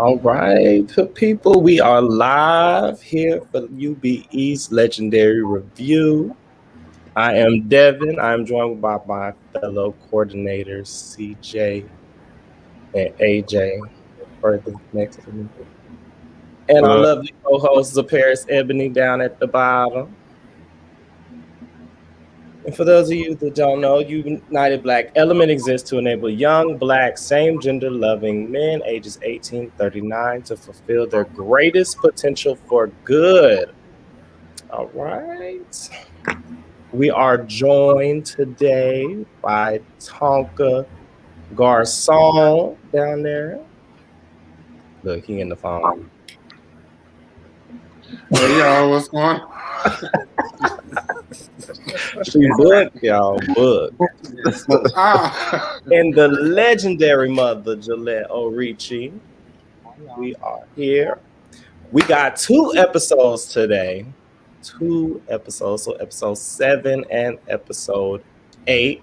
All right, people, we are live here for UBE's Legendary Review. I am Devin. I'm joined by my fellow coordinators, CJ and AJ, further next to me. And our lovely co-host, Paris Ebony, down at the bottom. And for those of you that don't know, United Black Element exists to enable young, Black, same-gender loving men ages 18 to 39 to fulfill their greatest potential for good. All right. We are joined today by Tonka Garcon down there. Look, he in the phone. Hey, y'all, what's going on? She booked, y'all, booked. And the legendary mother, Gillette Orici. We are here. We got 2 episodes today. 2 episodes. So episode 7 and episode 8.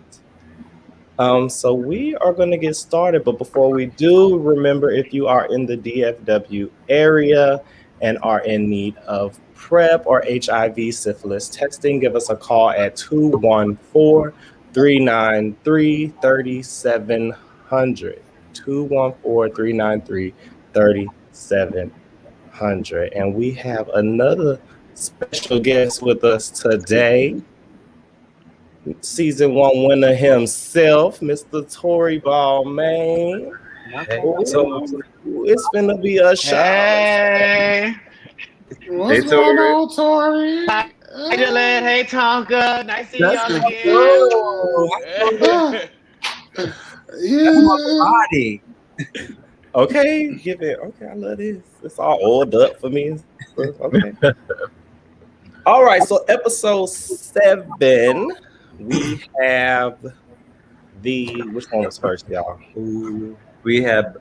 So we are going to get started. But before we do, remember, if you are in the DFW area and are in need of PrEP or HIV syphilis testing, give us a call at 214-393-3700. 214-393-3700. And we have another special guest with us today. Season 1 winner himself, Mr. Tory Ballman. So it's gonna be a show. Hey, What's going on, Tori? Hi, Gillette. Hey, Tonka. Nice seeing y'all again. Yeah. Okay, give it. Okay, I love this. It's all oiled up for me. Okay. All right, so episode 7, we have which one was first, y'all? We have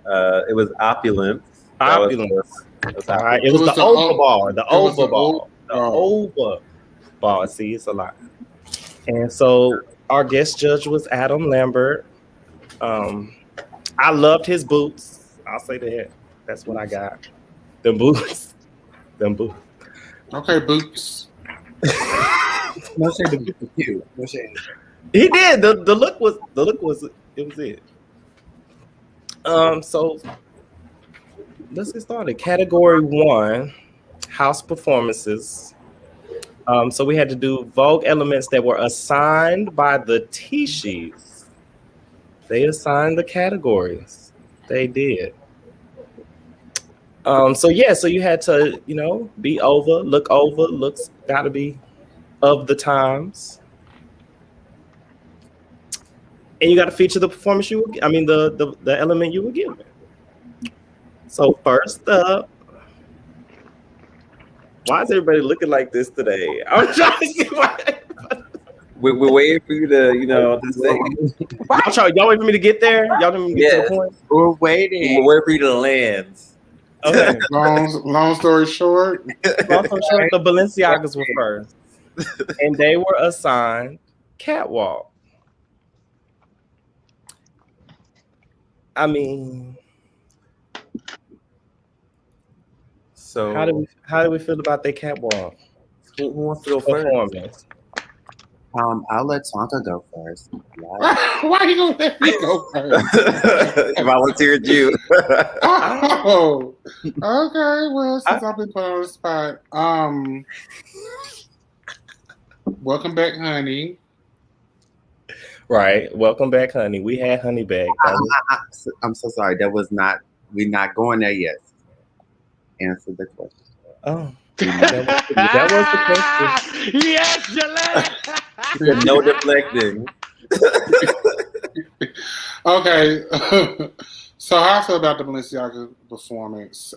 it was Opulence. Opulence. All right, it was the overball. The overball. The overball. See, it's a lot. And so our guest judge was Adam Lambert. I loved his boots. I'll say that. That's what I got. Them boots. Okay, boots. No shade to boots you. No shade. He did. The look was it. So let's get started. Category 1, house performances. So we had to do Vogue elements that were assigned by the T-Sheets. They assigned the categories. They did. So you had to, be looks gotta be of the times. And you got to feature the performance the element you were given. So first up, why is everybody looking like this today? I'm trying to see why. We're waiting for you to, to say. Y'all waiting for me to get there? Y'all didn't get to the point? We're waiting. We're waiting for you to land. Okay. Long story short. The Balenciagas were first. And they were assigned catwalk. I mean, so how do we feel about their catwalk? Who wants to go first? I'll let Tonka go first. Why are you gonna let me go first? I volunteered you. Oh, okay. Well, since I've been put on the spot, welcome back, honey. Right, welcome back, honey. We had honey back. I'm so sorry. We're not going there yet. Answer the question. Oh, that was the question. Yes, Gillette. No deflecting. Okay. So how I feel about the Balenciaga performance?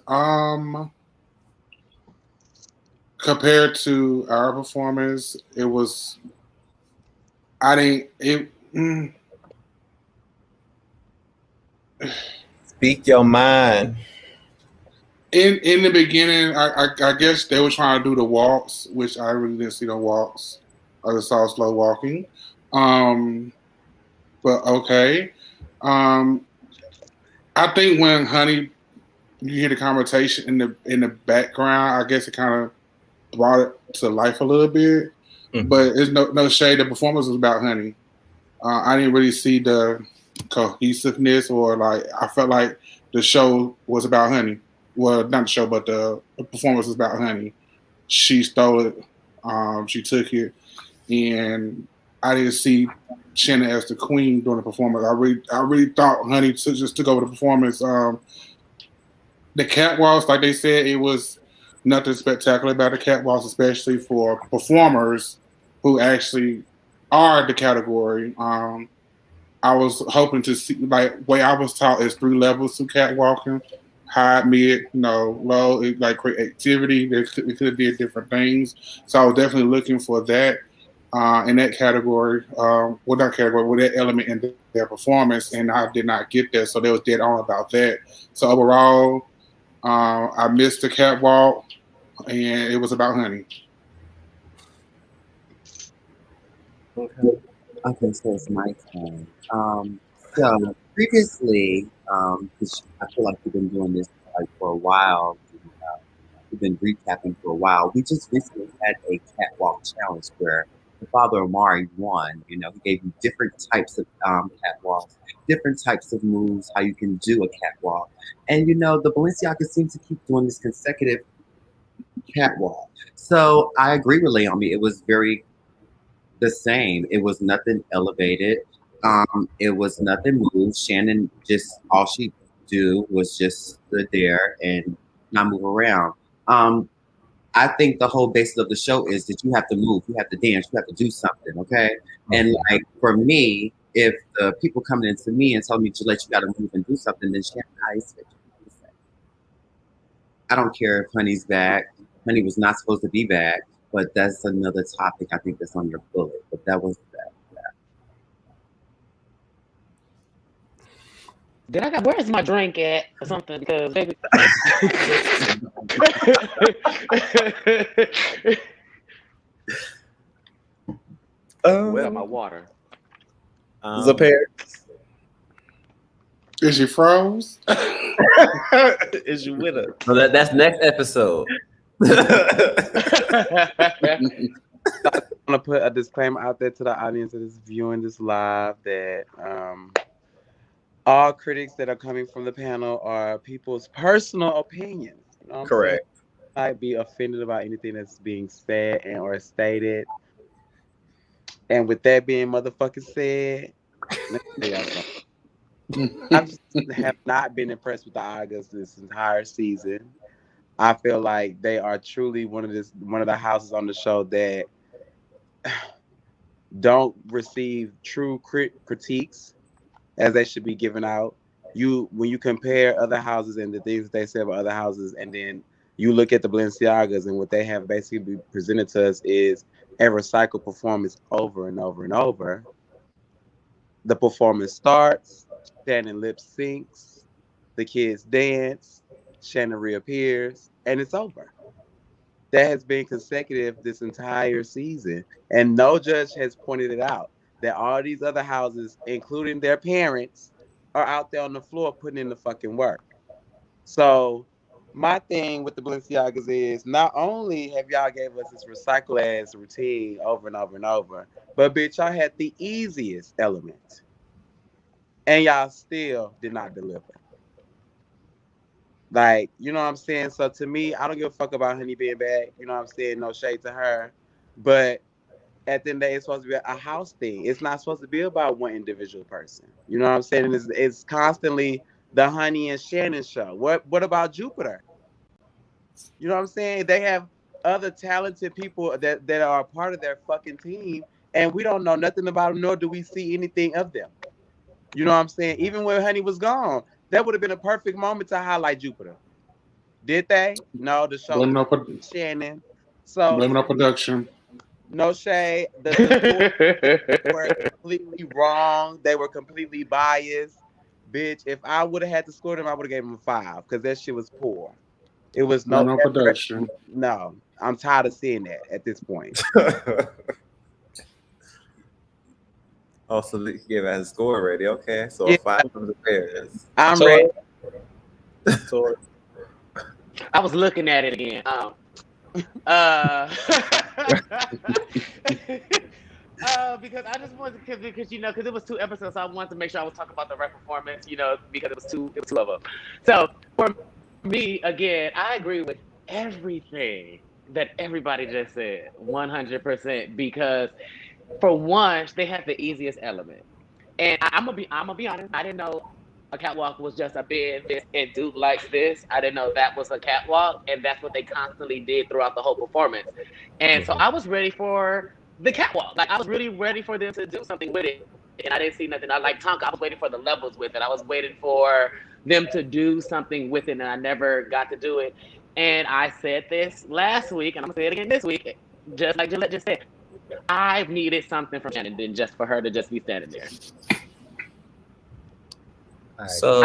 Compared to our performance, it was. Speak your mind. In the beginning, I guess they were trying to do the walks, which I really didn't see the walks. I just saw slow walking. But okay. I think when Honey you hear the conversation in the background. I guess it kind of brought it to life a little bit. But it's no shade. The performance was about Honey. I didn't really see the cohesiveness, or like I felt like the show was about Honey. Well, not the show, but the performance was about Honey. She stole it. She took it, and I didn't see Shannon as the queen during the performance. I really thought Honey just took over the performance. The catwalks, like they said, it was nothing spectacular about the catwalks, especially for performers who actually are the category. I was hoping to see, like, way I was taught is 3 levels to catwalking: high, mid, low. Like creativity, it could be different things. So I was definitely looking for that in that category. Well, not category, with that element in their performance, and I did not get that. So they was dead on about that. So overall, I missed the catwalk, and it was about Honey. Okay, so it's my turn. So previously, 'cause I feel like we've been doing this like for a while. We've been recapping for a while. We just recently had a catwalk challenge where the father Amari won. You know, he gave you different types of catwalks, different types of moves, how you can do a catwalk. And you know, the Balenciaga seems to keep doing this consecutive catwalk. So I agree with Leomi. It was very the same. It was nothing elevated. It was nothing moved. Shannon just all she do was just stood there and not move around. Um, I think the whole basis of the show is that you have to move, you have to dance, you have to do something, okay? And like for me, if the people coming into me and telling me to let you gotta move and do something, then Shannon, I expect you to say. I don't care if Honey's back. Honey was not supposed to be back, but that's another topic I think that's on your bullet. But that was that. Did I got where's my drink at or something? Because baby. Where's my water? Zapper, Is she froze? is you with us? So that's next episode. I want to put a disclaimer out there to the audience that is viewing this live that all critics that are coming from the panel are people's personal opinions. You know what I'm Correct. saying? Might be offended about anything that's being said and or stated. And with that being motherfucking said, let me tell y'all something. I just have not been impressed with the Agas this entire season. I feel like they are truly one of the houses on the show that don't receive true critiques as they should be given out. When you compare other houses and the things they say about other houses, and then you look at the Balenciagas and what they have basically presented to us is a recycled performance over and over and over. The performance starts, Shannon lip syncs, the kids dance, Shannon reappears, and it's over. That has been consecutive this entire season. And no judge has pointed it out that all these other houses, including their parents, are out there on the floor putting in the fucking work. So my thing with the Balenciagas is not only have y'all gave us this recycle ass routine over and over and over, but bitch, y'all had the easiest element. And y'all still did not deliver. Like, you know what I'm saying? So to me, I don't give a fuck about Honey being back. You know what I'm saying? No shade to her. But at the end of the day, it's supposed to be a house thing. It's not supposed to be about one individual person. You know what I'm saying? And it's constantly the Honey and Shannon show. What about Jupiter? You know what I'm saying? They have other talented people that are a part of their fucking team, and we don't know nothing about them, nor do we see anything of them. You know what I'm saying? Even when Honey was gone, that would have been a perfect moment to highlight Jupiter. Did they? No, the show Blaming was on Shannon. So blaming on production. no shade. The stories were completely wrong. They were completely biased. Bitch, if I would have had to score them, I would have gave them a 5 because that shit was poor. It was no Blaming on effort. production. No, I'm tired of seeing that at this point. Oh, so they give us a score already. Okay, so Yeah. a 5 from the Bears. I'm So- ready. So I was looking at it again. Uh, because I just wanted to, because because it was 2 episodes, so I wanted to make sure I was talking about the right performance, because it was two of them. So for me, again, I agree with everything that everybody just said, 100%. Because for once, they had the easiest element, and I'm gonna be honest, I didn't know a catwalk was just a bed, this, and Duke likes this. I didn't know that was a catwalk, and that's what they constantly did throughout the whole performance. And so I was ready for the catwalk. Like, I was really ready for them to do something with it, and I didn't see nothing. I like Tonka. I was waiting for the levels with it. I was waiting for them to do something with it, and I never got to do it. And I said this last week, and I'm gonna say it again this week, just like Gillette just said. I've needed something from Shannon than just for her to just be standing there. So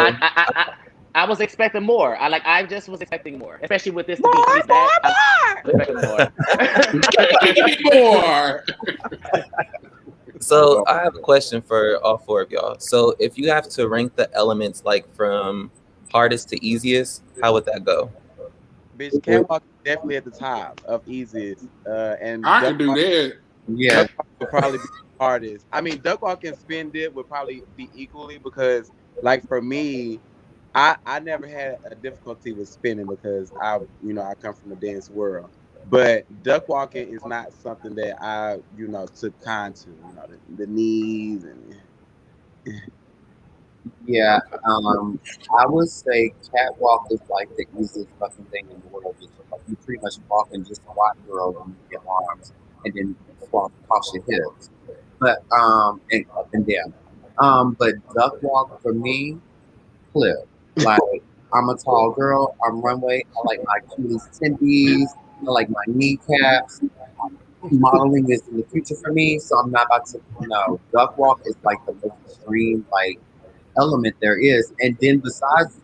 I was expecting more. I just was expecting more, especially with this to be Honey's back. I was expecting more. More. So I have a question for all four of y'all. So if you have to rank the elements like from hardest to easiest, how would that go? Bitch, catwalk is definitely at the top of easiest. And I can do that. Yeah. Duckwalk would probably be the hardest. I mean, duckwalk and spin dip would probably be equally because, like for me, I never had a difficulty with spinning because I come from the dance world. But duck walking is not something that I took kind to. The knees and Yeah, I would say catwalk is like the easiest fucking thing in the world. Just like you pretty much walk and just squat girls and your arms and then cross your hips. But and up and down. But duck walk for me, clip. Like I'm a tall girl, I'm runway, I like my Achilles tendies, I like my kneecaps. Modeling is in the future for me, so I'm not about to duck walk is like the most extreme like element there is. And then besides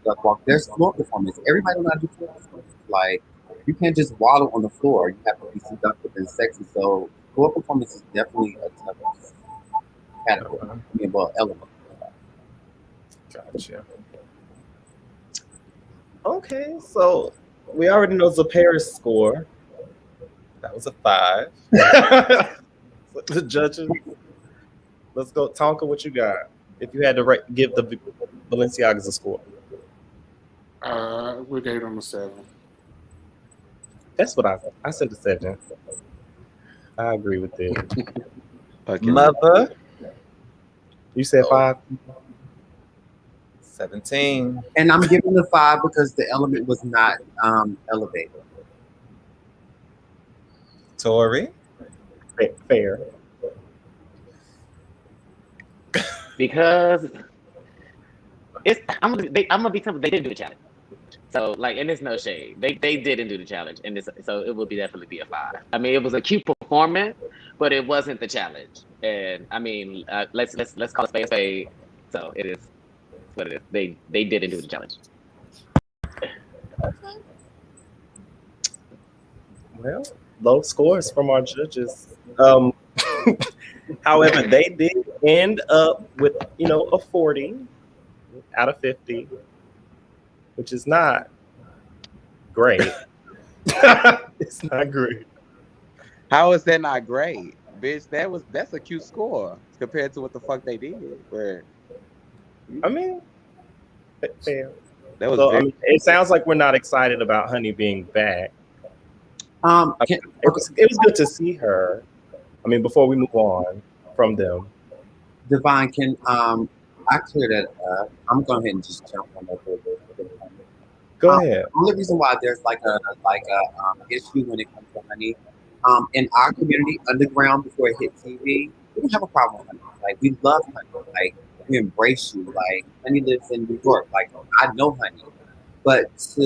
duck walk, there's floor performance. Everybody knows how to do floor performance. Like you can't just waddle on the floor. You have to be seductive and sexy. So floor performance is definitely a tough category. Well, element. Gotcha. Okay, so we already know Zapara's score. That was a 5. The judges. Let's go, Tonka. What you got? If you had to give the Balenciagas a score, We gave them a 7. that's what I said. A 7. I agree with it. okay. Mother, You said 5. 17. And I'm giving the 5 because the element was not elevated. Tori, Fair. Because I'm gonna be simple. They didn't do the challenge, so and it's no shade. They didn't do the challenge, and so it would definitely be a 5. I mean, it was a cute performance, but it wasn't the challenge. And I mean, let's call it a spade. So it is what it is. They didn't do the challenge. Well, low scores from our judges. However, they did end up with a 40 out of 50, which is not great. It's not great. How is that not great, bitch? That's a cute score compared to what the fuck they did. Where I mean, fair. that was So, very it sounds like we're not excited about Honey being back. Can, It was good to see her. I mean, before we move on from them, Divine, can I clear that up? I'm going ahead and just jump on that for a bit. go ahead. The only reason why there's like a issue when it comes to Honey, in our community, underground before it hit TV, we don't have a problem with Honey. Like we love Honey. Like we embrace you. Like Honey lives in New York. Like I know Honey, but this is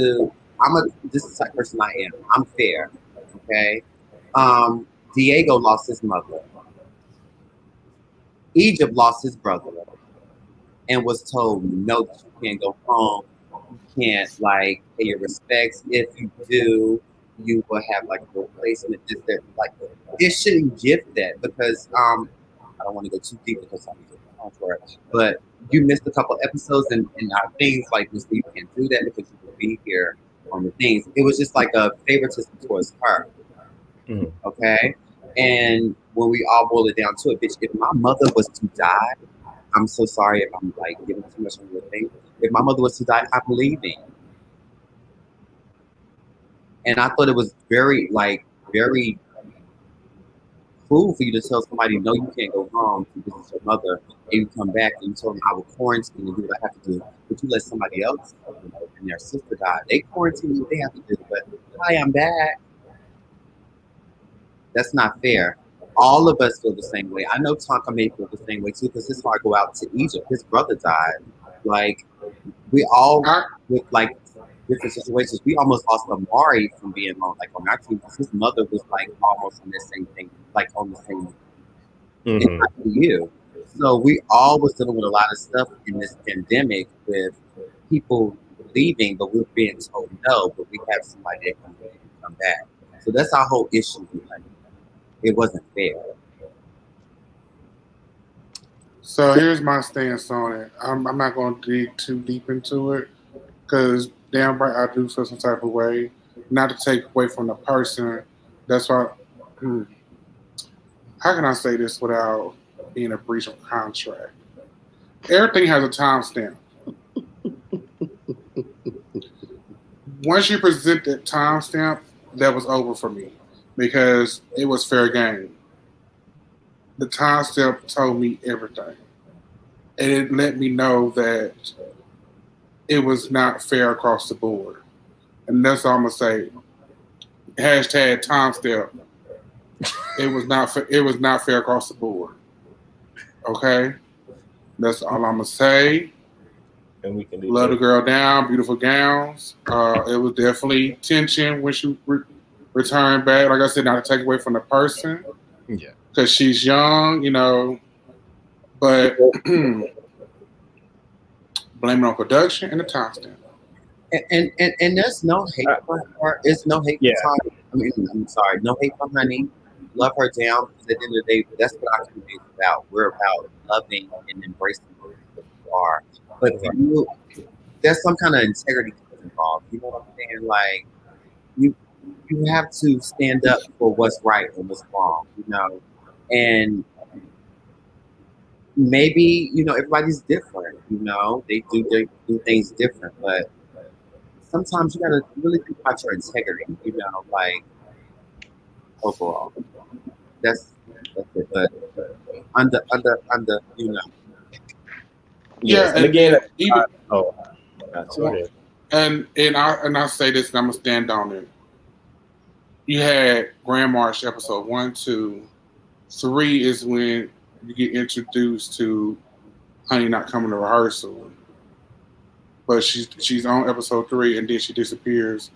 the type of person I am. I'm fair. Okay. Diego lost his mother. Egypt lost his brother and was told, no, you can't go home. You can't pay your respects. If you do, you will have a replacement. This, that, it shouldn't give that because I don't want to go too deep because I'm on for it. But you missed a couple episodes and things like this. You can't do that because you will be here on the things. It was just like a favoritism towards her. Mhm. Okay. And when we all boil it down to it, bitch, if my mother was to die, I'm so sorry if I'm like giving too much on your thing. If my mother was to die, I'm leaving. And I thought it was very cruel for you to tell somebody, no, you can't go home to visit your mother, and you come back and you tell them I will quarantine and do what I have to do. But you let somebody else, and their sister died. They quarantine what they have to do. But hi, I'm back. That's not fair. All of us feel the same way. I know Tonka may feel the same way too, because his heart go out to Egypt. His brother died. Like we all I, with like different situations. We almost lost Amari from being on our team because his mother was like almost on the same thing, like on the same. It's Mhm. not for you. So we all was dealing with a lot of stuff in this pandemic with people leaving, but we're being told no, but we have somebody that can come back. So that's our whole issue with it. It wasn't fair. so here's my stance on it. I'm not going to dig too deep into it because damn right I do feel some type of way. Not to take away from the person. That's why. Hmm, how can I say this without being a breach of contract? Everything has a timestamp. Once you present that timestamp, that was over for me because it was fair game. The timestamp told me everything, and it let me know that it was not fair across the board. And that's all I'm gonna say. Hashtag timestamp. It was not. It was not fair across the board. Okay, that's all I'm gonna say. And we can do Love the that. girl down, beautiful gowns. It was definitely tension when she returned back. Like I said, not to take away from the person Yeah. because she's young, but blame it on production and the timestamp. And there's no hate Uh, for her. It's no hate yeah. for Tanya. I mean, I'm sorry, no hate for Honey. Love her down because at the end of the day, that's what our community is about. We're about loving and embracing who you are. But for you, there's some kind of integrity involved. You know what I'm saying? Like you, you have to stand up for what's right and what's wrong. And maybe everybody's different. They do things different, but sometimes you gotta really think about your integrity, like overall. That's that's it. But under. Yes. Yeah, And again, and even oh, go ahead. and I say this, and I'm gonna stand on it. You had Grand March episode 1, 2, 3 is when you get introduced to Honey not coming to rehearsal, but she's on episode 3, and then she disappears.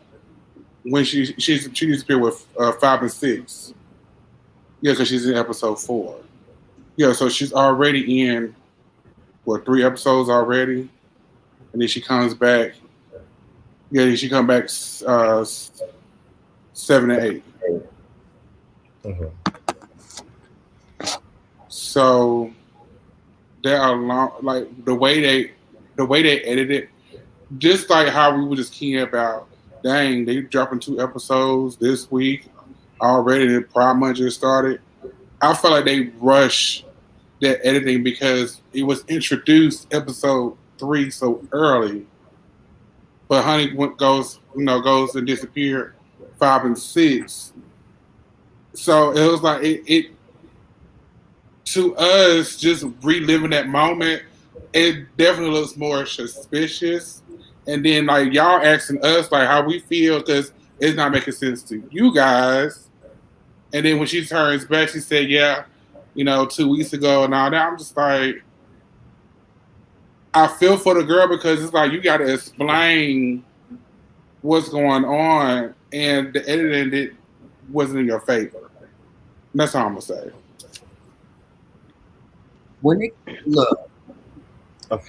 When she disappeared with 5 and 6, yeah, because she's in episode 4. Yeah, so she's already in 3 episodes already, and then she comes back. Yeah, then she come back 7 and 8. Mhm. So there are long, like the way they edit it, just like how we were just keying about. Dang, they dropping 2 episodes this week already. The Pride Month just started. I felt like they rushed that editing because it was introduced episode 3 so early, but Honey goes and disappeared 5 and 6. So it was like it to us just reliving that moment. It definitely looks more suspicious. And then like y'all asking us like how we feel because it's not making sense to you guys. And then when she turns back, she said, "Yeah, 2 weeks ago and all that." I'm just like, I feel for the girl because it's like you got to explain what's going on, and the editing wasn't in your favor. And that's all I'm gonna say. When it look, I'm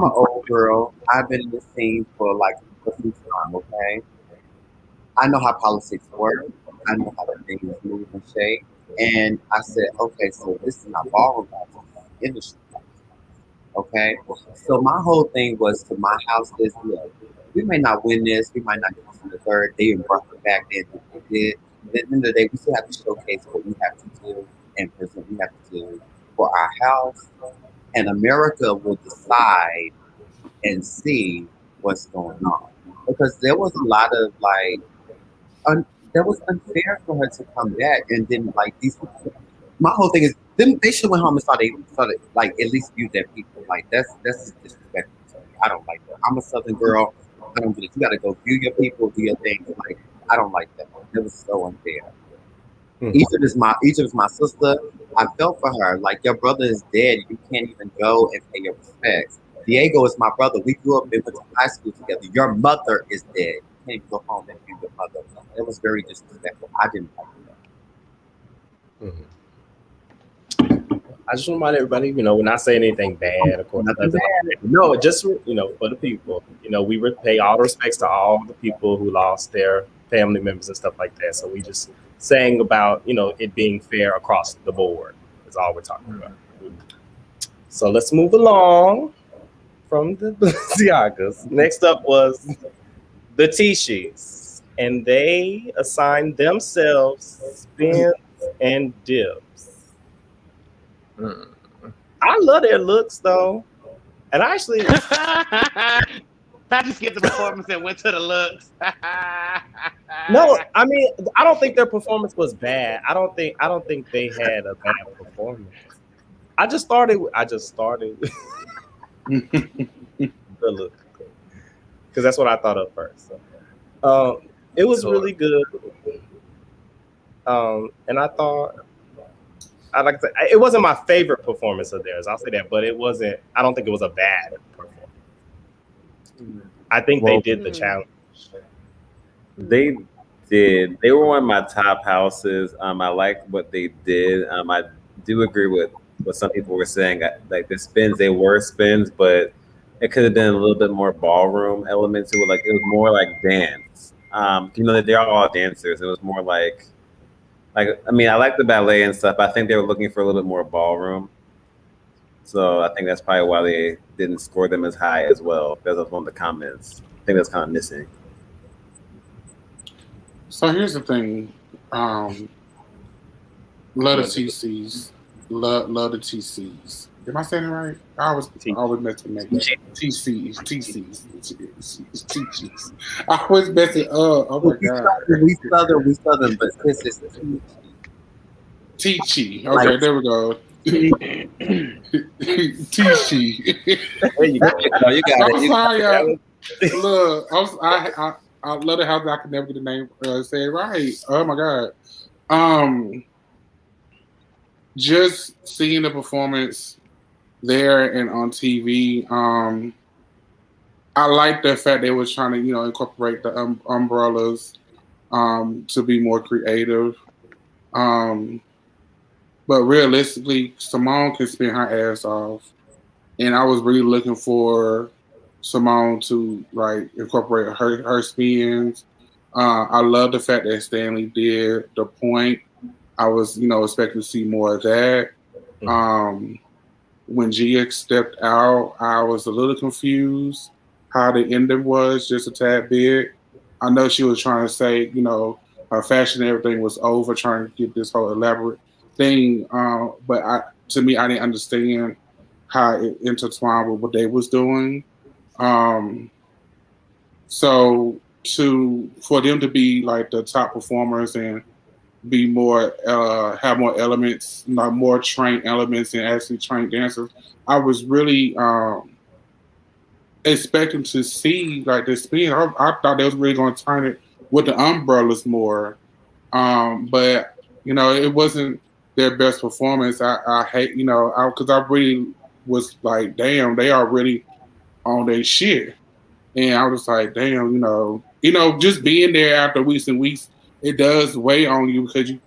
an old girl. I've been in this scene for like some time. Okay, I know how politics work. I know how the things move and shake. And I said, okay, so this is not ballroom politics, this is industry politics. Okay, so my whole thing was to my house is look. we may not win this, we might not get this in the third. They even brought it back then. They did. But at the end of the day, we still have to showcase what we have to do and present we have to do for our house. And America will decide and see what's going on. Because there was a lot of like, that was unfair for her to come back and then like these people. My whole thing is them. They should went home and started like at least view their people. Like that's just disrespectful to me. I don't like that. I'm a Southern girl. I don't do this. You got to go view your people, do your things. Like I don't like that. It was so unfair. Egypt is my sister. I felt for her. Like your brother is dead. You can't even go and pay your respects. Diego is my brother. We grew up and went to high school together. Your mother is dead. You can't even go home and view your mother. It was very disrespectful. I didn't like that. Mm-hmm. I just remind everybody, we're not saying anything bad, of course. Nothing bad. No, just, for the people. We pay all the respects to all the people who lost their family members and stuff like that. So we just saying about, it being fair across the board is all we're talking about. So let's move along from the Balenciagas. Next up was the Tishis, and they assigned themselves spins and dips. I love their looks though, and I actually I just skipped the performance and went to the looks. no, I mean I don't think their performance was bad. I don't think they had a bad performance. I just started the look because that's what I thought of first. It was really good, and I thought. I like to say, it wasn't my favorite performance of theirs. I'll say that, but it wasn't. I don't think it was a bad performance. I think they did the challenge. They did. They were one of my top houses. I liked what they did. I do agree with what some people were saying. Like the spins, they were spins, but it could have been a little bit more ballroom element to it. Like it was more like dance. They're all dancers. It was more like I like the ballet and stuff. I think they were looking for a little bit more ballroom. So I think that's probably why they didn't score them as high as well. That was one of the comments. I think that's kind of missing. So here's the thing. Love the TCs. Love the TCs. Am I saying it right? I always mess with that. TCs. I always mess it up. Oh my god. We southern, but this is Tichi. Okay, there we go. Tichi. There you go. No, you got it. I'm sorry, y'all. Look, I love it how I can never get the name say it right. Oh my god. Just seeing the performance there and on TV, I like the fact they were trying to, incorporate the umbrellas to be more creative. But realistically, Simone can spin her ass off, and I was really looking for Simone to incorporate her spins. I love the fact that Stanley did the point. I was, expecting to see more of that. When GX stepped out, I was a little confused how the ending was, just a tad bit. I know she was trying to say, her fashion and everything was over, trying to get this whole elaborate thing. But to me, I didn't understand how it intertwined with what they was doing. So for them to be like the top performers and be more have more elements, more trained elements and actually trained dancers, I was really expecting to see the spin. I thought they was really going to turn it with the umbrellas more, but it wasn't their best performance. I hate because I really was like, damn, they are really on their shit, and I was like, damn, just being there after weeks and weeks, it does weigh on you because you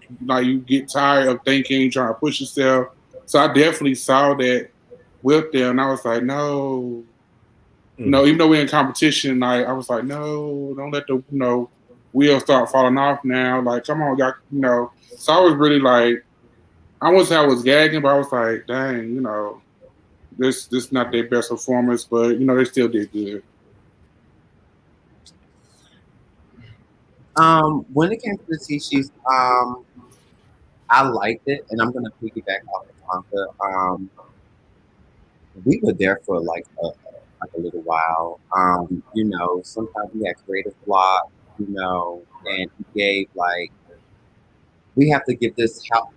get tired of thinking, trying to push yourself. So I definitely saw that with them, and I was like, no. Even though we're in competition, I was like, no, don't let the wheels start falling off now. Like, come on, y'all, So I was really like, I wouldn't say I was gagging, but I was like, dang, this not their best performance, but they still did good. When it came to the T-sheets, I liked it, and I'm gonna piggyback off of Tonka. We were there for like a little while. Sometimes we had creative block, and he gave like we have to give this how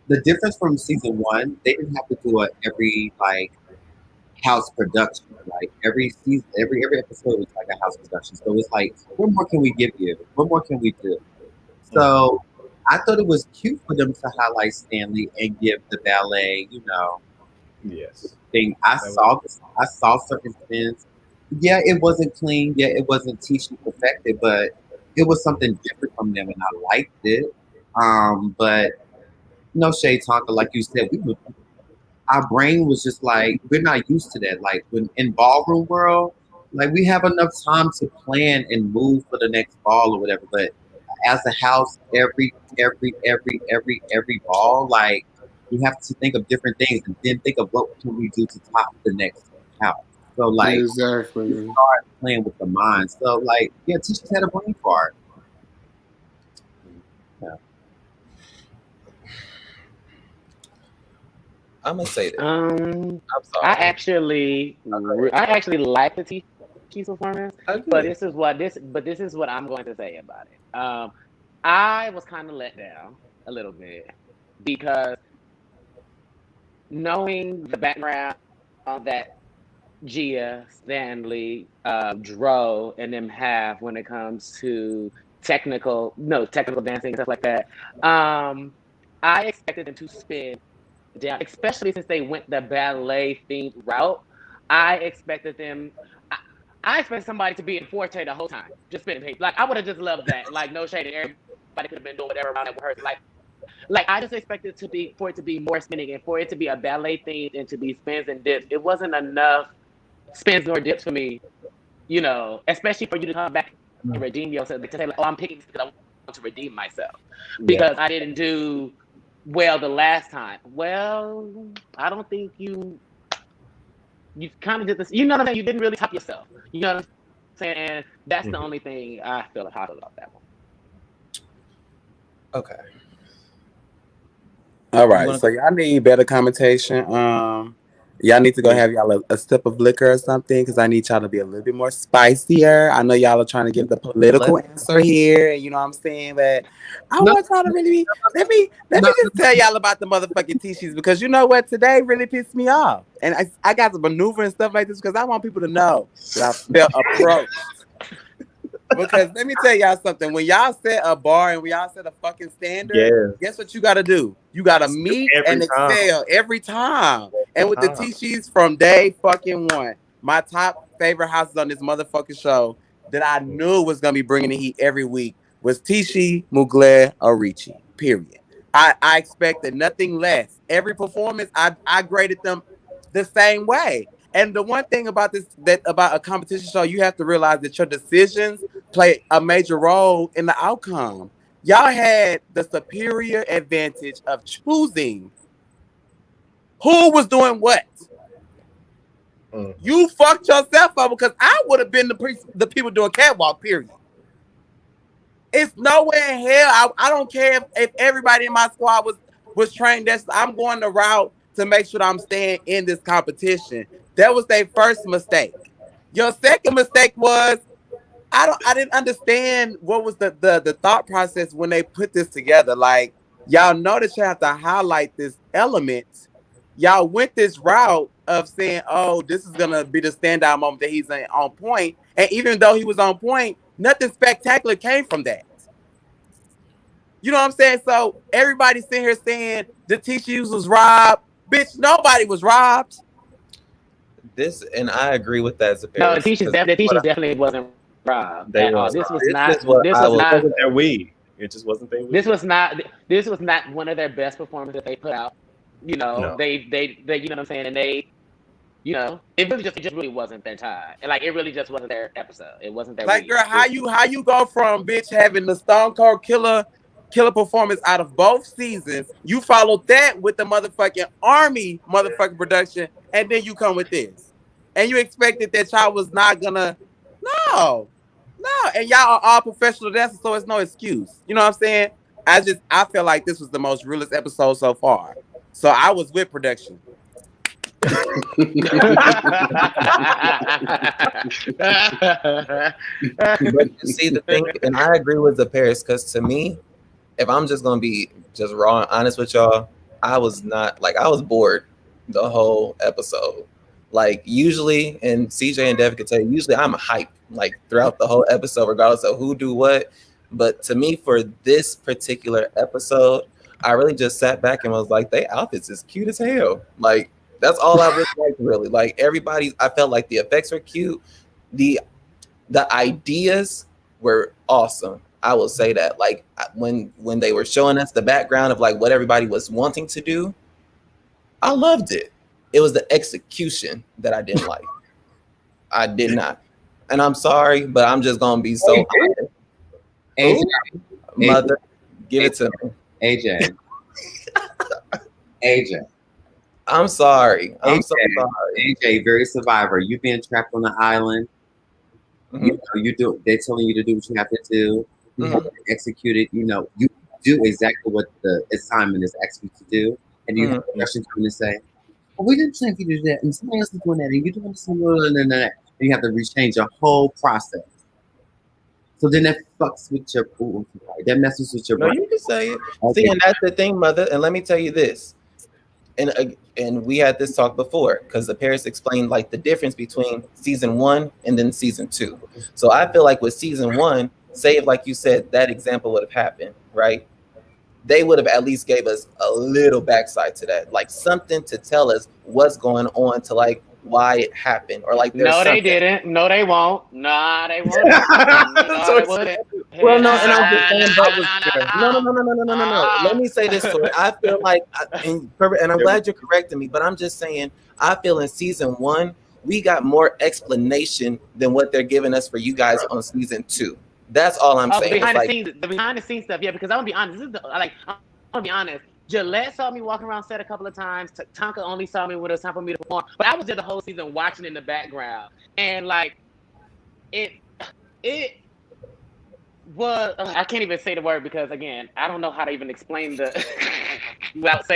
the difference from season one, they didn't have to do a every like house production. Like every season, every episode was like a house production. So it's like, what more can we give you? What more can we do? So I thought it was cute for them to highlight Stanley and give the ballet, Yes. thing. I saw certain spins. Yeah, it wasn't clean. Yeah, it wasn't teaching perfected, but it was something different from them, and I liked it. But no shade, Tonka, like you said, our brain was just like we're not used to that. Like when in ballroom world, like we have enough time to plan and move for the next ball or whatever. But as a house, every ball, like we have to think of different things and then think of what can we do to top the next house. So like we Exactly. start playing with the mind. So like yeah, teachers had a brain fart. Yeah. I'm gonna say this. Um, I'm I sorry. actually, I actually like the T performance, I but agree. this is what I'm going to say about it. I was kind of let down a little bit because knowing the background that Gia, Stanley, Dro, and them have when it comes to technical dancing and stuff like that. Um, I expected them to spin down, especially since they went the ballet themed route. I expected them. I, I expected somebody to be in Forte the whole time, just spinning paper. Like I would have just loved that. Like no shade, and everybody could have been doing whatever around that rehearsal. Like I just expected it to be for it to be more spinning and for it to be a ballet themed and to be spins and dips. It wasn't enough spins or dips for me, especially for you to come back and redeem yourself. To say like, oh, I'm picking this because I want to redeem myself Yeah. because I didn't do well the last time. Well, I don't think you kind of did this. You know what I'm saying? You didn't really top yourself. You know what I'm saying? And that's the only thing I feel hot about that one. Okay. All right, so y'all need better commentation. Y'all need to go have y'all a sip of liquor or something because I need y'all to be a little bit more spicier. I know y'all are trying to give the political answer here, and you know what I'm saying, but I No, want y'all to really be. Let me just tell y'all about the motherfucking t-shirts because you know what, today really pissed me off, and I got to maneuver and stuff like this because I want people to know that I felt approached. Because let me tell y'all something. When y'all set a bar and we all set a fucking standard, guess what you got to do? You got to meet and excel every time. And with the T-sheets from day fucking one, my top favorite houses on this motherfucking show that I knew was going to be bringing the heat every week was Tishi, Mugler, Orichi, period. I expected nothing less. Every performance, I graded them the same way. And the one thing about about a competition show, you have to realize that your decisions play a major role in the outcome. Y'all had the superior advantage of choosing who was doing what. You fucked yourself up because I would have been the people doing catwalk, period. It's nowhere in hell. I don't care if everybody in my squad was trained. I'm going the route to make sure that I'm staying in this competition. That was their first mistake. Your second mistake was I didn't understand what was the thought process when they put this together. Like y'all know that you have to highlight this element. Y'all went this route of saying, "Oh, this is gonna be the standout moment that he's on point." And even though he was on point, nothing spectacular came from that. You know what I'm saying? So everybody sitting here saying the TCUs was robbed. Bitch, nobody was robbed. And I agree with that, No, Zaparis. the Teachers definitely wasn't robbed They at all. were. This was This not. is what This I was was. not. Wasn't their weed. It just wasn't their weed. This was not one of their best performances that they put out. No. They you know what I'm saying, and it just really wasn't their time, and like it really just wasn't their episode. It wasn't their Like, week. girl, how you go from bitch having the Stone Cold Killer performance out of both seasons? You followed that with the motherfucking Army motherfucking production, and then you come with this, and you expected that y'all was not gonna. No, and y'all are all professional dancers, so it's no excuse. You know what I'm saying? I feel like this was the most realest episode so far. So I was with production. But you see the thing, and I agree with the Paris, because to me, if I'm just gonna be just raw and honest with y'all, I was bored the whole episode. Like usually, and CJ and Dev could tell you, usually I'm hype like throughout the whole episode, regardless of who do what. But to me, for this particular episode, I really just sat back and was like, they outfits is cute as hell. Like that's all I really liked, really. Like everybody, I felt like the effects were cute. The ideas were awesome. I will say that. Like when they were showing us the background of like what everybody was wanting to do, I loved it. It was the execution that I didn't like. I did not. And I'm sorry, but I'm just gonna be so honest. AJ, Mother, give it to me. AJ. AJ. I'm sorry. I'm AJ, so sorry. AJ, very survivor. You being trapped on the island. Mhm. You know, they're telling you to do what you have to do. You have to execute it. You know, you do exactly what the assignment is asking you to do. And you have questions coming to say, well, we didn't plan for you to do that. And somebody else is doing that. And you're doing this and that. And you have to rechange your whole process. So then that fucks with your that messes with your No, brain. you can say it. Okay. See, and that's the thing, Mother. And let me tell you this. And we had this talk before because the Paris explained like the difference between season 1 and then season 2. So I feel like with season 1, say if like you said that example would have happened, right? They would have at least gave us a little backside to that, like something to tell us what's going on, to like why it happened, or like there's No, something. they didn't. No, they won't. Nah, they wouldn't. No, So they wouldn't. well, no, and I'm just saying, but no. Let me say this, Tori. I feel like, and I'm glad you're correcting me, but I'm just saying, I feel in season 1 we got more explanation than what they're giving us for you guys on season 2. That's all I'm saying. The behind the scenes stuff, yeah. Because I'm gonna be honest, I'm gonna be honest. Gillette saw me walking around set a couple of times. Tonka only saw me when it was time for me to perform. But I was there the whole season watching in the background, and like it was. I can't even say the word because again, I don't know how to even explain the without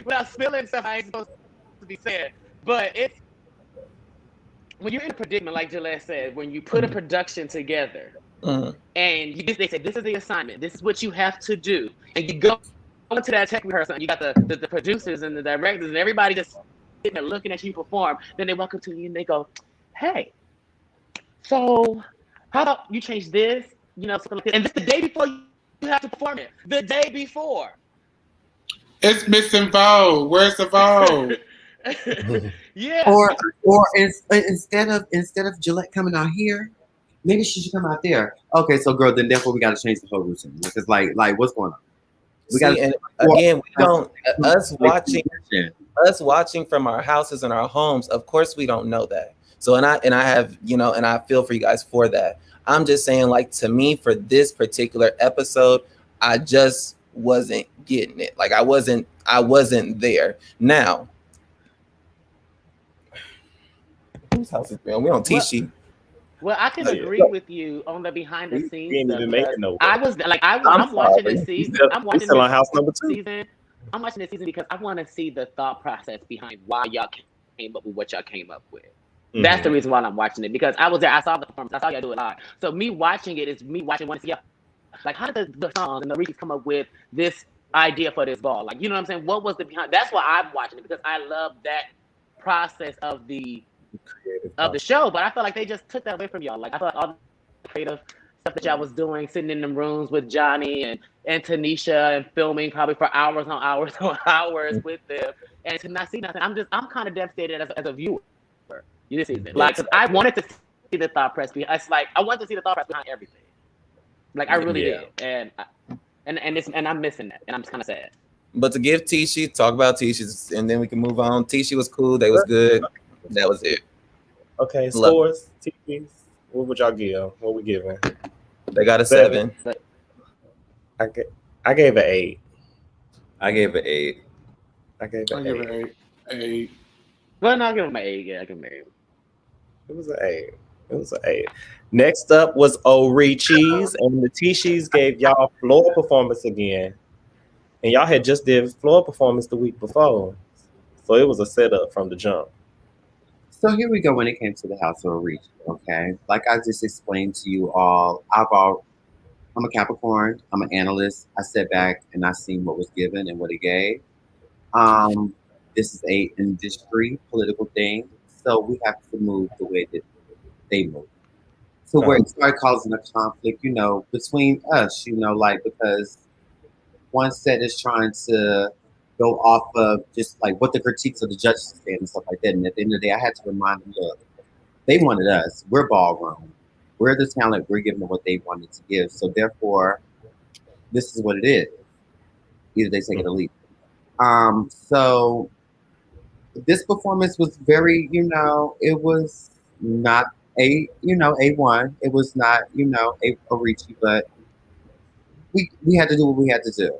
without spilling stuff I ain't supposed to be saying. But it's when you're in a predicament, like Gillette said, when you put a production together. And they say this is the assignment, this is what you have to do, and you go into that tech rehearsal and you got the producers and the directors and everybody just sitting there looking at you perform. Then they walk up to you and they go, hey, so how about you change this, you know, something like this. And this the day before you have to perform it, the day before. It's missing Vogue. Where's the Vogue? Yeah. Or instead of Gillette coming out here, maybe she should come out there. Okay, so girl, then therefore we got to change the whole routine because like what's going on? And again, we don't us watching from our houses and our homes. Of course, we don't know that. So and I have, you know, and I feel for you guys for that. I'm just saying, like, to me, for this particular episode, I just wasn't getting it. Like I wasn't there. Now, whose house is been? We on T-Sheet. Well, I can agree with you on the behind the scenes stuff. I'm watching this season. I'm watching still on house number 2. Season. I'm watching this season because I want to see the thought process behind why y'all came up with what y'all came up with. Mm-hmm. That's the reason why I'm watching it, because I was there. I saw the performance. I saw y'all do it live. So me watching it is me watching one to see like how did the songs and the Reese's come up with this idea for this ball? Like, you know what I'm saying? What was the behind? That's why I'm watching it, because I love that process of the show, but I feel like they just took that away from y'all. Like I feel like all the creative stuff that y'all was doing, sitting in the rooms with Johnny and Tanisha and filming probably for hours on hours on hours with them, and to not see nothing, I'm kind of devastated as a viewer this season. Like, cause I wanted to see the thought press behind. It's like I wanted to see the thought press behind everything. Like I really did, and I'm missing that, and I'm kind of sad. But to give Tishy, talk about Tishy, and then we can move on. Tishy was cool. They was good. That was it. Okay, scores. TVs. What would y'all give? What we giving? They got a 7. I gave an 8. I gave an 8. I gave an 8. 8. Well, no, I'll give him an 8. Yeah, I give him an 8. It was an 8. It was an 8. Next up was Orichis, and the Tishis gave y'all floor performance again. And y'all had just did floor performance the week before. So it was a setup from the jump. So here we go when it came to the House of Reach, okay? Like I just explained to you all, I'm a Capricorn, I'm an analyst. I sat back and I seen what was given and what it gave. This is a industry political thing, so we have to move the way that they move. So where it started causing a conflict, between us, like because one set is trying to go off of just like what the critiques of the judges are saying and stuff like that. And at the end of the day, I had to remind them, look, they wanted us. We're ballroom. We're the talent. We're giving them what they wanted to give. So therefore, this is what it is. Either they take it or leave. So this performance was very, it was not A1. It was not, a Richie, but we had to do what we had to do.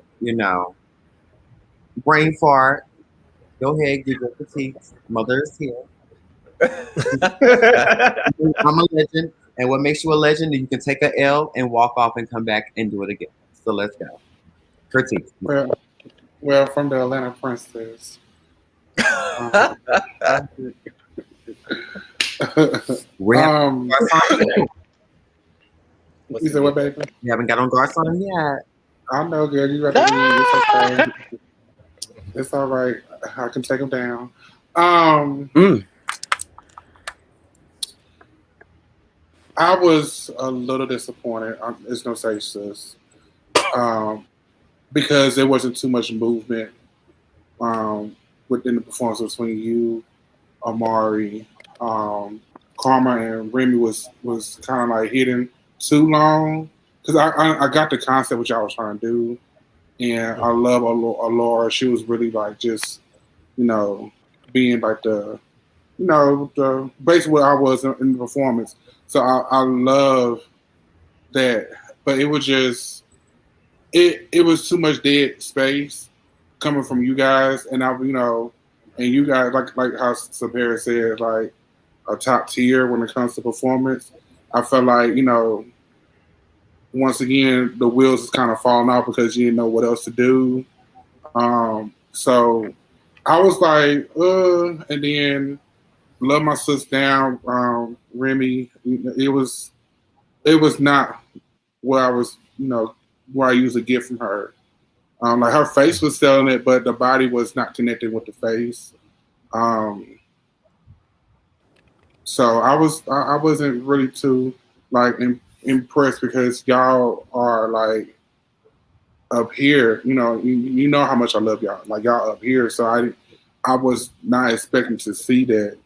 Brain fart. Go ahead, give your critiques. Mother is here. I'm a legend. And what makes you a legend is you can take an L and walk off and come back and do it again. So let's go. Critiques. Well, from the Atlanta Princess. You said what, baby? You haven't got on Garcon yet. I know, girl. You ready? It's okay. It's all right. I can take them down. I was a little disappointed. It's no say, sis, because there wasn't too much movement within the performance between you, Amari, Karma, and Remy was kind of like hidden too long. Because I got the concept what y'all was trying to do, and I love Alora. She was really like just being like the basically what I was in the performance. So I love that, but it was just it was too much dead space coming from you guys, and and you guys like how Sapara said, like a top tier when it comes to performance. I felt like once again the wheels is kind of falling off because you didn't know what else to do. So I was like, and then love my sister down, Remy. It was not where I was, where I usually get from her. Like her face was selling it, but the body was not connected with the face. So I wasn't really too like impressed because y'all are like up here. You know how much I love y'all. Like y'all up here, so I was not expecting to see that.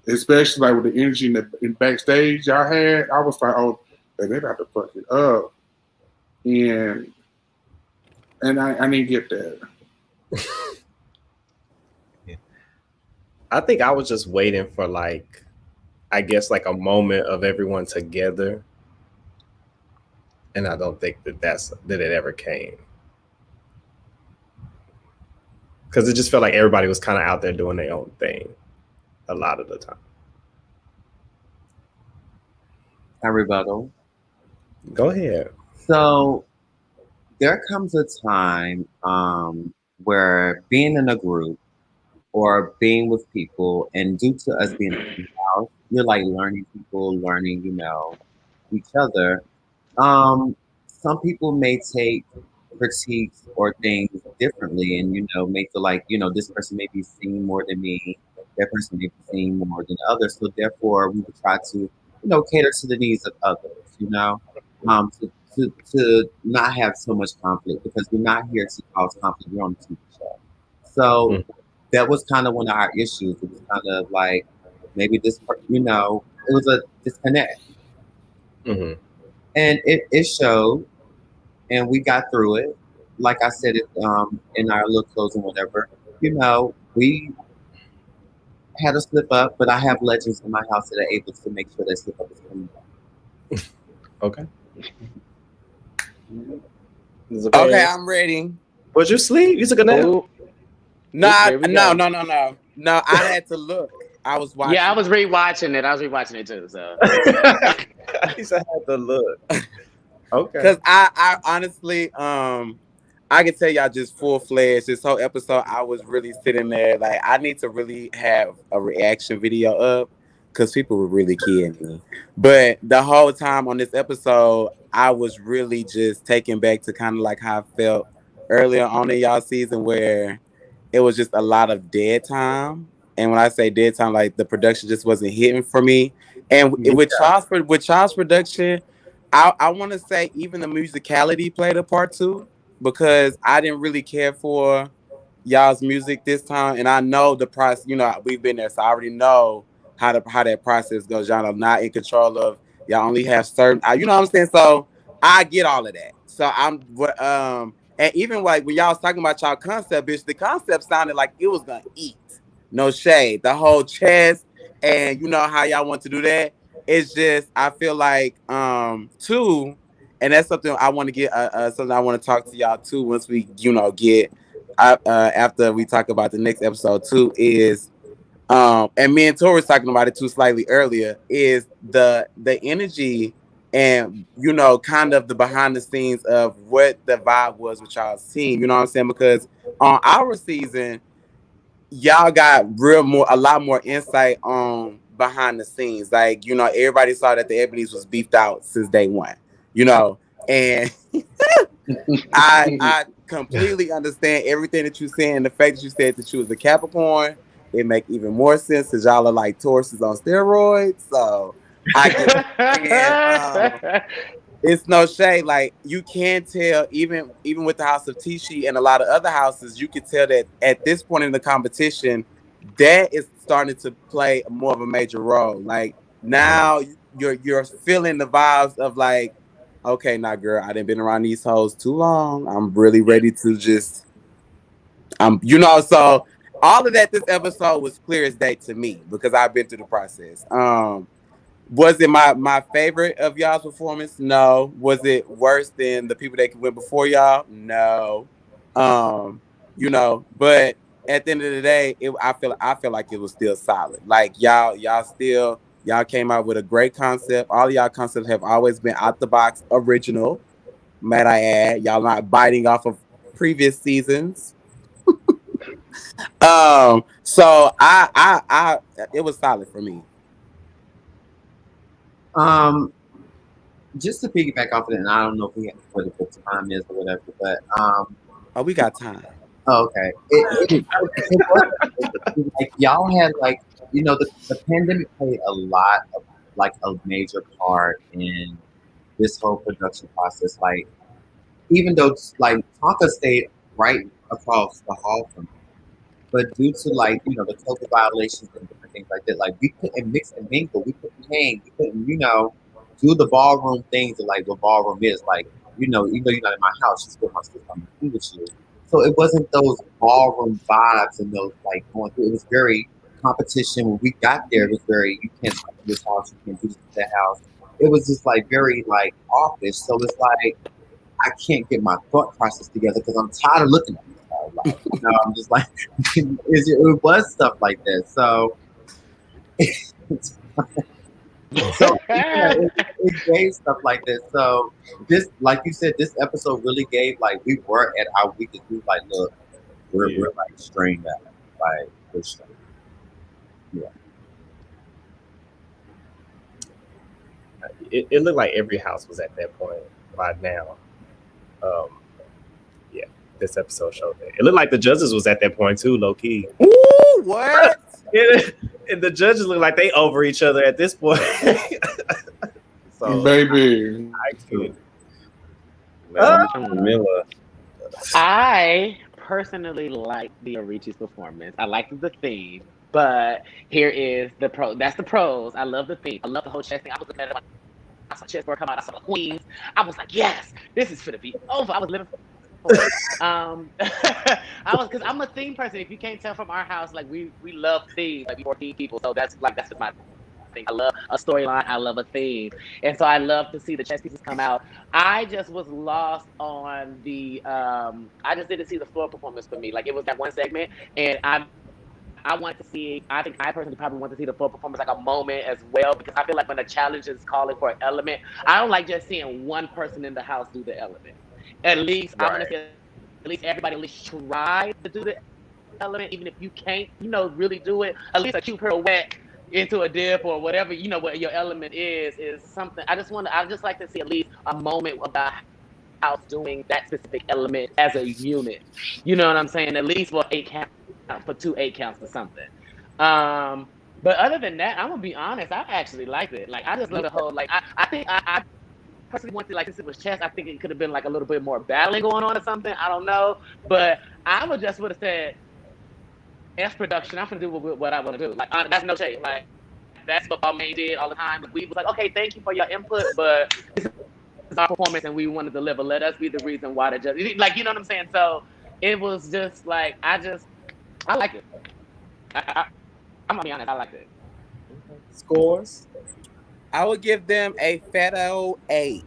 Especially like with the energy in backstage y'all had, I was like, oh, they got to fuck it up, and I didn't get that. I think I was just waiting for like, I guess like a moment of everyone together, and I don't think that it ever came because it just felt like everybody was kind of out there doing their own thing a lot of the time. A rebuttal. Go ahead. So there comes a time where being in a group or being with people, and due to us being in the house, you're like learning people, learning, each other. Some people may take critiques or things differently, and may feel like this person may be seeing more than me, that person may be seeing more than others. So therefore, we would try to cater to the needs of others. To not have so much conflict because we're not here to cause conflict. We're on the TV show. So that was kind of one of our issues. It was kind of like maybe this, it was a disconnect. Mm-hmm. And it showed, and we got through it. Like I said, it in our little closing, whatever. We had a slip up, but I have legends in my house that are able to make sure that slip up is coming back. Okay. Okay, I'm ready. Was you sleep? You took a nap? No. I had to look. I was watching. Yeah, I was rewatching it. I was rewatching it too. So I used to have to look. Okay. Because I honestly, I can tell y'all just full fledged this whole episode. I was really sitting there like I need to really have a reaction video up because people were really kidding me. But the whole time on this episode, I was really just taken back to kind of like how I felt earlier on in y'all season where it was just a lot of dead time. And when I say dead time, like the production just wasn't hitting for me. And Yeah. with Charles' production, I want to say even the musicality played a part too, because I didn't really care for y'all's music this time, and I know the process. You know, we've been there, so I already know how that process goes. Y'all are not in control of. Y'all only have certain. You know what I'm saying? So I get all of that. So and even like when y'all was talking about y'all concept, bitch, the concept sounded like it was gonna eat. No shade. The whole chest, and you know how y'all want to do that. It's just I feel like too, and that's something I want to get something I want to talk to y'all too once we get after we talk about the next episode too is and me and Tori was talking about it too slightly earlier is the energy and kind of the behind the scenes of what the vibe was with y'all's team. You know what I'm saying? Because on our season y'all got a lot more insight on behind the scenes. Like, everybody saw that the Ebonies was beefed out since day one, and I completely understand everything that you saying. And the fact that you said that you was a Capricorn, it make even more sense because y'all are like Tauruses on steroids. So I get it. And it's no shade. Like you can tell, even with the House of Tishi and a lot of other houses, you can tell that at this point in the competition, that is starting to play more of a major role. Like now, you're feeling the vibes of like, okay, now girl, I done been around these hoes too long. I'm really ready to just, So all of that this episode was clear as day to me because I've been through the process. Was it my favorite of y'all's performance? No. Was it worse than the people that went before y'all? No. But at the end of the day, I feel like it was still solid. Like y'all came out with a great concept. All of y'all concepts have always been out the box original. Might I add, y'all not biting off of previous seasons. So I it was solid for me. Just to piggyback off of it, and I don't know if we have what the time is or whatever, but Oh, we got time. okay. Like y'all had like the pandemic played a lot of like a major part in this whole production process. Like even though like Tonka stayed right across the hall from me, but due to like the COVID violations and different things like that, like we couldn't mix and mingle, we couldn't hang, we couldn't do the ballroom things that like what ballroom is like. Even though you're not in my house, you still my sister, I'm with you. So it wasn't those ballroom vibes and those like going through. It was very competition. When we got there, it was very you can't talk to this house, you can't do this to that house. It was just like very like office. So it's like I can't get my thought process together because I'm tired of looking at myself. Like, I'm just like it was stuff like that. So. So it gave stuff like that. So this, like you said, this episode really gave like we were at our weakest. We were like, look, we're like strained out, like we're strained. Yeah. It looked like every house was at that point by now. Yeah, this episode showed that. It looked like the judges was at that point too, low key. Ooh, what? And the judges look like they over each other at this point. So, baby, I personally like the Ricci's performance. I liked the theme, but here is the pro. That's the pros. I love the theme. I love the whole chest thing. I was looking at it. I saw chessboard come out. I saw the queens. I was like, yes, this is gonna be over. I was living for I was because I'm a theme person. If you can't tell from our house, like we love themes, like we 14 people. So that's just my thing. I love a storyline. I love a theme, and so I love to see the chess pieces come out. I just was lost on the. I just didn't see the floor performance for me. Like it was that one segment, and I'm I want to see. I think I personally probably want to see the full performance, like a moment as well, because I feel like when a challenge is calling for an element, I don't like just seeing one person in the house do the element. At least I want to Right. see at least everybody at least try to do the element, even if you can't, really do it. At least a cute pirouette into a dip or whatever, what your element is something. I just like to see at least a moment of the house doing that specific element as a unit. You know what I'm saying? At least for 8 counts, for 2 8 counts or something. But other than that, I'm gonna be honest. I actually liked it. Like I just love the whole. Like I think I personally wanted, like, since it was chess, I think it could have been like a little bit more battling going on or something. I don't know, but I would have said S production. I'm gonna do what I want to do. Like that's no shade. Like that's what our main did all the time. We was like, okay, thank you for your input, but this is our performance and we want to deliver. Let us be the reason why the judge, like, you know what I'm saying? So it was just like I like it. I'm gonna be honest, I liked it. Scores? I would give them a Fetto 8.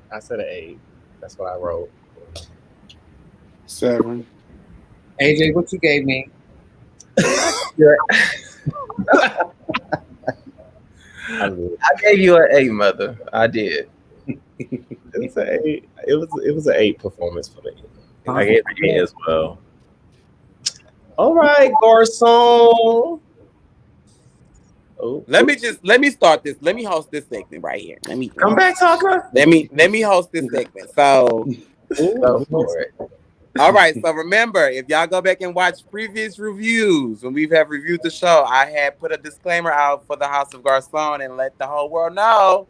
I said an 8. That's what I wrote. 7. AJ, what you gave me? I gave you an 8, mother. I did. It was an 8. It was an 8 performance for me. I gave it an 8 as well. All right, Garcon. Oh, Let me start this. Let me host this segment right here. Let me come back, Tucker. Let me host this segment. So Go for it. all right. So remember, if y'all go back and watch previous reviews, when we've have reviewed the show, I had put a disclaimer out for the House of Garcon and let the whole world know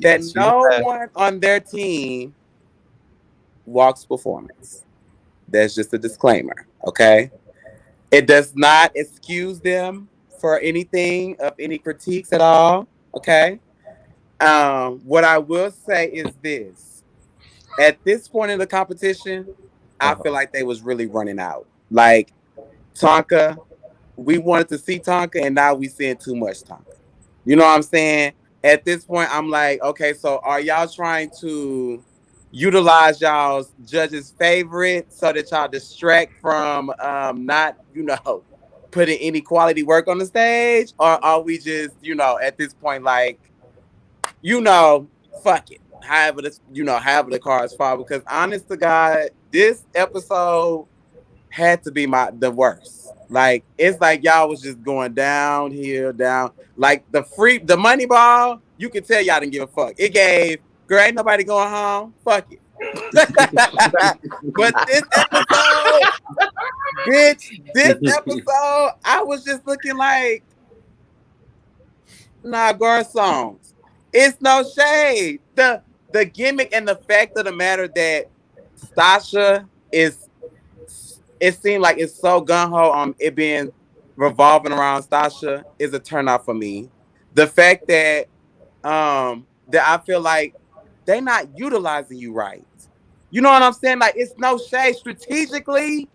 that Yes, no one on their team walks performance. That's just a disclaimer. Okay. It does not excuse them for anything of any critiques at all. Okay. What I will say is this: at this point in the competition, I feel like they was really running out. Like Tonka, we wanted to see Tonka, and now we seeing too much Tonka. You know what I'm saying? At this point, I'm like, okay, so are y'all trying to utilize y'all's judges' favorite so that y'all distract from not, putting any quality work on the stage? Or are we just, at this point, like, fuck it. However the cards fall. Because honest to God, this episode had to be the worst. Like, it's like y'all was just going downhill, down. Like the money ball, you could tell y'all didn't give a fuck. It gave, girl, ain't nobody going home. Fuck it. But this episode, bitch, I was just looking like, nah, Garcons. It's no shade. The gimmick and the fact of the matter that Stasha it seemed like it's so gung-ho on it being revolving around Stasha is a turnoff for me. The fact that I feel like they're not utilizing you right. You know what I'm saying? Like, it's no shade. Strategically,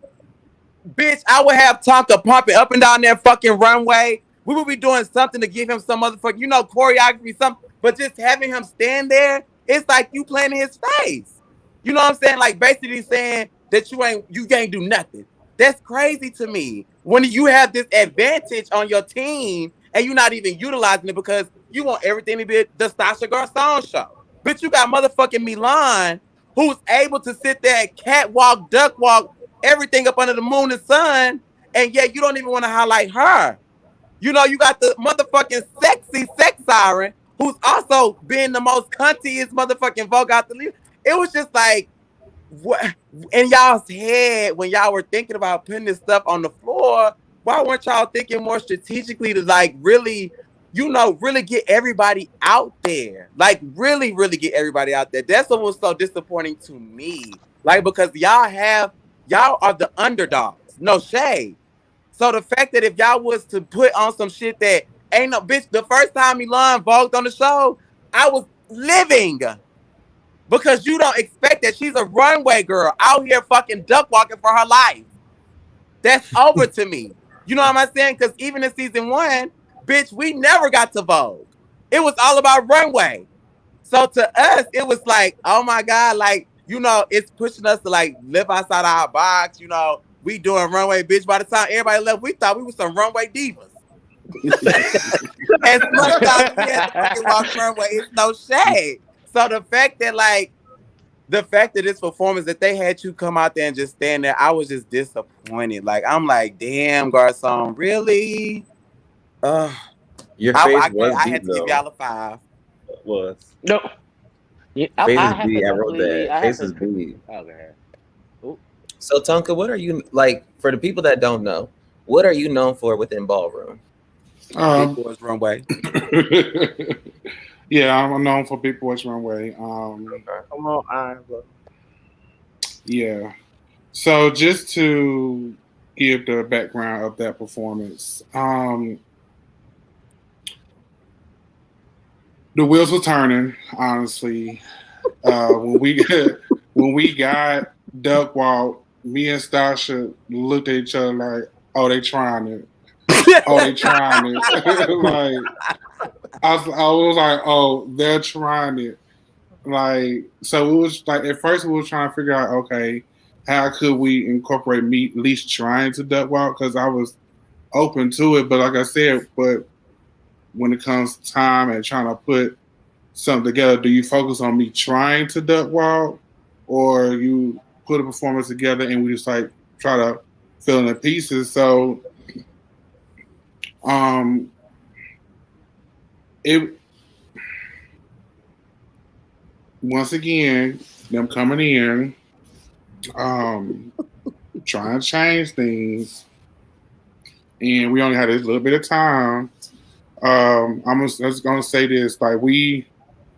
bitch, I would have Tonka pumping up and down that fucking runway. We would be doing something to give him some motherfucking, choreography, something. But just having him stand there, it's like you playing in his face. You know what I'm saying? Like, basically saying that you can't do nothing. That's crazy to me. When you have this advantage on your team and you're not even utilizing it because you want everything to be the Sasha Garcon show. Bitch, you got motherfucking Milan who's able to sit there and catwalk, duck walk, everything up under the moon and sun, and yet you don't even want to highlight her. You got the motherfucking sexy sex siren who's also being the most cuntiest motherfucking vogue out the league. It was just like, what in y'all's head when y'all were thinking about putting this stuff on the floor? Why weren't y'all thinking more strategically to like really, really get everybody out there? Like really, really get everybody out there. That's what was so disappointing to me. Like, because y'all are the underdogs. No shade. So the fact that if y'all was to put on some shit that ain't no bitch, the first time Milan vogued on the show, I was living. Because you don't expect that she's a runway girl out here fucking duck walking for her life. That's over to me. You know what I'm saying? Because even in season 1, bitch, we never got to Vogue. It was all about runway. So to us, it was like, oh my God, like, it's pushing us to like live outside our box, We doing runway, bitch. By the time everybody left, we thought we was some runway divas. As much as we had to fucking walk runway, it's no shade. So the fact that this performance that they had you come out there and just stand there, I was just disappointed. Like I'm like, damn, Garcon, really? Your face I was had deep to give though. y'all a 5. It was. No. Yeah, Face I is have B. to I wrote completely. that. I have Face to. is B. Okay. So Tonka, what are you like for the people that don't know? What are you known for within ballroom? Big Boys Runway. Yeah, I'm known for Big Boys Runway. Come on, Iowa. Yeah. So just to give the background of that performance, the wheels were turning. Honestly, when we got Duck Walk, me and Stasha looked at each other like, "Oh, they trying it. Oh, they trying it." Like I was like, "Oh, they're trying it." Like so, it was like at first we were trying to figure out, okay, how could we incorporate me at least trying to duck walk, because I was open to it, but like I said, but when it comes to time and trying to put something together, do you focus on me trying to duck walk, or you put a performance together and we just like try to fill in the pieces? So, it once again them coming in, trying to change things, and we only had this little bit of time. I'm just gonna say this: like we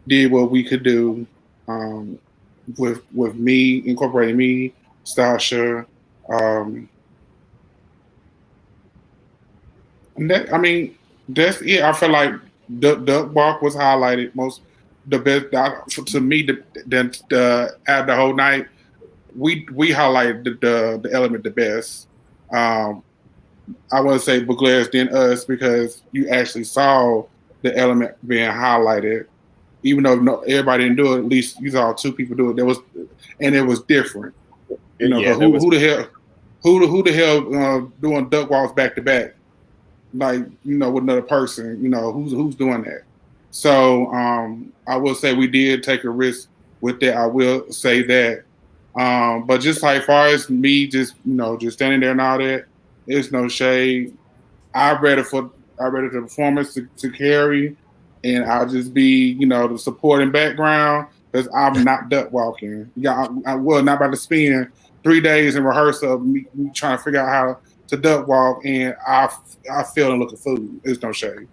did what we could do, with me incorporating me, Stasha, and that. I mean, that's it. I feel like Duck Walk was highlighted most. The best to me, out the whole night, we highlighted the element the best. I wouldn't say Buglares than us, because you actually saw the element being highlighted. Even though everybody didn't do it, at least you saw 2 people do it. And it was different. You know, Yeah, who the hell doing duck walks back to back, like, you know, with another person? You know, who's doing that? So I will say we did take a risk with that. I will say that. But just like far as me, just standing there and all that, there's no shade. I read it the performance to carry, and I'll just be, the supporting background, because I'm not duck walking. Yeah, I was not about to spend 3 days in rehearsal of me trying to figure out how to duck walk, and I feel and look a fool. There's no shade.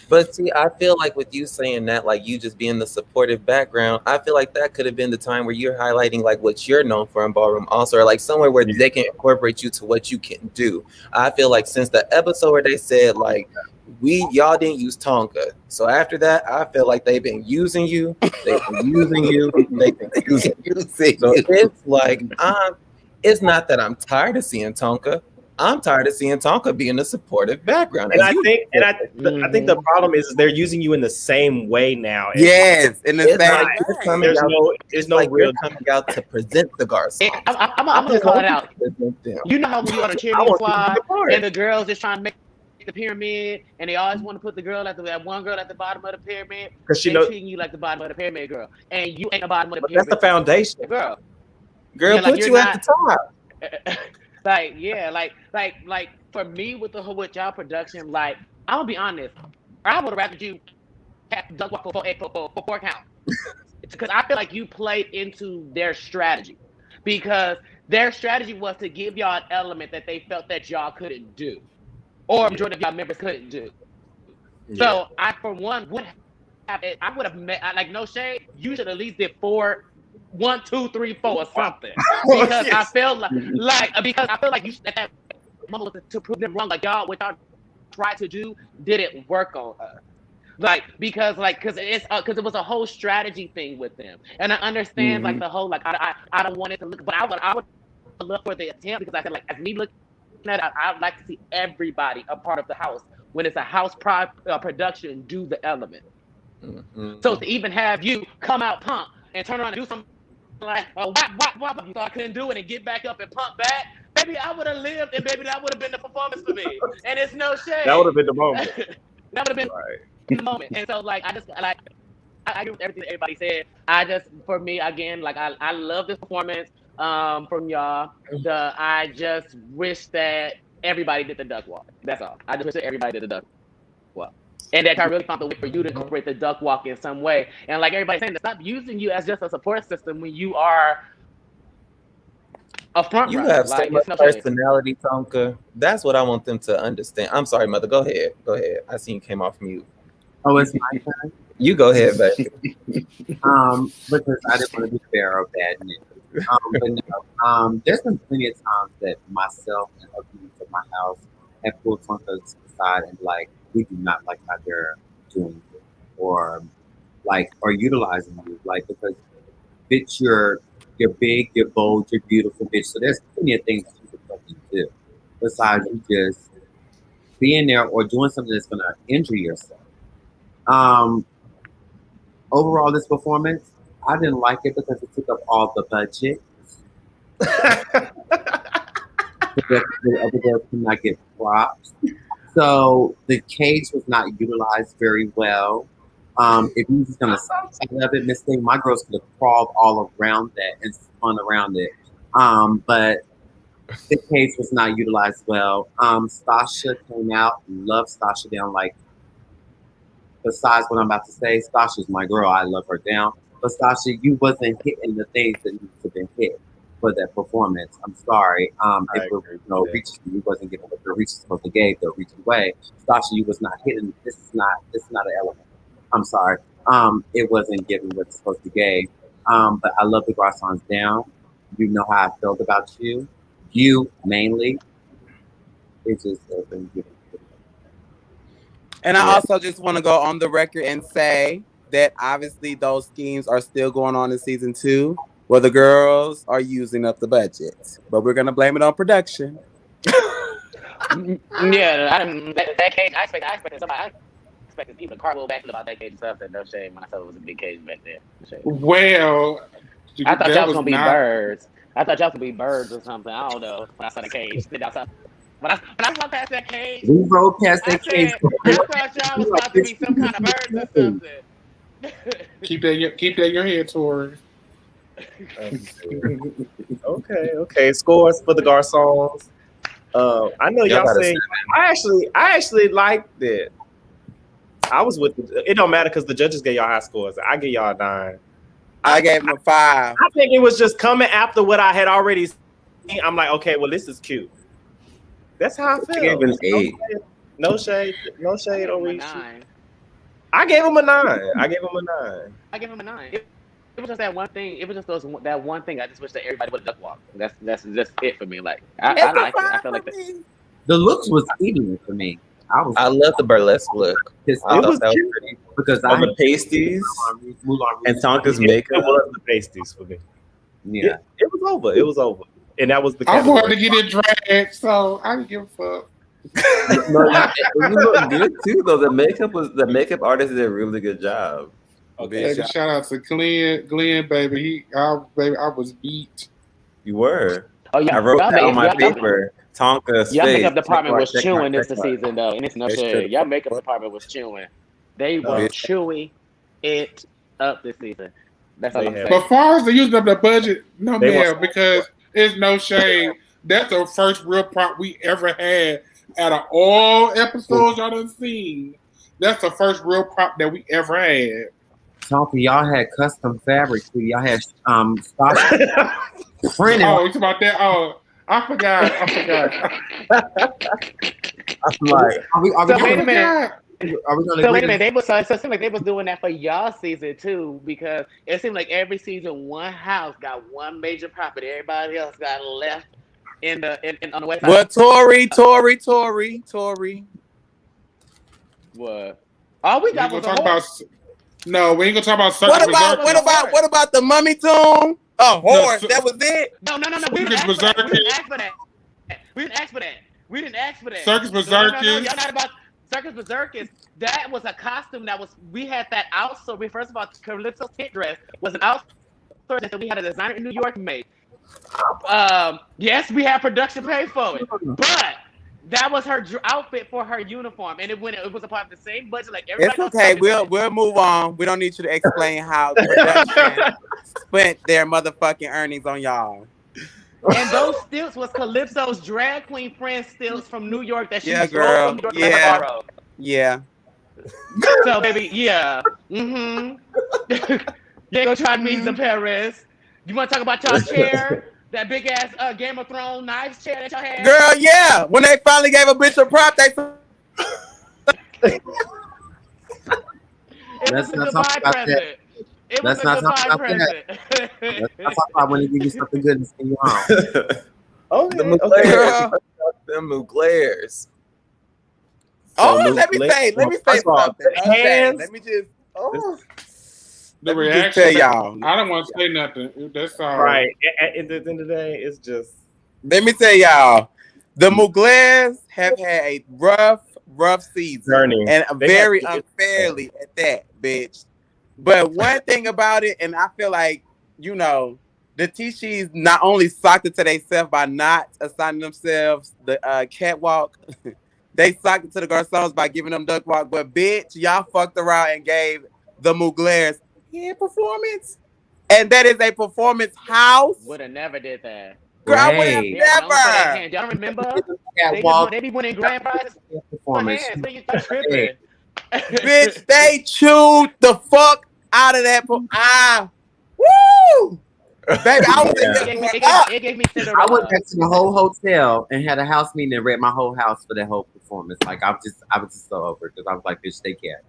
But see, I feel like with you saying that, like you just being the supportive background, I feel like that could have been the time where you're highlighting like what you're known for in ballroom also, or like somewhere where they can incorporate you to what you can do. I feel like since the episode where they said like y'all didn't use Tonka, so after that I feel like they've been using you, they've been using you, they've been using you. So it's like it's not that I'm tired of seeing Tonka. I'm tired of seeing Tonka be in a supportive background. And I think the problem is they're using you in the same way now. Yes, in the same. There's no real coming out to present the Garcon. I'm gonna call it out. You know how when you're on a cheerleading squad and the girls just trying to make the pyramid, and they always want to put that one girl at the bottom of the pyramid, because she treating you like the bottom of the pyramid girl, and you ain't the bottom of the pyramid. That's the foundation, girl. Girl, put you at the top. Like for me with y'all production, like I'm gonna be honest, I would have rather you have duck walk for 4 count, because I feel like you played into their strategy, because their strategy was to give y'all an element that they felt that y'all couldn't do, or majority of y'all members couldn't do. Yeah. So I, for one, would have met, like, no shade, you should at least did 4. 1, 2, 3, 4 or something, because I felt because I feel like you at that moment to prove them wrong, like what y'all tried to do didn't work on us, because it was a whole strategy thing with them, and I understand like the whole I don't want it to look, but I would love for the attempt, because I feel like as me looking at it, I'd like to see everybody a part of the house when it's a house production do the element. So to even have you come out pump and turn around and do something like, you thought I couldn't do it and get back up and pump back. maybe I would have lived, and maybe that would have been the performance for me. And it's no shade. That would have been the moment. That would have been the moment. And so, like, I agree with everything that everybody said. For me, again, like, I love this performance from y'all. I just wish that everybody did the duck walk. That's all. I just wish that everybody did the duck walk. And that I really found the way for you to incorporate the duck walk in some way. And like everybody's saying, stop using you as just a support system when you are a front runner. You have so much personality, Tonka. That's what I want them to understand. I'm sorry, mother. Go ahead. Go ahead. I seen you came off mute. Oh, it's my turn? You go ahead, baby. Because I didn't want to be fair or bad news. But no, there's been plenty of times that myself and other members of my house have pulled Tonka to the side and like, we do not like how they're doing it, or utilizing you, like, because bitch, you're big, you're bold, you're beautiful, bitch. So there's plenty of things that you can fucking do besides you just being there or doing something that's gonna injure yourself. Overall, this performance, I didn't like it because it took up all the budget. The other girls could not get props. So the cage was not utilized very well. If you was just gonna side of it, Miss Thing, my girls could have crawled all around that and spun around it. But the cage was not utilized well. Stasha came out, loved Stasha down. Like, besides what I'm about to say, Stasha's my girl. I love her down. But Stasha, you wasn't hitting the things that needed to be hit for that performance. I'm sorry. If reaches, you wasn't getting what the reach is supposed to give, the reach away. Stasha, you was not hitting. This is not an element. I'm sorry. It wasn't giving what it's supposed to give. But I love the Grassons down. You know how I felt about you. You mainly. It's just open. And I also just want to go on the record and say that obviously those schemes are still going on in season 2, where the girls are using up the budget, but we're gonna blame it on production. Yeah, that cage. I expected people to cartwheel back about that cage and stuff. And no shame, when I thought it was a big cage back there. No Well, I thought y'all was gonna be birds. I thought y'all could be birds or something. I don't know. When I saw the cage, when I walked past that cage, we rode past that cage. I thought y'all was about to be some kind of birds or something. Keep that in your head, Tori. Okay. Scores for the Garçons. I know y'all saying I actually liked it. I was with it don't matter because the judges gave y'all high scores. I give y'all a 9. I gave them a 5. I think it was just coming after what I had already seen. I'm like, okay, well, this is cute. That's how I feel. I gave him an 8. No shade on Reach. I gave him a 9. I gave him a 9. It was just that one thing. It was just that one thing. I just wish that everybody would have duck walked. That's just it for me. Like I like it. I feel like the looks was eating it for me. I love the burlesque look. It was pretty because the pasties and Tonka's makeup. It was the pasties for me. Yeah, it was over, and that was the. I wanted to get it dragged, so I didn't give a fuck. No, you look good too, though. The makeup artist did a really good job. Okay, shout out to Glenn, baby. I was beat. You were. Oh yeah, I wrote that on my paper. Tonka's y'all makeup department was chewing this season though, and it's no shade. Y'all makeup department was chewing. They were chewing it up this season. That's all I'm saying. But far as the using up the budget, no man, because it's no shade. That's the first real prop we ever had out of all episodes y'all done seen. That's the first real prop that we ever had. Tonka, y'all had custom fabric too. Y'all had stock printed. Oh, it's about that. Oh, I forgot. I'm like, wait a minute. Are we gonna wait a minute. It seemed like they was doing that for y'all season too, because it seemed like every season one house got one major property, everybody else got left on the west side. Well, Tori. What? All we got was a horse. No, we ain't gonna talk about Circus Berserkers. What about the mummy tomb? A horse. That was it. No. We didn't ask for that. We didn't ask for that. Circus Berserkers. No, y'all not about Circus Berserkers. That was a costume we had that outsourced. First of all, Calypso's tent dress was an outsource that we had a designer in New York make. Yes, we had production pay for it, but that was her outfit for her uniform, and it was a part of the same budget like It's everybody else. okay. We'll move on. We don't need you to explain how production spent their motherfucking earnings on y'all. And those stilts was Calypso's drag queen friend stilts from New York that she Yeah, stole girl. from New York Yeah. to borrow. Yeah. So baby, yeah. You ain't gonna try me the Paris. You want to talk about y'all chair? That big ass Game of Thrones knives chair that y'all had? Girl, yeah. When they finally gave a bitch a prop, they It was a goodbye present. It was a goodbye present. Let's talk about when they give you something good and send you home. The Muglares. Them Muglares. Let me say something. Hands. Let me just. The Let me reaction. just tell y'all. I don't want to say nothing. That's all. Right. At the end of the day, it's just. Let me tell y'all. The Muglares have had a rough season. Journey. And They very have- unfairly at that, bitch. But one thing about it, and I feel like, you know, the T-She's not only socked it to themselves by not assigning themselves the catwalk, they socked it to the garçons by giving them duck walk. But bitch, y'all fucked around and gave the Muglares performance. And that is a performance house. Would have never did that. Girl, I would have Right. never. Y'all remember? Catwalk. They be winning grand prizes. Performance. Hands, man, you start tripping. Bitch, they chewed the fuck out of that. Woo! Baby, I was It gave me I Cinderella. went back to the whole hotel and had a house meeting and read my whole house for that whole performance. Like I was just so over it because I was like, bitch, they care.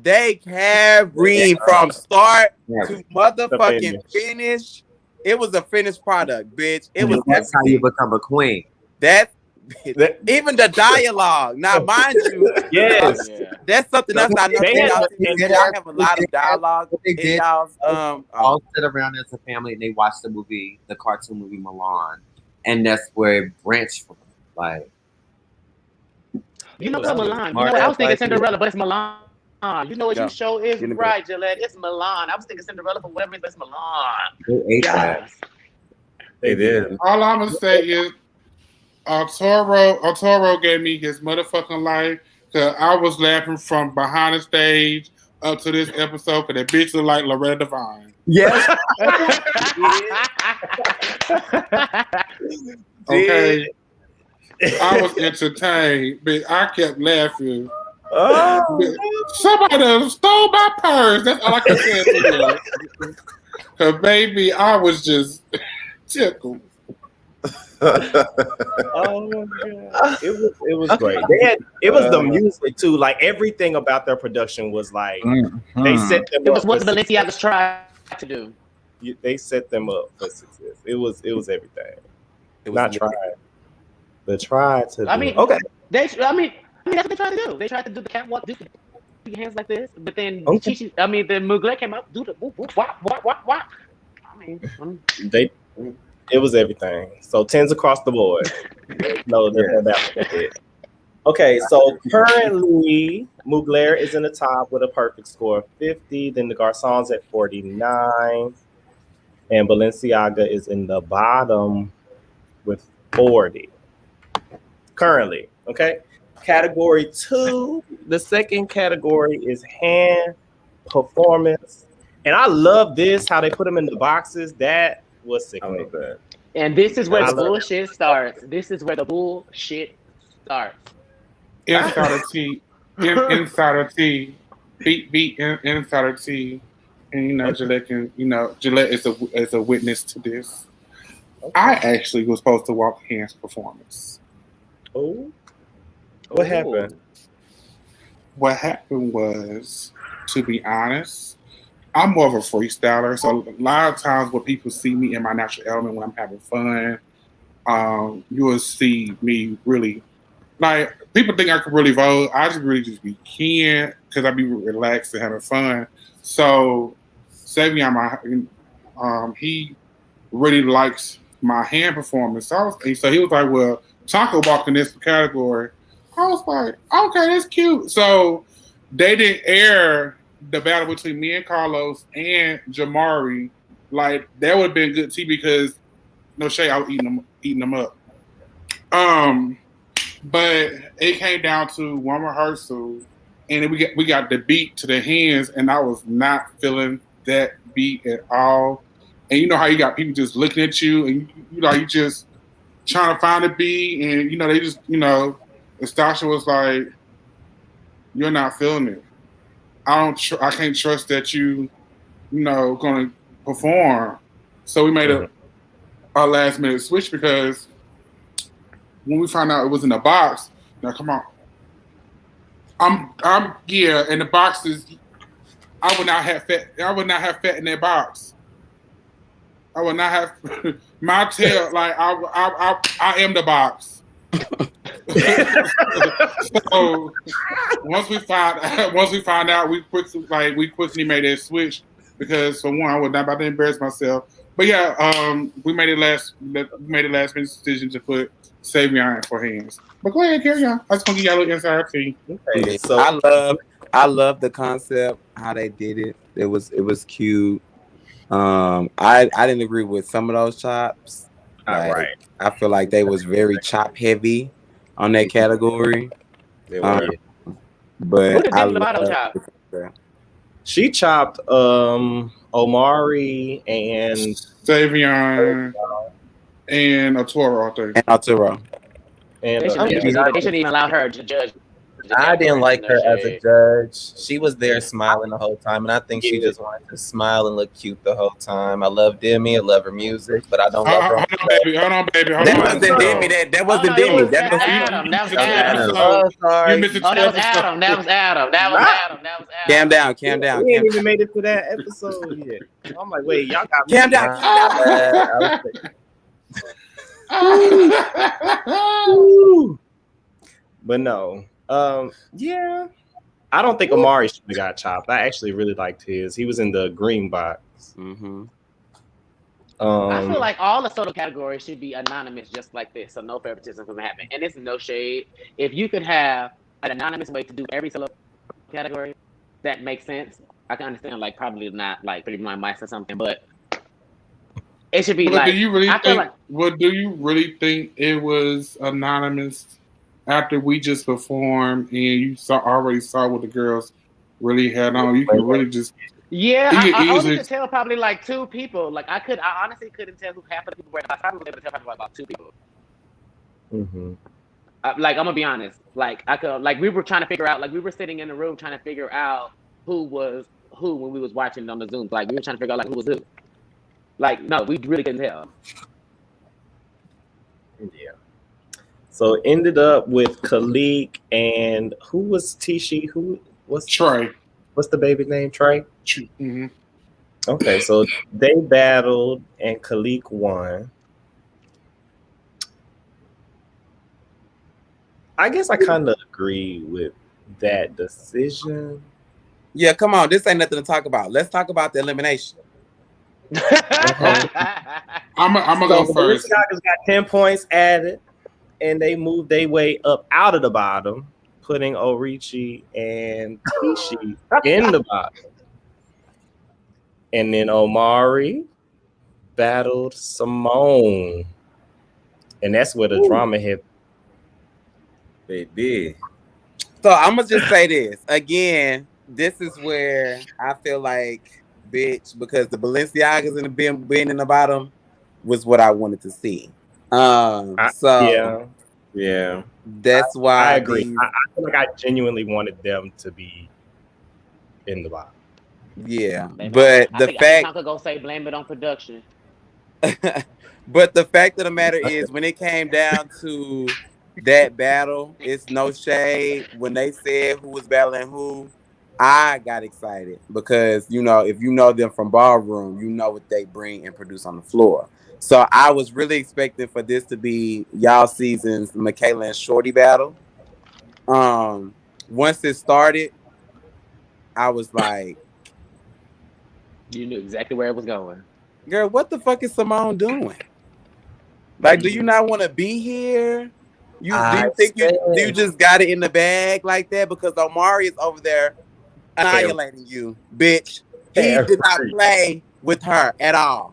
They carried from start to motherfucking finish. It was a finished product, bitch. It was. That's how you become a queen. That even the dialogue. Now, mind you, Yes. that's something else I know. Y'all have a lot of dialogue. They did. Y'all's, all sit around as a family and they watched the cartoon movie Milan, and that's where it branched from. Like, You know what, Milan? You know what? I was thinking Cinderella, but it's Milan. You know what you show is right, Gillette. It's Milan. I was thinking Cinderella, but whatever, it's Milan. they ate that. They did. All I'm gonna say is, Arturo gave me his motherfucking life. Cause I was laughing from behind the stage up to this episode. Cause that bitch look like Loretta Devine. Yes. Okay. I was entertained, but I kept laughing. Somebody done stole my purse. That's all I can say to you. Cause baby, I was just tickled. Oh my god, it was great. It was the music too. Like everything about their production was like they set them. It was what Balenciaga's tried to do. They set them up for success. It was everything. It was not trying. They tried to. I mean, okay. That's what they tried to do. They tried to do the catwalk, do the hands like this, but then the Mugler came out, do the whoop, whoop, wop, wop, wop, wop. I mean, it was everything. So 10s across the board. No, that's it. Okay, so currently Mugler is in the top with a perfect score of 50. Then the Garçons at 49, and Balenciaga is in the bottom with 40. Currently, okay. Category 2, the second category is hand performance, and I love this how they put them in the boxes. That was sick. I love that. And this is where the bullshit starts. This is where the bullshit starts. Insider tea, insider tea, beat insider tea, and Gillette is a witness to this. Okay. I actually was supposed to walk hands performance. Oh. What happened? What happened was, to be honest, I'm more of a freestyler. So a lot of times when people see me in my natural element when I'm having fun, you will see me really, like, people think I can really vote. I just really just be keying because I be relaxed and having fun. So Savion, he really likes my hand performance. So he was like, well, Taco walked in this category. I was like, okay, that's cute. So they didn't air the battle between me and Carlos and Jamari. Like, that would have been good too because No shade, I was eating them up. But it came down to one rehearsal, and then we got the beat to the hands, and I was not feeling that beat at all. And you know how you got people just looking at you, and you just trying to find a beat, and they just and Stasha was like, "You're not feeling it. I can't trust that going to perform." So we made a last minute switch because when we found out it was in the box, now come on, I'm yeah, and the box is. I would not have fat. I would not have fat in that box. I would not have my tail. Like I am the box. So once we found out, we quickly made that switch because for one, I was not about to embarrass myself. But yeah, we made it last minute decision to put Savion for hands. But go ahead, carry on. I just want to give y'all a little insider tea. Okay, so I love the concept how they did it. It was cute. I didn't agree with some of those chops. Right. I feel like they was very chop heavy on that category. They were. But I love chop. She chopped Omari and Savion and Arturo, I think. And Arturo. And they shouldn't even allow her to judge. I didn't like her as a judge. She was there smiling the whole time, and I think she just wanted to smile and look cute the whole time. I love Demi, I love her music, but I don't love her. Hold on, baby. That wasn't Demi. That wasn't Demi. That was Adam. That was Adam. Oh, sorry. That was Adam. Calm down. We ain't even made it to that episode yet. I'm like, wait, y'all got me. Calm down. But no. Yeah. I don't think Omari should have got chopped. I actually really liked his. He was in the green box. Mm-hmm. I feel like all the soda categories should be anonymous just like this, so no favoritism can happen. And it's no shade. If you could have an anonymous way to do every soda category, that makes sense. I can understand, like, probably not like Pretty Blind Mice or something, but it should be but like. Do you really think it was anonymous after we just performed and you already saw what the girls really had on? You can really just I only could tell probably like two people. Like I honestly couldn't tell who half of the people were. I probably was able to tell probably about two people. Mm-hmm. Like I'm gonna be honest. Like I could. Like we were trying to figure out. Like we were sitting in the room trying to figure out who was who when we was watching on the Zoom. Like we were trying to figure out like who was who. Like no, we really couldn't tell. Yeah. So it ended up with Khalik and who was Tishi? Who was Trey? What's the baby name? Trey? Mm-hmm. Okay, so they battled and Khalik won. I guess I kind of agree with that decision. Yeah, come on. This ain't nothing to talk about. Let's talk about the elimination. I'm gonna go first. The Balenciagas got 10 points added, and they moved their way up out of the bottom, putting Orichi and Tishi in the bottom. And then Omari battled Simone. And that's where the drama hit. They did. So I'm gonna just say this again. This is where I feel like, bitch, because the Balenciagas and the being in the bottom was what I wanted to see. Yeah. That's why I agree. I feel like I genuinely wanted them to be in the bottom. Yeah, Maybe but I could go say blame it on production. But the fact of the matter is, when it came down to that battle, it's no shade. When they said who was battling who, I got excited because if you know them from ballroom, you know what they bring and produce on the floor. So I was really expecting for this to be y'all season's Michaela and Shorty battle. Once it started, I was like, you knew exactly where it was going. Girl, what the fuck is Simone doing? Like, do you not want to be here? Do you just got it in the bag like that? Because Omari is over there annihilating you, bitch. He did not play with her at all.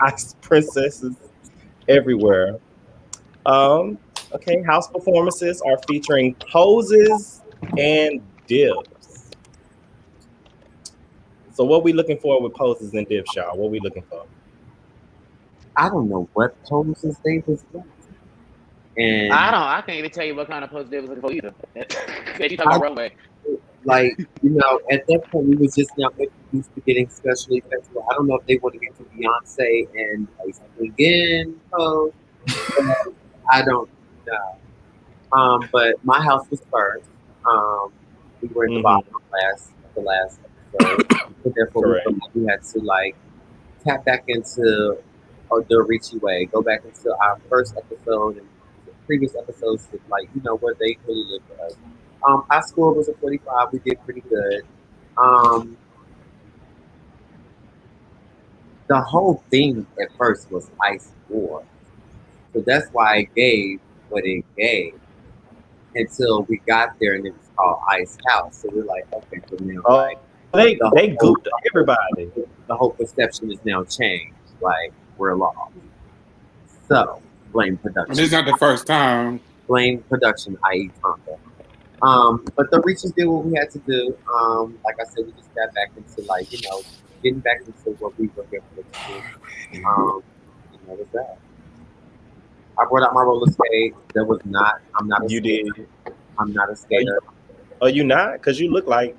Ice princesses everywhere. Okay, house performances are featuring poses and dips. So what we looking for with poses and dips, y'all? What we looking for? I don't know what poses they was doing. And I can't even tell you what kind of post they was looking for either. If you talking I, about runway. like, at that point we was just now introduced to getting special effects. So I don't know if they want to get to Beyonce and like again pose. I don't know. But my house was first. We were in the bottom the last episode. So therefore, we Correct. felt like we had to like tap back into the Richie way, go back into our first episode and the previous episodes, to, like where they really lived for us. Our score was a 45. We did pretty good. The whole thing at first was Ice War, so that's why it gave what it gave until we got there and it was called Ice House. So we're like, okay, so now like They the whole, gooped everybody. the whole perception is now changed. Like we're lost. So blame This production. is not the first time. Blame production, i.e. Tonka. But the reaches did what we had to do. Like I said, we just got back into getting back into what we were here for to do. And that was that. I brought out my roller skate. I'm not a skater. I'm not a skater. Are you not? Because you look like.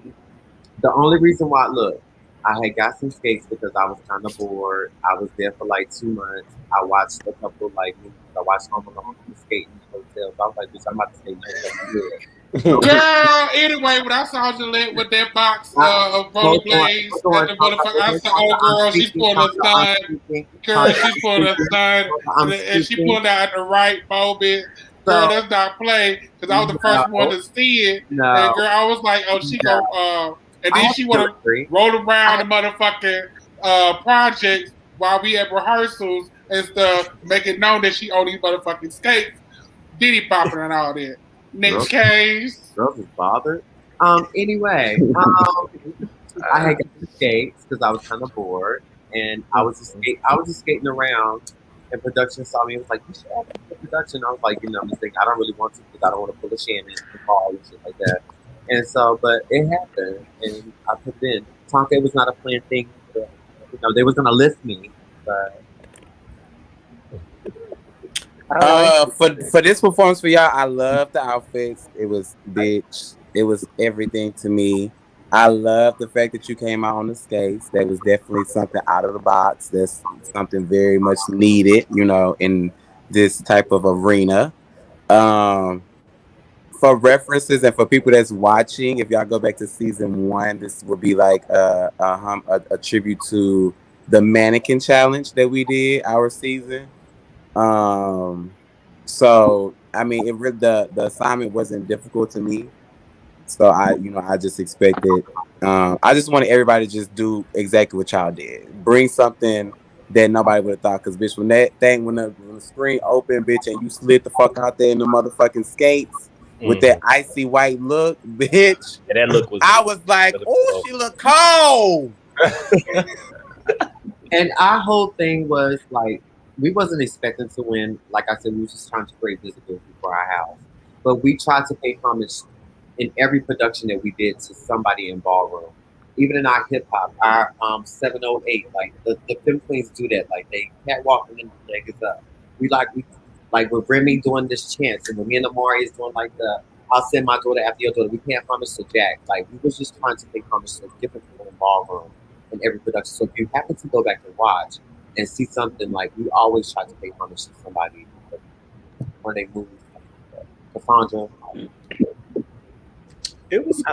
The only reason why, look, I had got some skates because I was kind of bored. I was there for like 2 months. I watched a couple movies. I watched Home Alone, skating in the hotel. So I was like, bitch, I'm about to skate in the hotel. Girl, anyway, when I saw Gillette with that box of rollerblades at the motherfucker, I said, "Oh, girl, she's pulling a stunt. Girl, she's pulling a stunt, and she pulled out at the right moment. Girl, that's not play because I was the first one to see it. And girl, I was like, oh, she go, and then she want to roll around the motherfucking projects while we at rehearsals and stuff, making known that she own these motherfucking skates, Diddy popping and all that." Next case. Girls is bothered. Anyway, I had got the skates because I was kind of bored, and I was just skating around. And production saw me and was like, "You should add that to production." I was like, I'm just thinking, I don't really want to because I don't want to pull a Shannon and fall and shit like that. And so, but it happened, and I put it in. Tonka was not a planned thing. But, they was gonna lift me, but. For this performance for y'all, I love the outfits. It was bitch. It was everything to me. I love the fact that you came out on the skates. That was definitely something out of the box. That's something very much needed, in this type of arena. For references and for people that's watching, if y'all go back to season 1, this would be like a tribute to the mannequin challenge that we did our season. So I mean, the assignment wasn't difficult to me. So I just expected. I just wanted everybody to just do exactly what y'all did. Bring something that nobody would have thought. Cause bitch, when the screen opened, bitch, and you slid the fuck out there in the motherfucking skates with that icy white look, bitch. And that look was. I was like, oh, she look cold. And our whole thing was like, we wasn't expecting to win. Like I said, we were just trying to create visibility for our house. But we tried to pay homage in every production that we did to somebody in ballroom. Even in our hip hop, our 708, like the Femme Queens do that. Like they catwalk and then the leg is up. We like with Remy doing this chance, and when me and Amari is doing like I'll send my daughter after your daughter. We pay homage to Jack. Like we was just trying to pay homage to different people in ballroom in every production. So if you happen to go back and watch and see something, like we always try to pay homage to somebody when they move. Cassandra. It was.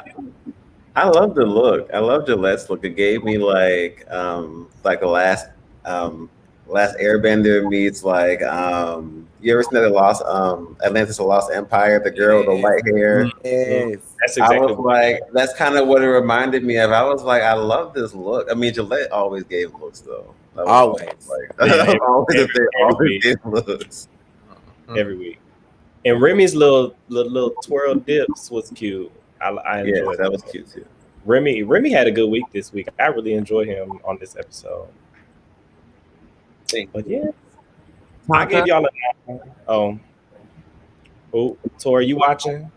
I love the look. I love Gillette's look. It gave me like the last Airbender meets like you ever seen the Lost Atlantis: The Lost Empire? The girl with the white hair. Yes. That's exactly. I was like, that's kind of what it reminded me of. I was like, I love this look. I mean, Gillette always gave looks though. Always. Always gave looks. Every week. And Remy's little twirl dips was cute. I enjoyed that was cute too. Remy had a good week this week. I really enjoyed him on this episode. But yeah, I gave y'all a 9. Oh, Tori, you watching?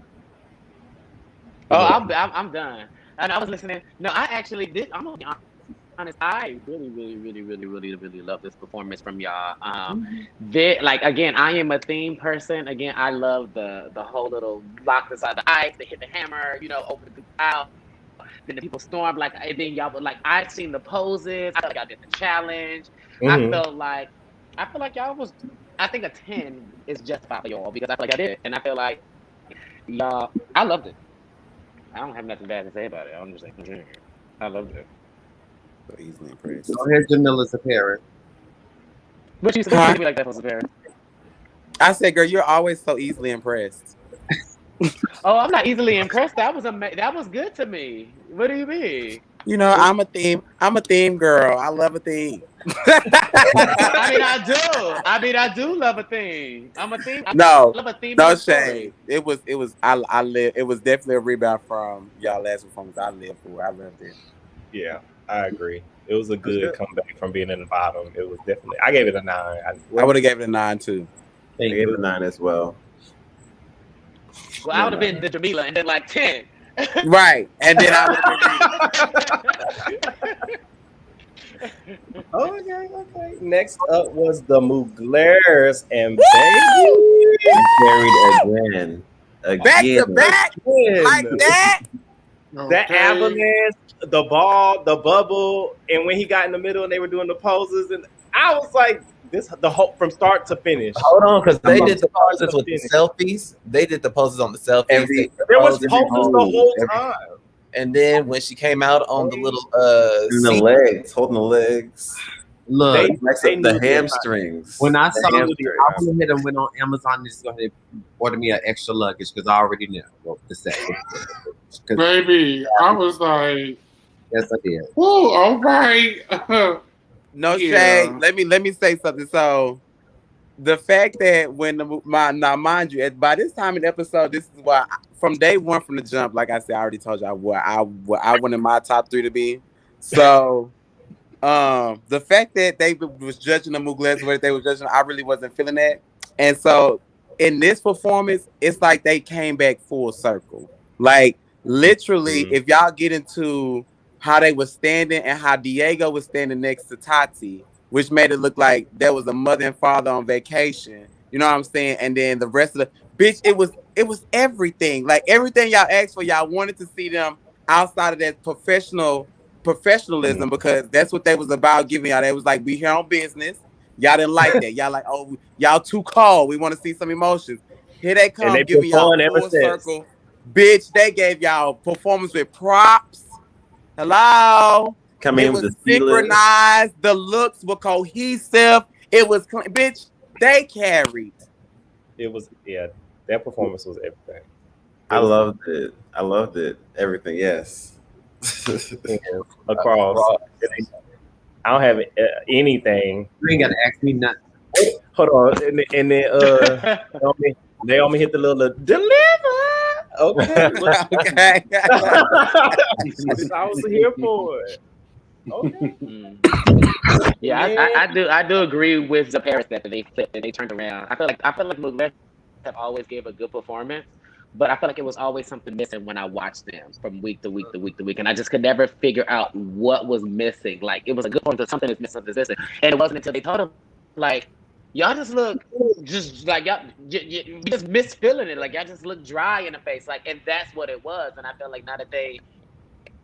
Oh, I'm done. And I was listening. No, I actually did. I'm gonna be honest. I really love this performance from y'all. Like again, I am a theme person. Again, I love the whole little lock inside the ice. They hit the hammer. Over the cloud. Then the people storm. Like and then y'all. But like I've seen the poses. I felt like I did the challenge. Mm-hmm. I feel like y'all was. I think a 10 is justified for y'all because I feel like I did, and I feel like y'all. I loved it. I don't have nothing bad to say about it. I'm just saying, I loved it. So easily impressed. So here's Jamila's appearance. What you supposed to be like that for Paris? I said, girl, you're always so easily impressed. Oh, I'm not easily impressed. That was good to me. What do you mean? I'm a theme girl. I love a theme. I do love a theme. I'm a theme. I No, love a theme. no In a shade. story. It was. I live. It was definitely a rebound from y'all last performance. I lived for. I loved it. Yeah, I agree. It was a good comeback from being in the bottom. It was definitely. I gave it a 9. I would have gave it a 9 too. I gave it a 9 as well. Well, I would have been the Jamila and then like 10. Right, and then I would have been Okay. Next up was the Muglears and Carried again. back to back like that. That avalanche, the ball, the bubble, and when he got in the middle and they were doing the poses, and I was like, the whole from start to finish. Hold on, because they did the poses with the selfies. They did the poses on the selfies. There was poses the whole time. And then when she came out on the little the legs, holding the legs. Look, they the hamstrings. When I saw it, I went ahead and went on Amazon and just go ahead and order me an extra luggage because I already knew what to say. Baby, I was like, yes, I did. "Whoa, all right." No shade. Let me say something. So the fact that when now mind you, by this time in the episode, this is why from day one from the jump, like I said, I already told you what I wanted my top 3 to be. So the fact that they was judging the Muglears the way they were judging, I really wasn't feeling that. And so in this performance, it's like they came back full circle. Like literally, if y'all get into how they were standing and how Diego was standing next to Tati, which made it look like there was a mother and father on vacation. You know what I'm saying? And then the rest of the bitch, it was everything. Like everything y'all asked for, y'all wanted to see them outside of that professionalism because that's what they was about giving y'all. They was like, we here on business. Y'all didn't like that. Y'all like, oh, y'all too cold. We want to see some emotions. Here they come, giving y'all full circle. Bitch, they gave y'all performance with props. Hello. Coming it was synchronized. The looks were cohesive. It was, bitch, they carried. It was, that performance was everything. I loved it. Everything, yes. Across. I don't have anything. You ain't got to ask me nothing. Hold on. And then they only hit the little deliver. Okay. Okay. I was here for it. Okay. Yeah, I do agree with the Paris that they flipped and they turned around. I feel like Mugler have always gave a good performance, but I feel like it was always something missing when I watched them from week to week to week to week, and I just could never figure out what was missing. Like it was a good performance, but something is missing, and it wasn't until they told him like, y'all just look just like y'all you just miss feeling it, like y'all just look dry in the face, like, and that's what it was. And I feel like now that they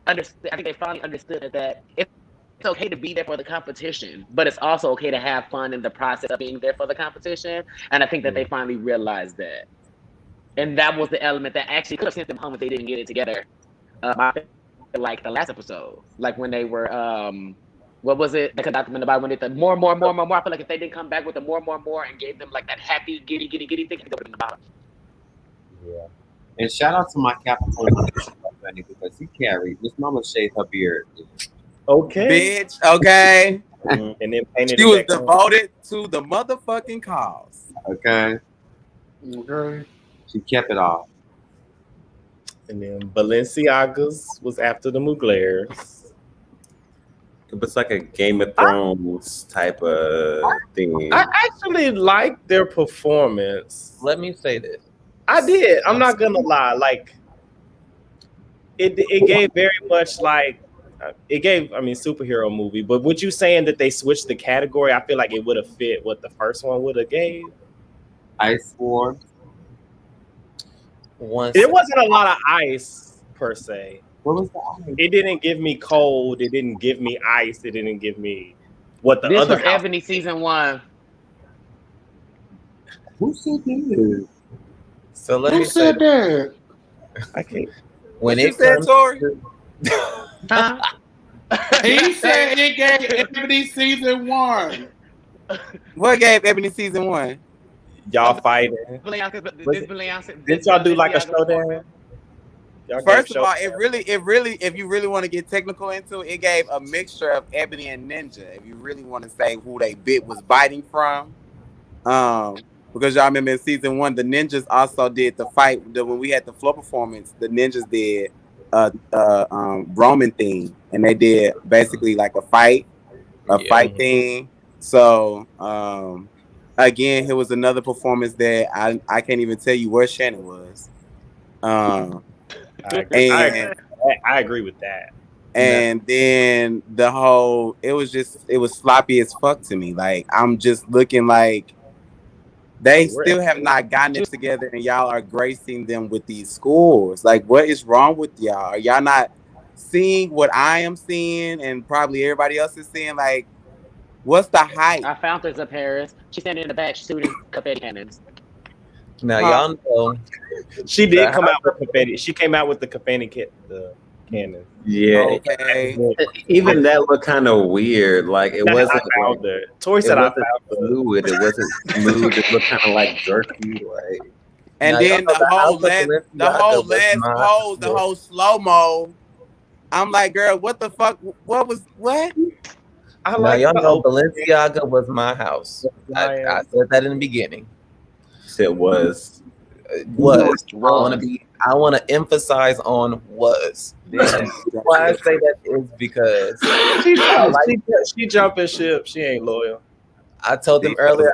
understood, I think they finally understood that it's okay to be there for the competition, but it's also okay to have fun in the process of being there for the competition. And I think that they finally realized that. And that was the element that actually could have sent them home if they didn't get it together. I feel like the last episode, like when they were, what was it? They documented about when they did the more. I feel like if they didn't come back with the more and gave them like that happy giddy thing, they would have been the bottom. Yeah. And shout out to my Capricorn because he carried. Miss Mama shaved her beard. Okay. Bitch, okay. And then painted she was devoted to the motherfucking cause. Okay. She kept it all. And then Balenciagas was after the Muglears. It's like a Game of Thrones type of thing. I actually liked their performance. Let me say this. I did. I'm not gonna lie. Like it gave very much like it gave. I mean, superhero movie. But would you saying that they switched the category? I feel like it would have fit what the first one would have gave. Ice War. It wasn't a lot of ice per se. What was the ice? It didn't give me cold. It didn't give me ice. It didn't give me what the This other was house. Ebony season 1. Who said this? So let Who me say said that? I can't. when What you it said, comes Tori? Huh? He said it gave Ebony season 1. What gave Ebony season 1? Y'all fighting. Did y'all do like a showdown? Y'all First gave of all, showdown? it really, if you really want to get technical into it, it gave a mixture of Ebony and Ninja. If you really want to say who they bit was biting from, because y'all remember in season 1, the ninjas also did the fight. When we had the floor performance, the ninjas did Roman theme, and they did basically like a fight thing. So again, here was another performance that I can't even tell you where Shannon was. I agree with that. And then the whole, it was sloppy as fuck to me. Like, I'm just looking like they still have not gotten it together, and y'all are gracing them with these scores. Like, what is wrong with y'all? Are y'all not seeing what I am seeing and probably everybody else is seeing? Like, what's the hype? I found this up Paris. She's standing in the back shooting confetti cannons. Now y'all know she did come out with confetti. She came out with the confetti cannon. Yeah. Okay. Even that looked kind of weird. Like it wasn't. Tori said I found fluid. It wasn't smooth. It looked kind of like jerky. Like. And now, then the whole slow-mo. I'm like, girl, what the fuck? What? Now y'all know Balenciaga was my house. I said that in the beginning. It was. I want to emphasize on was. Why I say that is because she jumping ship. She ain't loyal. I told them earlier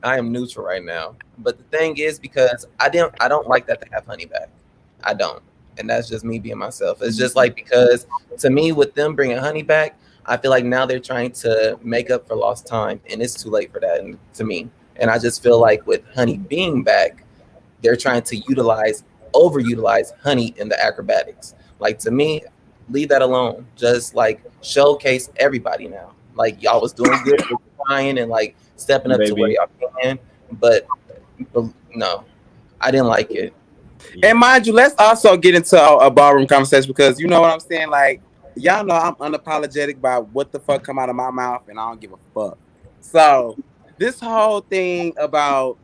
I am neutral right now. But the thing is, because I don't like that they have Honey back. I don't, and that's just me being myself. It's just like, because to me, with them bringing Honey back, I feel like now they're trying to make up for lost time, and it's too late for that. And to me, and I just feel like with Honey being back, they're trying to overutilize Honey in the acrobatics. Like, to me, leave that alone. Just like showcase everybody now. Like, y'all was doing good with trying and like stepping up to where y'all can, but no, I didn't like it. And mind you, let's also get into a ballroom conversation, because you know what I'm saying. Like, y'all know I'm unapologetic about what the fuck come out of my mouth, and I don't give a fuck. So this whole thing about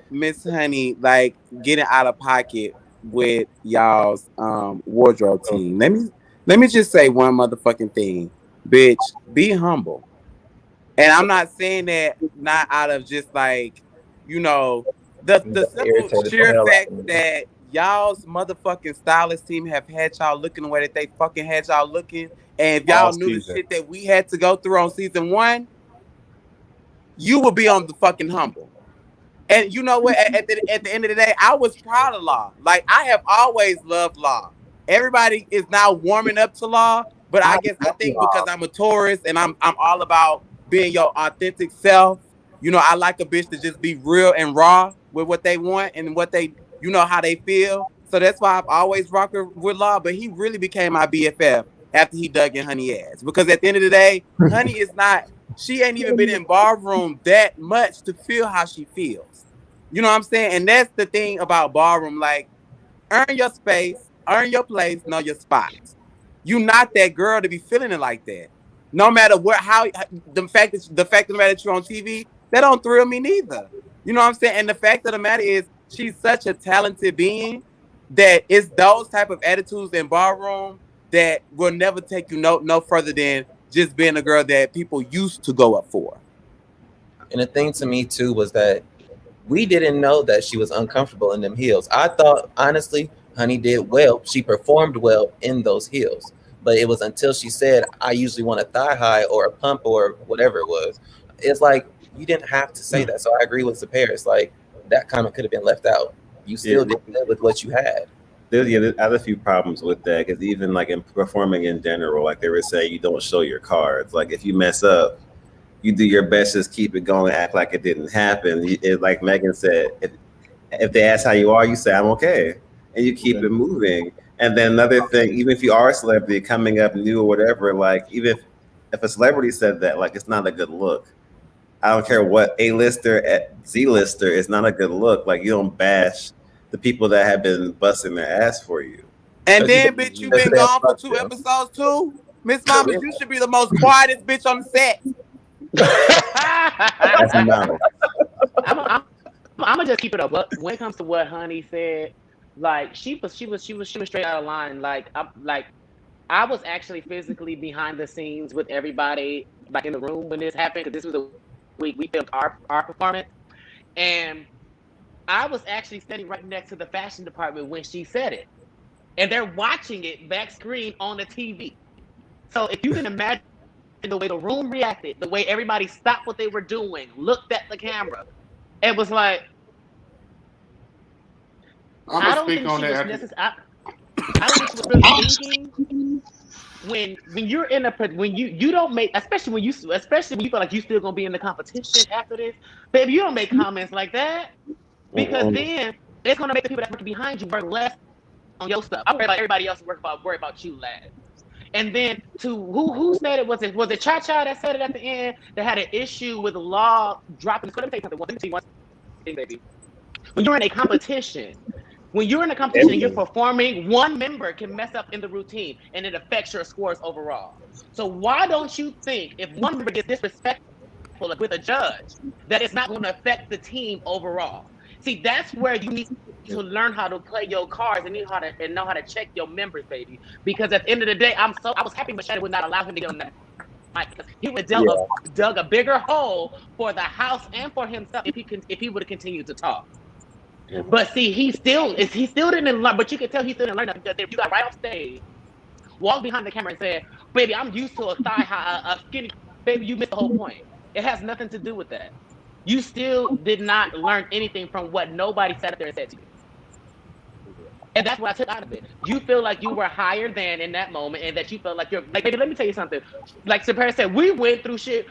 Miss Honey like getting out of pocket with y'all's wardrobe team. Let me just say one motherfucking thing, bitch. Be humble. And I'm not saying that not out of just like, you know, the simple sheer fact that y'all's motherfucking stylist team have had y'all looking the way that they fucking had y'all looking. And if y'all knew the shit that we had to go through on season 1, you would be on the fucking humble. And you know what? At the end of the day, I was proud of Law. Like, I have always loved Law. Everybody is now warming up to Law, but I think because I'm a tourist and I'm all about being your authentic self. You know, I like a bitch to just be real and raw with what they want and what they, you know, how they feel. So that's why I've always rocked with Law. But he really became my BFF after he dug in Honey ass. Because at the end of the day, Honey is not. She ain't even been in ballroom that much to feel how she feels. You know what I'm saying? And that's the thing about ballroom. Like, earn your space, earn your place, know your spot. You not that girl to be feeling it like that. No matter what, how the fact of the matter that you're on TV, that don't thrill me neither. You know what I'm saying? And the fact of the matter is, she's such a talented being that it's those type of attitudes in ballroom that will never take you no further than just being a girl that people used to go up for. And the thing to me too was that we didn't know that she was uncomfortable in them heels. I thought, honestly, Honey did well. She performed well in those heels. But it was until she said, I usually want a thigh high or a pump or whatever it was. It's like, you didn't have to say that. So I agree with the Paris. Like, that comment could have been left out. You still did good with what you had. There's other few problems with that, because even like in performing in general, like they were saying, you don't show your cards. Like if you mess up, you do your best, just keep it going, act like it didn't happen. Like Megan said, if they ask how you are, you say I'm okay, and you keep it moving. And then another thing, even if you are a celebrity coming up new or whatever, like even if a celebrity said that, like it's not a good look. I don't care what A-lister at Z-lister, it's not a good look. Like you don't bash the people that have been busting their ass for you. And then, bitch, you been gone for 2 episodes too. Miss Mama, you should be the most quietest bitch on the set. That's enough. I'm gonna just keep it up. But when it comes to what Honey said, like she was straight out of line. Like I was actually physically behind the scenes with everybody, like in the room when this happened, because this was the week we filmed our performance, and I was actually standing right next to the fashion department when she said it, and they're watching it back screen on the TV. So if you can imagine the way the room reacted, the way everybody stopped what they were doing, looked at the camera, it was like, I don't think she was necessarily. I don't think she was really thinking when you're in a when you don't make, especially when you feel like you still gonna be in the competition after this, baby, you don't make comments like that, because then it's gonna make the people that work behind you work less on your stuff. I worry about everybody else worry about you less. And then to who said it? Was it Cha Cha that said it at the end, that had an issue with the law dropping? Let me tell you one thing, baby. When you're in a competition, and you're performing, one member can mess up in the routine and it affects your scores overall. So why don't you think if one member gets disrespectful with a judge, that it's not going to affect the team overall? See, that's where you need to learn how to play your cards and know how to check your members, baby. Because at the end of the day, I was happy Machete would not allow him to get on that mic, because he would dug a bigger hole for the house and for himself if he would have continued to talk. But see, he still didn't learn. But you can tell he still didn't learn that, because if you got right off stage, walked behind the camera and said, "Baby, I'm used to a thigh high, a skinny." Baby, you missed the whole point. It has nothing to do with that. You still did not learn anything from what nobody sat up there and said to you. And that's what I took out of it. You feel like you were higher than in that moment, and that you felt like you're like, baby, let me tell you something. Like Sapara said, we went through shit,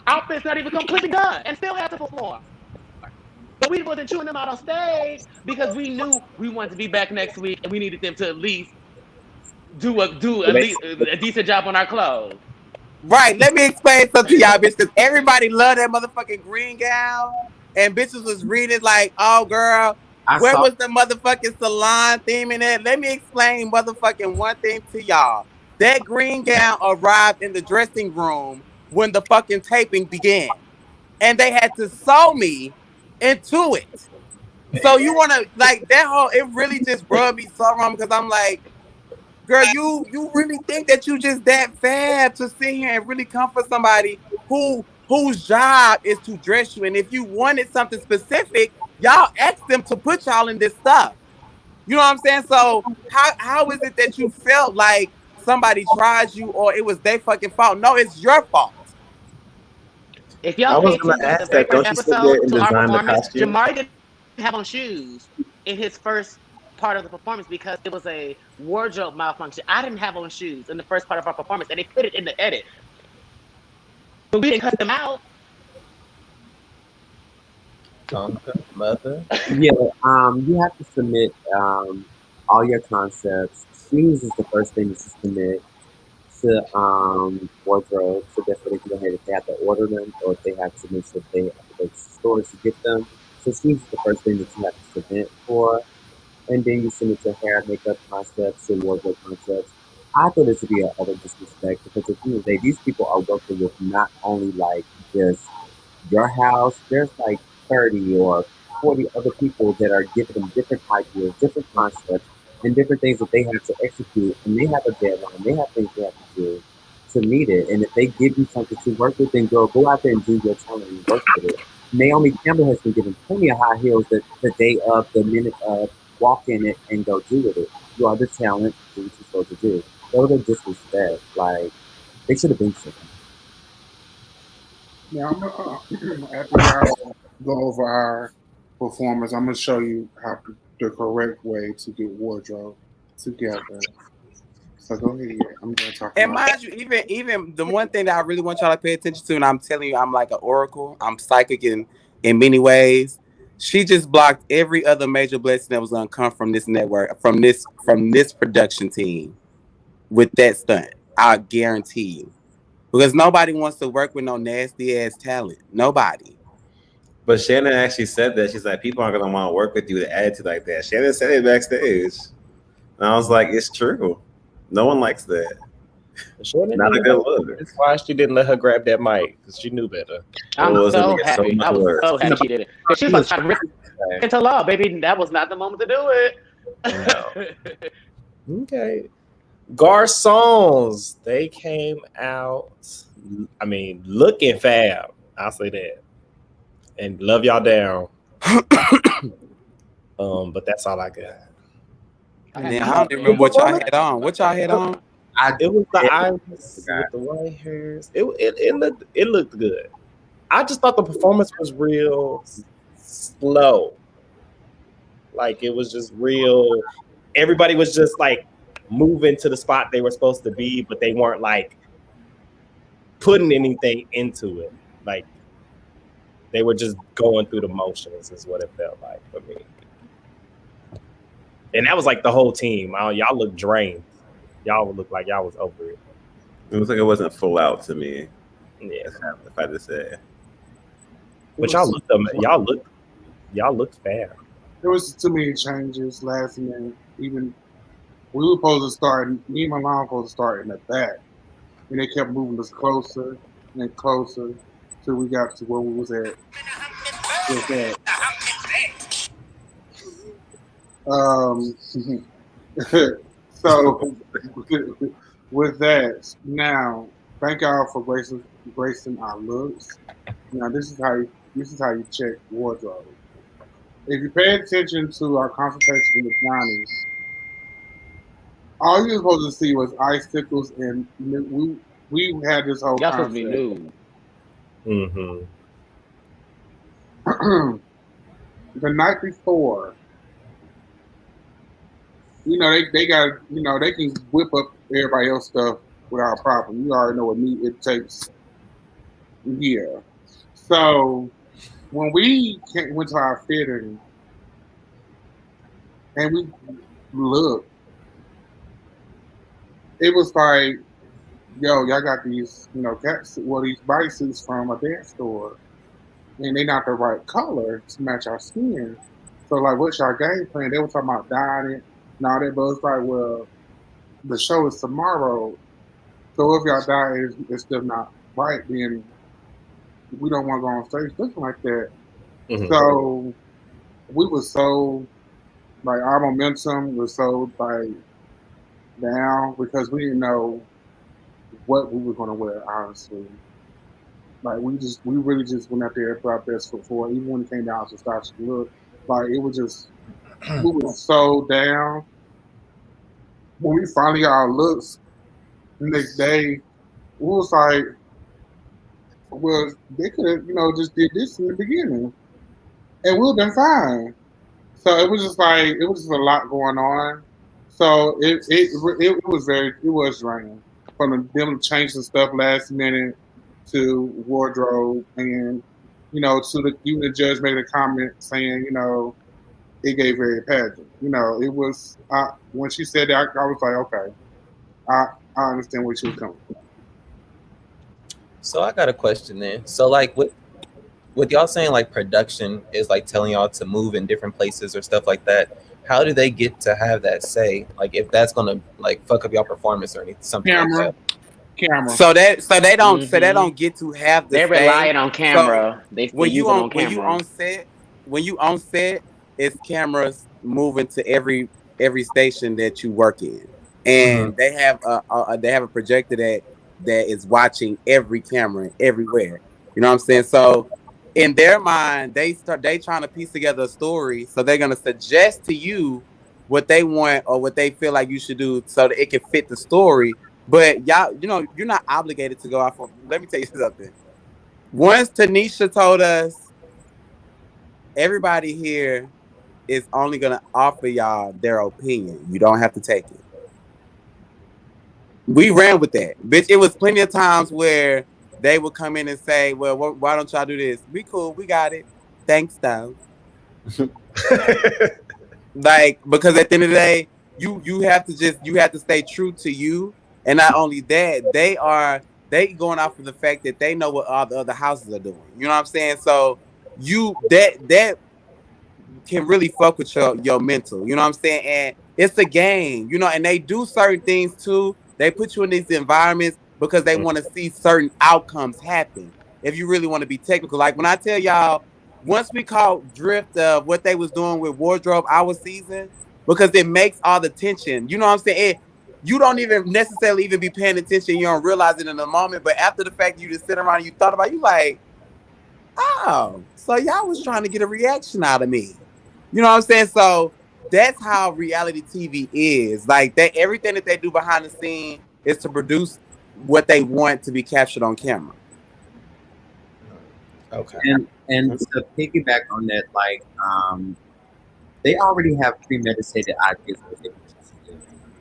outfits not even completely done, and still had to perform. But we wasn't chewing them out on stage because we knew we wanted to be back next week, and we needed them to at least do a decent job on our clothes. Right. Let me explain something to y'all, bitch, because everybody loved that motherfucking green gown, and bitches was reading like, "Oh, girl, where was the motherfucking salon theme in it?" Let me explain motherfucking one thing to y'all. That green gown arrived in the dressing room when the fucking taping began, and they had to sew me into it. So you want to, like, that whole, it really just rubbed me so wrong, because I'm like, girl, you really think that you just that fab to sit here and really come for somebody whose job is to dress you? And if you wanted something specific, y'all asked them to put y'all in this stuff. You know what I'm saying? So how is it that you felt like somebody tried you, or it was their fucking fault? No, it's your fault. If y'all pay attention to the first episode to our performance, Jamari didn't have on shoes in his first part of the performance because it was a wardrobe malfunction. I didn't have on shoes in the first part of our performance, and they put it in the edit. But we didn't cut them out. Mother. Yeah, you have to submit all your concepts. Shoes is the first thing to submit to wardrobe, so that's what they can go ahead if they have to order them, or if they have to make sure they have to go to stores to get them. So shoes is the first thing that you have to submit for, and then you submit your hair, makeup concepts, and wardrobe concepts. I thought this would be an utter disrespect, because at the end of the day, these people are working with not only like just your house, there's like 30 or 40 other people that are giving them different ideas, different concepts, and different things that they have to execute. And they have a deadline, they have things they have to do to meet it. And if they give you something to work with, then go out there and do your time and work with it. Naomi Campbell has been given plenty of high heels the day of, the minute of, walk in it and go do with it. You are the talent, do what you're supposed to do. That was a disrespect. Like, they should have been sick. Now, after y'all go over our performance, I'm gonna show you how the correct way to get wardrobe together. So go ahead. I'm gonna talk And about. mind you, even the one thing that I really want y'all to pay attention to, and I'm telling you, I'm like an oracle. I'm psychic in many ways. She just blocked every other major blessing that was gonna come from this network, from this production team with that stunt. I guarantee you. Because nobody wants to work with no nasty ass talent. Nobody. But Shannon actually said that. She's like, people aren't gonna want to work with you with an attitude like that. Shannon said it backstage. And I was like, it's true. No one likes that. Not a good look. That's why she didn't let her grab that mic, because she knew better. I'm Oh, it's gonna so get so happy. much I was worse. so happy she did it. Because she was like trying to rip into law, baby. That was not the moment to do it. Okay. Garçons, they came out, I mean, looking fab. I'll say that. And love y'all down. But that's all I got. And then I don't even remember what y'all had on. What y'all had on? It was the eyes with the white hairs. It looked good. I just thought the performance was real slow. Like, it was just real. Everybody was just like moving to the spot they were supposed to be, but they weren't like putting anything into it. Like, they were just going through the motions, is what it felt like for me. And that was like the whole team. Y'all look drained. Y'all would look like y'all was over it. It looks like it wasn't full out to me. Yeah, if I just say. But y'all looked fair. There was too many changes last minute. Even we were supposed to start. Me and my mom were supposed to start in the back, and they kept moving us closer and closer till we got to where we was at. So with that, now thank y'all for gracing our looks. Now this is how you check wardrobe. If you pay attention to our consultation with Johnny, all you're supposed to see was icicles, and we had this whole Y'all concept. supposed to be nude. Mm-hmm. The night before, they got, they can whip up everybody else stuff without a problem. You already know what meat it takes. Yeah. So when we went to our fitting and we looked, it was like, yo, y'all got these, these bodysuits from a dance store, and they not the right color to match our skin. So like, what's your game plan? They were talking about dyeing it and all that, but it's like, well, the show is tomorrow, so if y'all dye it's still not right, then we don't want to go on stage looking like that. Mm-hmm. So we were so like our momentum was so like down because we didn't know what we were going to wear. Honestly, like we really just went out there and put our best foot forward. Even when it came down to start to look, like it was just we were so down. When we finally got our looks the next day, we was like, well, they could have, just did this in the beginning, and we'd been fine. So it was just a lot going on. So it was draining from them changing stuff last minute to wardrobe, and even the judge made a comment saying, it gave very pageant. It was when she said that, I was like, okay, I understand where she was coming from. So I got a question then. So like with y'all saying like production is like telling y'all to move in different places or stuff like that, how do they get to have that say? Like if that's gonna like fuck up y'all performance or anything, something like that. Camera. So they don't get to have the They're say. relying on camera. So when you on set, it's cameras moving to every station that you work in, and they have a projector that is watching every camera everywhere. You know what I'm saying? So in their mind, they trying to piece together a story, so they're gonna suggest to you what they want or what they feel like you should do so that it can fit the story. But y'all, you're not obligated to go off of. Let me tell you something. Once Tanisha told us, everybody here is only gonna offer y'all their opinion. You don't have to take it. We ran with that, bitch. It was plenty of times where they would come in and say, "Well, why don't y'all do this? We cool, we got it. Thanks, though." Like, because at the end of the day, you have to stay true to you, and not only that, they going off of the fact that they know what all the other houses are doing. You know what I'm saying? So that can really fuck with your mental. You know what I'm saying? And it's a game, and they do certain things too. They put you in these environments because they want to see certain outcomes happen. If you really want to be technical, like when I tell y'all, once we caught drift of what they was doing with wardrobe our season, because it makes all the tension. You know what I'm saying? You don't even necessarily even be paying attention. You don't realize it in the moment, but after the fact, you just sit around and you thought about it, you like, oh, so y'all was trying to get a reaction out of me. You know what I'm saying? So that's how reality TV is. Like that, everything that they do behind the scene is to produce what they want to be captured on camera. Okay. And to piggyback on that, like they already have premeditated ideas of what they want to do.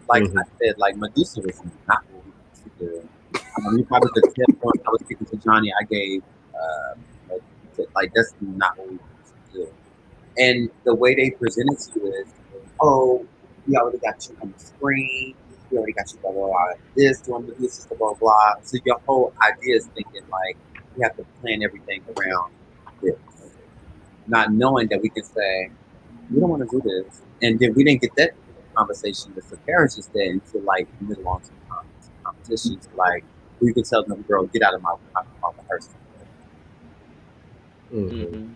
Like I said, like Medusa was not what we wanted to do. You probably could tell when I was speaking to Johnny, I gave like that's not what we wanted to do. And the way they present it to you is, oh, we already got you on the screen. We already got you blah blah blah. This doing this, blah blah blah. So your whole idea is thinking like we have to plan everything around this, not knowing that we can say we don't want to do this, and then we didn't get that conversation with the parents just there until like mid long term competitions, like we could tell them, girl, get out of my rehearsal. Mm-hmm.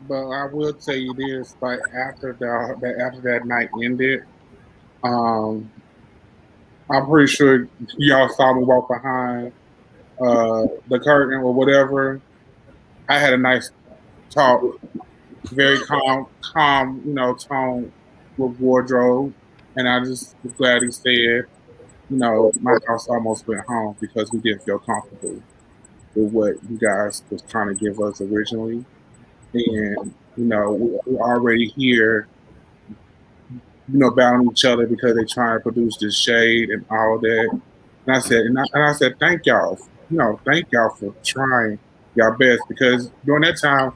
But I will tell you this: like after that night ended, I'm pretty sure y'all saw me walk behind the curtain or whatever. I had a nice talk, very calm, tone with wardrobe, and I just was glad he said, my house almost went home because we didn't feel comfortable with what you guys was trying to give us originally, and we're already here, battling each other because they're trying to produce this shade and all that. And I said, thank y'all, thank y'all for trying y'all best because during that time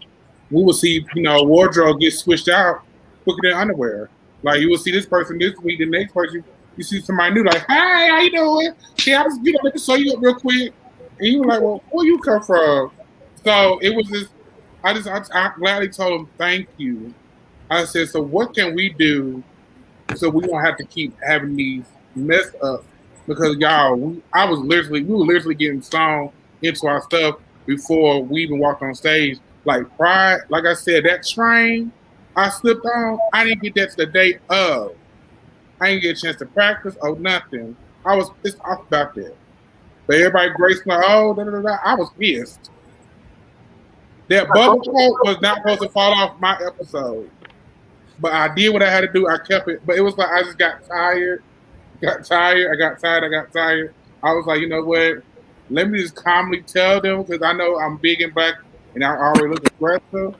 we will see, wardrobe get switched out quicker than underwear. Like you will see this person this week, the next person you see somebody new, like, hey, how you doing? Yeah, I was, let me show you up real quick. And you were like, well, where you come from? So it was just, I gladly told him, thank you. I said, so what can we do so we don't have to keep having these mess ups? Because y'all, we were literally getting sewn into our stuff before we even walked on stage. Like pride, like I said, that train I slipped on, I didn't get that to the day of. I didn't get a chance to practice or nothing. I was pissed off about that. But everybody graced my I was pissed. That bubble coat was not supposed to fall off my episode. But I did what I had to do. I kept it. But it was like I just got tired. I got tired. I was like, you know what? Let me just calmly tell them because I know I'm big and black and I already look aggressive.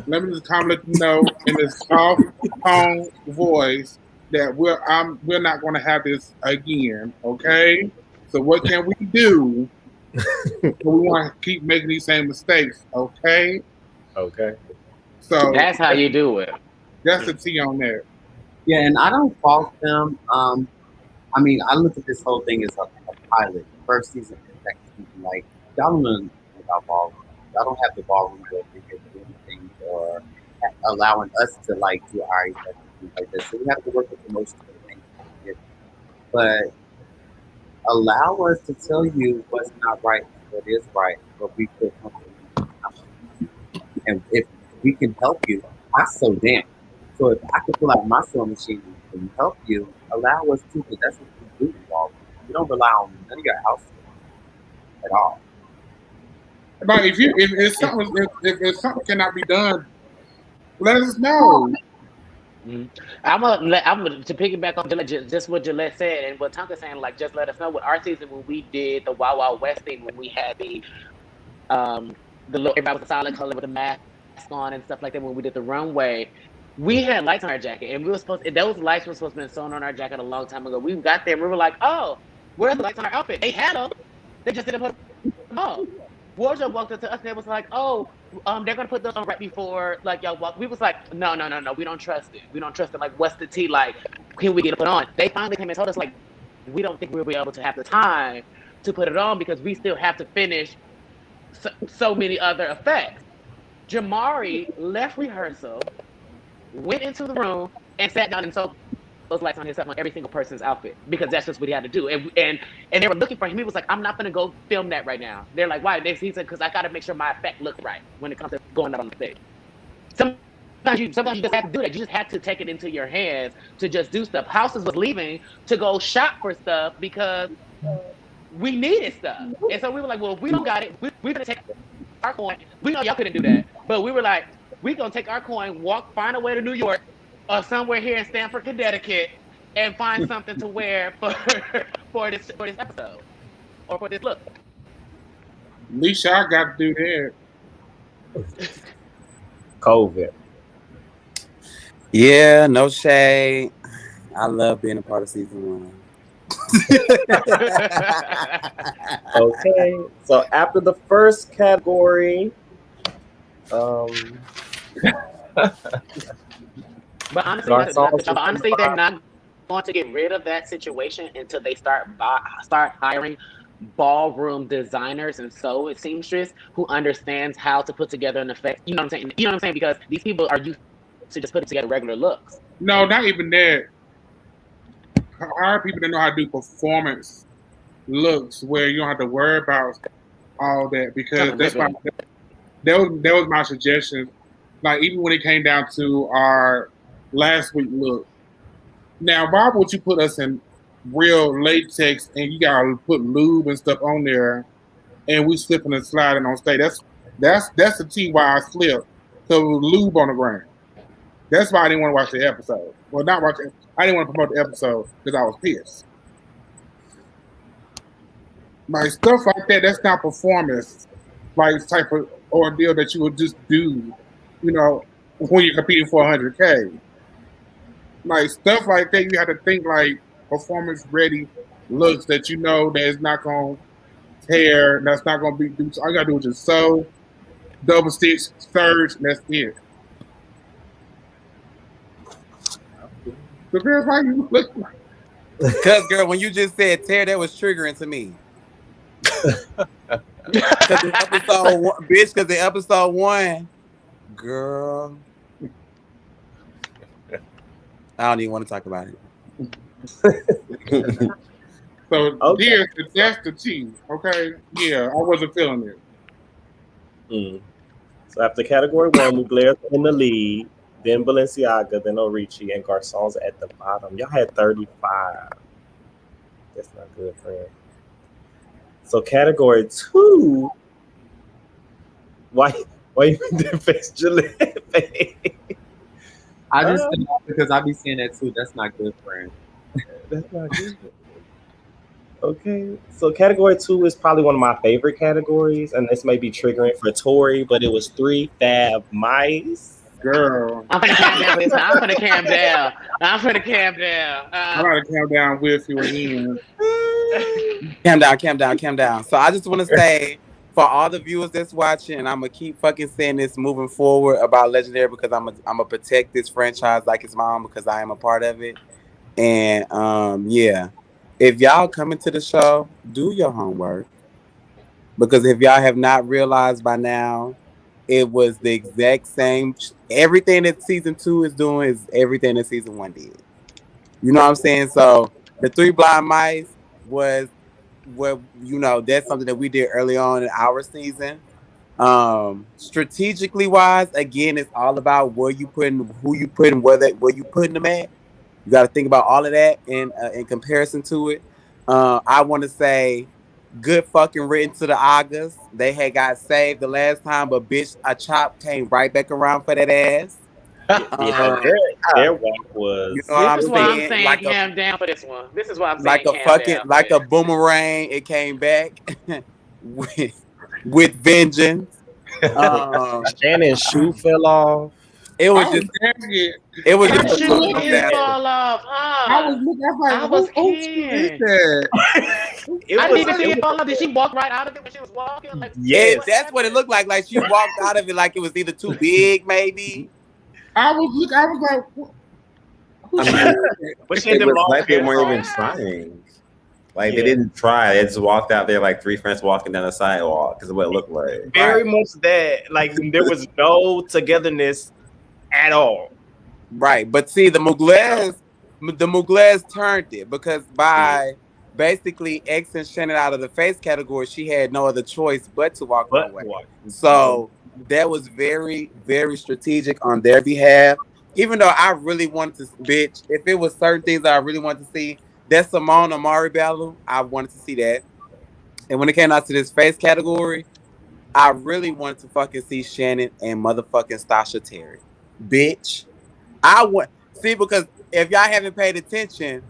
Let me just calmly let them know in this soft tone voice that we're not going to have this again. Okay. So what can we do? We want to keep making these same mistakes. Okay. Okay. So that's how you do it. That's the T on that. Yeah, and I don't fault them. I mean, I look at this whole thing as a pilot. First season, second season, like y'all don't know about ballroom. Y'all don't have the ballroom where we can do anything or allowing us to like do our events and things like this. So we have to work with promotion and things. But allow us to tell you what's not right and what is right, what we feel comfortable. And if we can help you, I so damn. So if I can pull out my sewing machine and help you, allow us to, because that's what we do involved. We don't rely on none of your house at all. Like if something cannot be done, let us know. I'm gonna to piggyback on Gillette, just what Gillette said and what Tonka's saying. Like, just let us know. With our season, when we did the Wild Wild West thing, when we had the little everybody with the solid color with the mask on and stuff like that, when we did the runway, we had lights on our jacket, and we were supposed. Those lights were supposed to be sewn on our jacket a long time ago. We got there, and we were like, "Oh, where's the lights on our outfit?" They had them, they just didn't put them on. Wardrobe walked up to us and it was like, "Oh, they're gonna put those on right before like y'all walk." We was like, "No, no, no, no, we don't trust it. We don't trust it. Like, what's the tea? Like, can we get it put on?" They finally came and told us like, "We don't think we'll be able to have the time to put it on because we still have to finish so many other effects." Jamari left rehearsal, went into the room, and sat down and sewed those lights on himself on every single person's outfit because that's just what he had to do. And they were looking for him. He was like, "I'm not gonna go film that right now." They're like, "Why?" He said, "Because I gotta make sure my effect looks right when it comes to going out on the stage." Sometimes you just have to do that. You just have to take it into your hands to just do stuff. Houses was leaving to go shop for stuff because we needed stuff. And so we were like, "Well, if we don't got it, we're gonna take our coin." We know y'all couldn't do that, but we were like, "We're gonna take our coin, find a way to New York or somewhere here in Stamford, Connecticut, and find something to wear for this episode or for this look." At least y'all got to do that. COVID. Yeah, no shade. I love being a part of season 1. Okay, so after the first category, But honestly, they're not going to get rid of that situation until they start hiring ballroom designers and seamstress who understands how to put together an effect. You know what I'm saying? You know what I'm saying? Because these people are used to just putting together regular looks. No, not even that. Hire people that know how to do performance looks where you don't have to worry about all that because that was my suggestion. Like even when it came down to our last week look. Now, why would you put us in real latex and you gotta put lube and stuff on there, and we slipping and sliding on stage? That's the T why I slipped. So lube on the ground. That's why I didn't want to watch the episode. Well, not watch it. I didn't want to promote the episode because I was pissed. Like stuff like that, that's not performance, like type of ordeal that you would just do, you know, when you're competing for 100K. Like stuff like that, you have to think like performance ready looks that you know that is not gonna tear, that's not gonna be. All you gotta do is just sew, double stitch, surge, and that's it. So that's how you look like. Cause girl, when you just said tear, that was triggering to me. Cause in episode 1, girl, I don't even want to talk about it. So okay. That's the T. Okay, yeah, I wasn't feeling it. So after category 1, Mugler's in the lead, then Balenciaga, then Orici, and Garçons at the bottom. Y'all had 35. That's not good, friend. So category 2, why you make that face, Gillette? I just because I be seeing that too. That's not good, friend. That's not good. Okay, so category 2 is probably one of my favorite categories, and this may be triggering for Tori, but it was 3 fab mice. Girl, I'm gonna calm down. I'm gonna calm down. I'm gonna calm down with you again. Calm down. So I just want to say, for all the viewers that's watching, and I'm gonna keep fucking saying this moving forward about Legendary because I'm gonna protect this franchise like it's my own because I am a part of it. And yeah, if y'all come into the show, do your homework because if y'all have not realized by now, it was the exact same. Everything that season 2 is doing is everything that season 1 did. You know what I'm saying? So the 3 blind mice was what that's something that we did early on in our season. Strategically wise, again, it's all about where you putting, who you putting, where you putting them at. You got to think about all of that in comparison to it. I want to say good fucking written to the August. They had got saved the last time, but bitch, a chop came right back around for that ass. Yeah, their walk You was. know what This I'm is why I'm saying? saying calm down for this one. This is why I'm saying Like a calm fucking down for like a this. boomerang. It came back with vengeance. Shannon's shoe fell off. It was I was just gagging. it was I Her just a was shoe total looking. did disaster. fall off, I was huh? looking. I was like, I was who is kin. that? It I didn't was. even see It it fall was off. Did she walk right out of it when she was walking? Like, yes. That's what it looked like. Like she walked out of it like it was either too big, maybe. I was looking. I was like, who I shoe mean, is that? But she had it them was long like they pants weren't on. even trying. Like Yeah. they didn't try. They just walked out there like three friends walking down the sidewalk because of what it looked like. Very much that. Like there was no togetherness at all. Right. But see, the Mugles turned it because by basically Xing Shannon out of the face category, she had no other choice but to walk her But way. what? So that was very, very strategic on their behalf. Even though I really wanted to, bitch, if it was certain things that I really wanted to see, that Simone Amari battle, I wanted to see that. And when it came out to this face category, I really wanted to fucking see Shannon and motherfucking Stasha Terry. Bitch. I want see because if y'all haven't paid attention,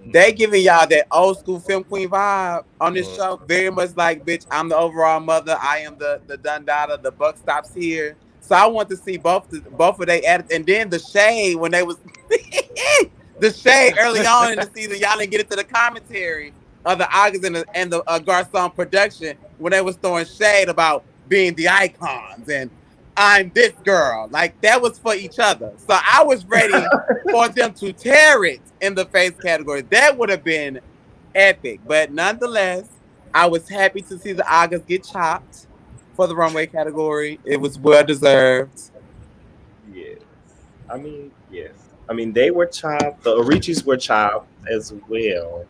they giving y'all that old school film queen vibe on this show. Very much like, bitch, I'm the overall mother. I am the Dundada. The buck stops here. So I want to see both of they added, and then the shade when they was the shade early on in the season. Y'all didn't get into the commentary of the August and the Garcon production when they was throwing shade about being the icons and I'm this girl. Like that was for each other. So I was ready for them to tear it in the face category. That would have been epic. But nonetheless, I was happy to see the August get chopped for the runway category. It was well deserved. Yes. Yes. I mean, they were chopped. The Orichis were chopped as well.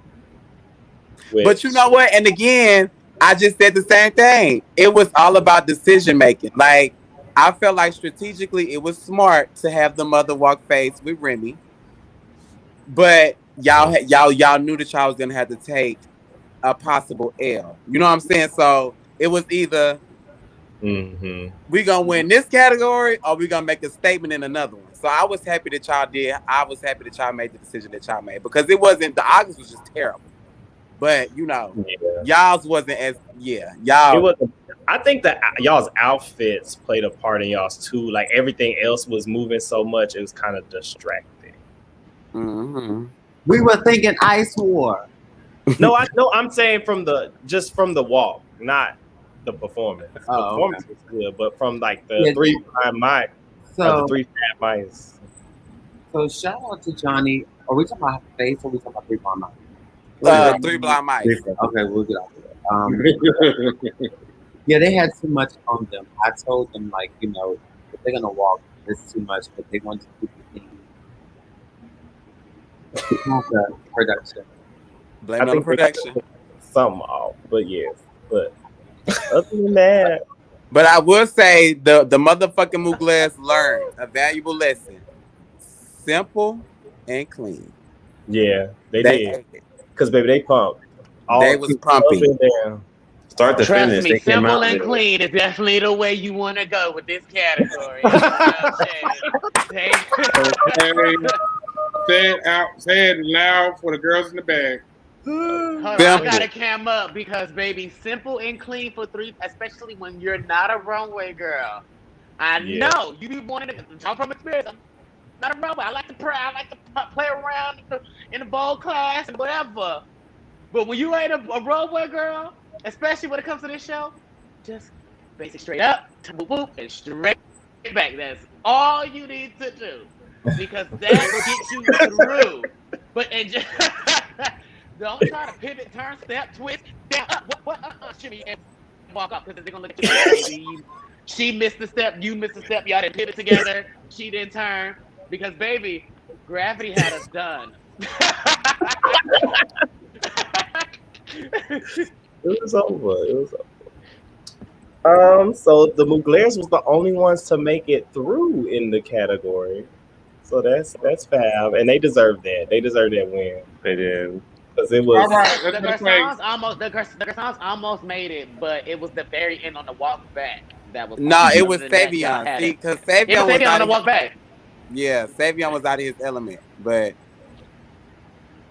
But you know what? And again, I just said the same thing. It was all about decision making. Like I felt like strategically it was smart to have the mother walk face with Remy. But y'all knew that y'all was gonna have to take a possible L. You know what I'm saying? So it was either we gonna win this category or we gonna make a statement in another one. So I was happy that y'all did. I was happy that y'all made the decision that y'all made because it wasn't the August was just terrible. But you know, y'all's wasn't as y'all. It was. I think that y'all's outfits played a part in y'all's too. Like everything else was moving so much, it was kind of distracting. Mm-hmm. We were thinking Ice War. No, I'm saying from the walk, not the performance. The performance was good, but from like the three blind mice, the three fat mice. So shout out to Johnny. Are we talking about face or are we talking about three blind mice? Three blind mice. Okay, we'll get off of that. Yeah, they had too much on them. I told them, like, you know, if they're gonna walk, it's too much, but they want to keep the thing. The production. Blame it on the production. Something off, but yes. But other than that, but I will say the motherfucking Mugles learned a valuable lesson: simple and clean. Yeah, they did. Because baby, they pumped. They was pumping. Start to Trust finish. me, simple and clean is definitely the way you want to go with this category. Say it loud for the girls in the back. Hold on, I gotta cam up because baby, simple and clean for three, especially when you're not a runway girl. I know you be wanting to talk from experience. I'm not a runway. I like to play around in the bowl class and whatever. But when you ain't a runway girl, especially when it comes to this show, just basic straight up, boop boop, and straight back. That's all you need to do because that gets you through. But just don't try to pivot, turn, step, twist, down, up, shimmy, and walk up because they're gonna look at you. She missed the step, you missed the step, y'all didn't pivot together. She didn't turn because baby, gravity had us done. It was over. So the Mugles was the only ones to make it through in the category. So that's fab, and they deserve that. They deserve that win. They did. because it All was. right, The let's play. Garçons almost made it, but it was the very end on the walk back that was. No, it Other was than that, y'all Savion. had See, it. because It was Savion was Savion on out the of his, walk back yeah, Savion was out of his element. But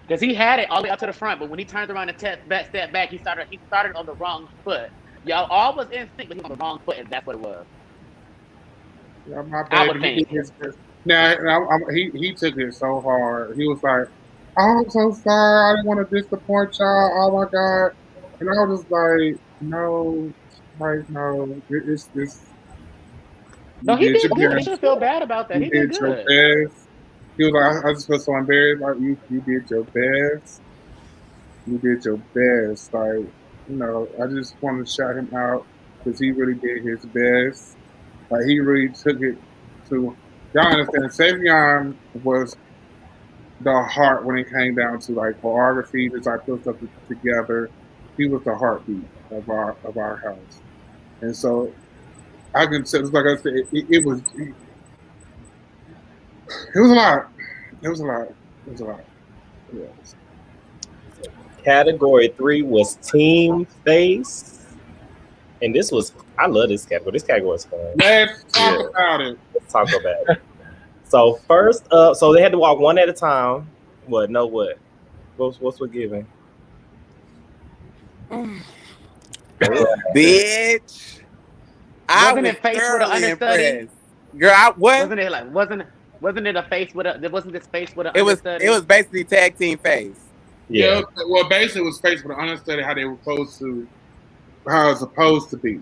because he had it all the way up to the front, but when he turned around and step back, he started on the wrong foot. Y'all all was in sync, but he was on the wrong foot, and that's what it was. Yeah, my I would baby, he did think. his best. Now, he took it so hard. He was like, "Oh, I'm so sorry. I didn't want to disappoint y'all. Oh my god!" And I was just like, "No, like no. It's No, you he did did your good. He best. shouldn't feel bad about that. You He did did your good. best." He was like, "I just feel so embarrassed. Like you did your best. You did your best. Like I just want to shout him out because he really did his best. Like he really took it to y'all understand. Savion was the heart when it came down to like choreography, just like put stuff together. He was the heartbeat of our house, and so I can say, like I said, it was a lot. It was a lot. It was a lot. Yes. Category 3 was team face, and this was I love this category. This category is fun. Let's talk Yeah. about it. Let's talk about it. So first up, so they had to walk one at a time. What? No, what? What's what giving? bitch, I Wasn't was it face with an thoroughly understudy? impressed. Girl, what? Wasn't it a face with a wasn't this face with an It understudy? was basically tag team face. Yeah. Well, basically, it was faced with an understudy how they were supposed to, how it's supposed to be.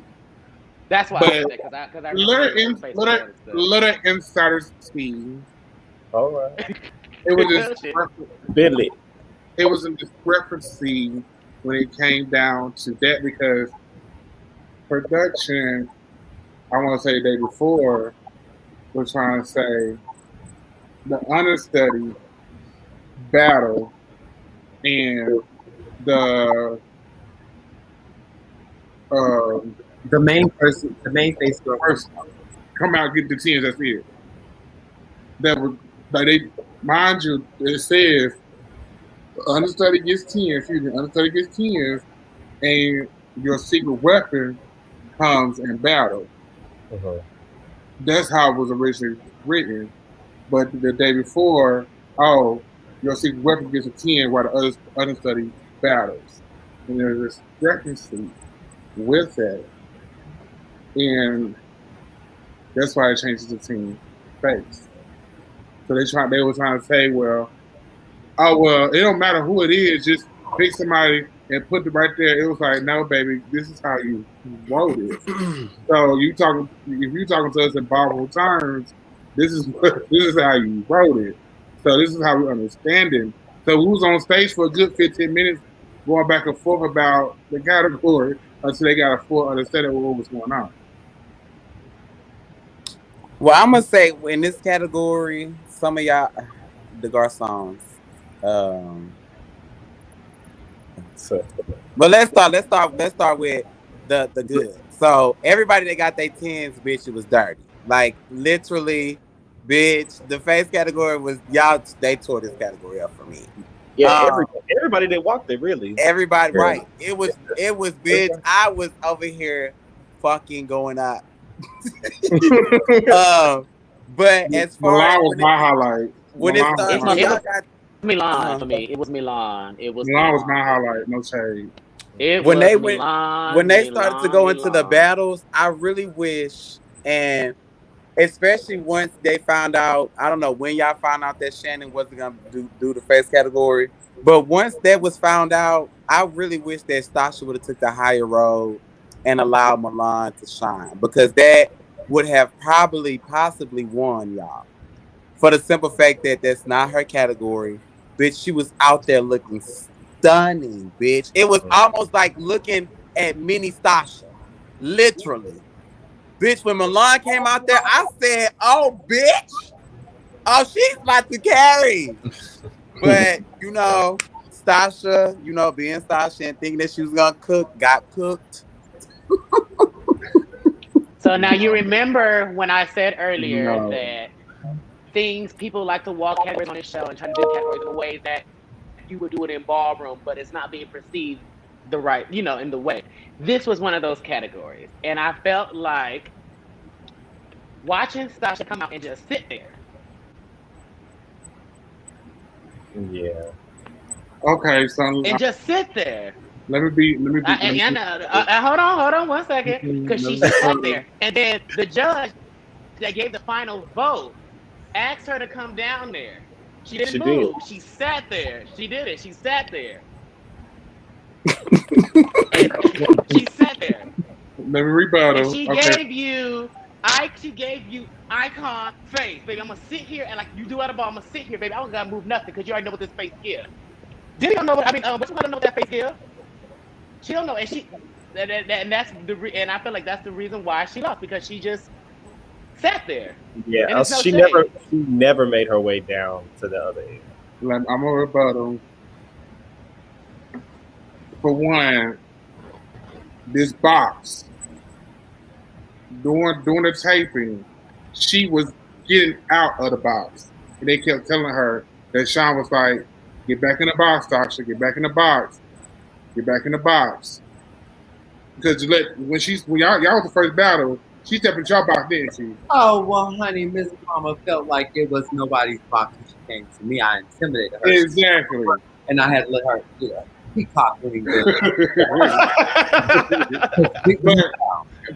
That's why I But said because I remember thinking it was face with an understudy. little insider scheme. All right. It was Bullshit. Billy. it was a discrepancy when it came down to that because production, I want to say the day before, was trying to say the understudy battle and the The main person, the main face girl. person come out and get the tens. That's it. That was like they mind you. It says understudy gets 10. Excuse me, understudy gets 10, and your secret weapon comes in battle. Uh-huh. That's how it was originally written. But the day before, oh, your secret weapon gets a 10 while the other understudy battles. And there's a discrepancy with that. And that's why it changes the team face. So they were trying to say, well, oh well, it don't matter who it is, just pick somebody and put it right there. It was like, no, baby, this is how you wrote it. So if you talking to us in Bible terms, this is how you wrote it. So this is how we understand it. So we was on stage for a good 15 minutes going back and forth about the category until they got a full understanding of what was going on. Well, I'm gonna say in this category, some of y'all, the Garçons. So, But let's start with the good. So everybody that got their tens, bitch, it was dirty. Like literally, bitch. The face category was y'all. They tore this category up for me. yeah, everybody that walked it really. Everybody, Yeah. right? It was bitch. I was over here fucking going up. But as far Milan as was my highlight. when Milan it started, when y'all got Milan for me. It was Milan. It was Milan was Milan. my highlight. No shade. It when was they Milan, when they started to go into the Milan. battles, I really wish, and especially once they found out, I don't know when y'all found out that Shannon wasn't gonna do the face category, but once that was found out, I really wish that Stasha would have took the higher road and allowed Milan to shine because that would have possibly won y'all. For the simple fact that that's not her category, bitch. She was out there looking stunning, bitch. It was almost like looking at mini Stasha, literally. Bitch, when Milan came out there, I said, oh, bitch. Oh, she's about to carry. But, Stasha, being Stasha and thinking that she was going to cook, got cooked. So now you remember when I said earlier No. that people like to walk categories on this show and try to do categories in a way that you would do it in ballroom, but it's not being perceived the right, in the way. This was one of those categories. And I felt like watching Sasha come out and just sit there. Yeah. Okay, so And just sit there. let me be. Hold on 1 second. Because she sat there. And then the judge that gave the final vote asked her to come down there. She didn't move. She sat there. She did it. She sat there. She sat there. Let me rebuttal. And she gave you icon face, baby. I'm gonna sit here and like you do at a ball. I'm gonna sit here, baby. I don't gotta move nothing because you already know what this face gives. Did you know what I mean? But you gotta know what that face gives. She don't know, and that's and I feel like that's the reason why she lost, because she just sat there. Yeah, she never made her way down to the other end. I'm a rebuttal. For one, this box during the taping, she was getting out of the box, and they kept telling her that Sean was like, "Get back in the box, Sasha. Get back in the box. Get back in the box." Because when y'all was the first battle, she stepped in your box, didn't she? Oh, well, honey, Miss Mama felt like it was nobody's box when she came to me. I intimidated her. Exactly. And I had to let her, peacock when he did.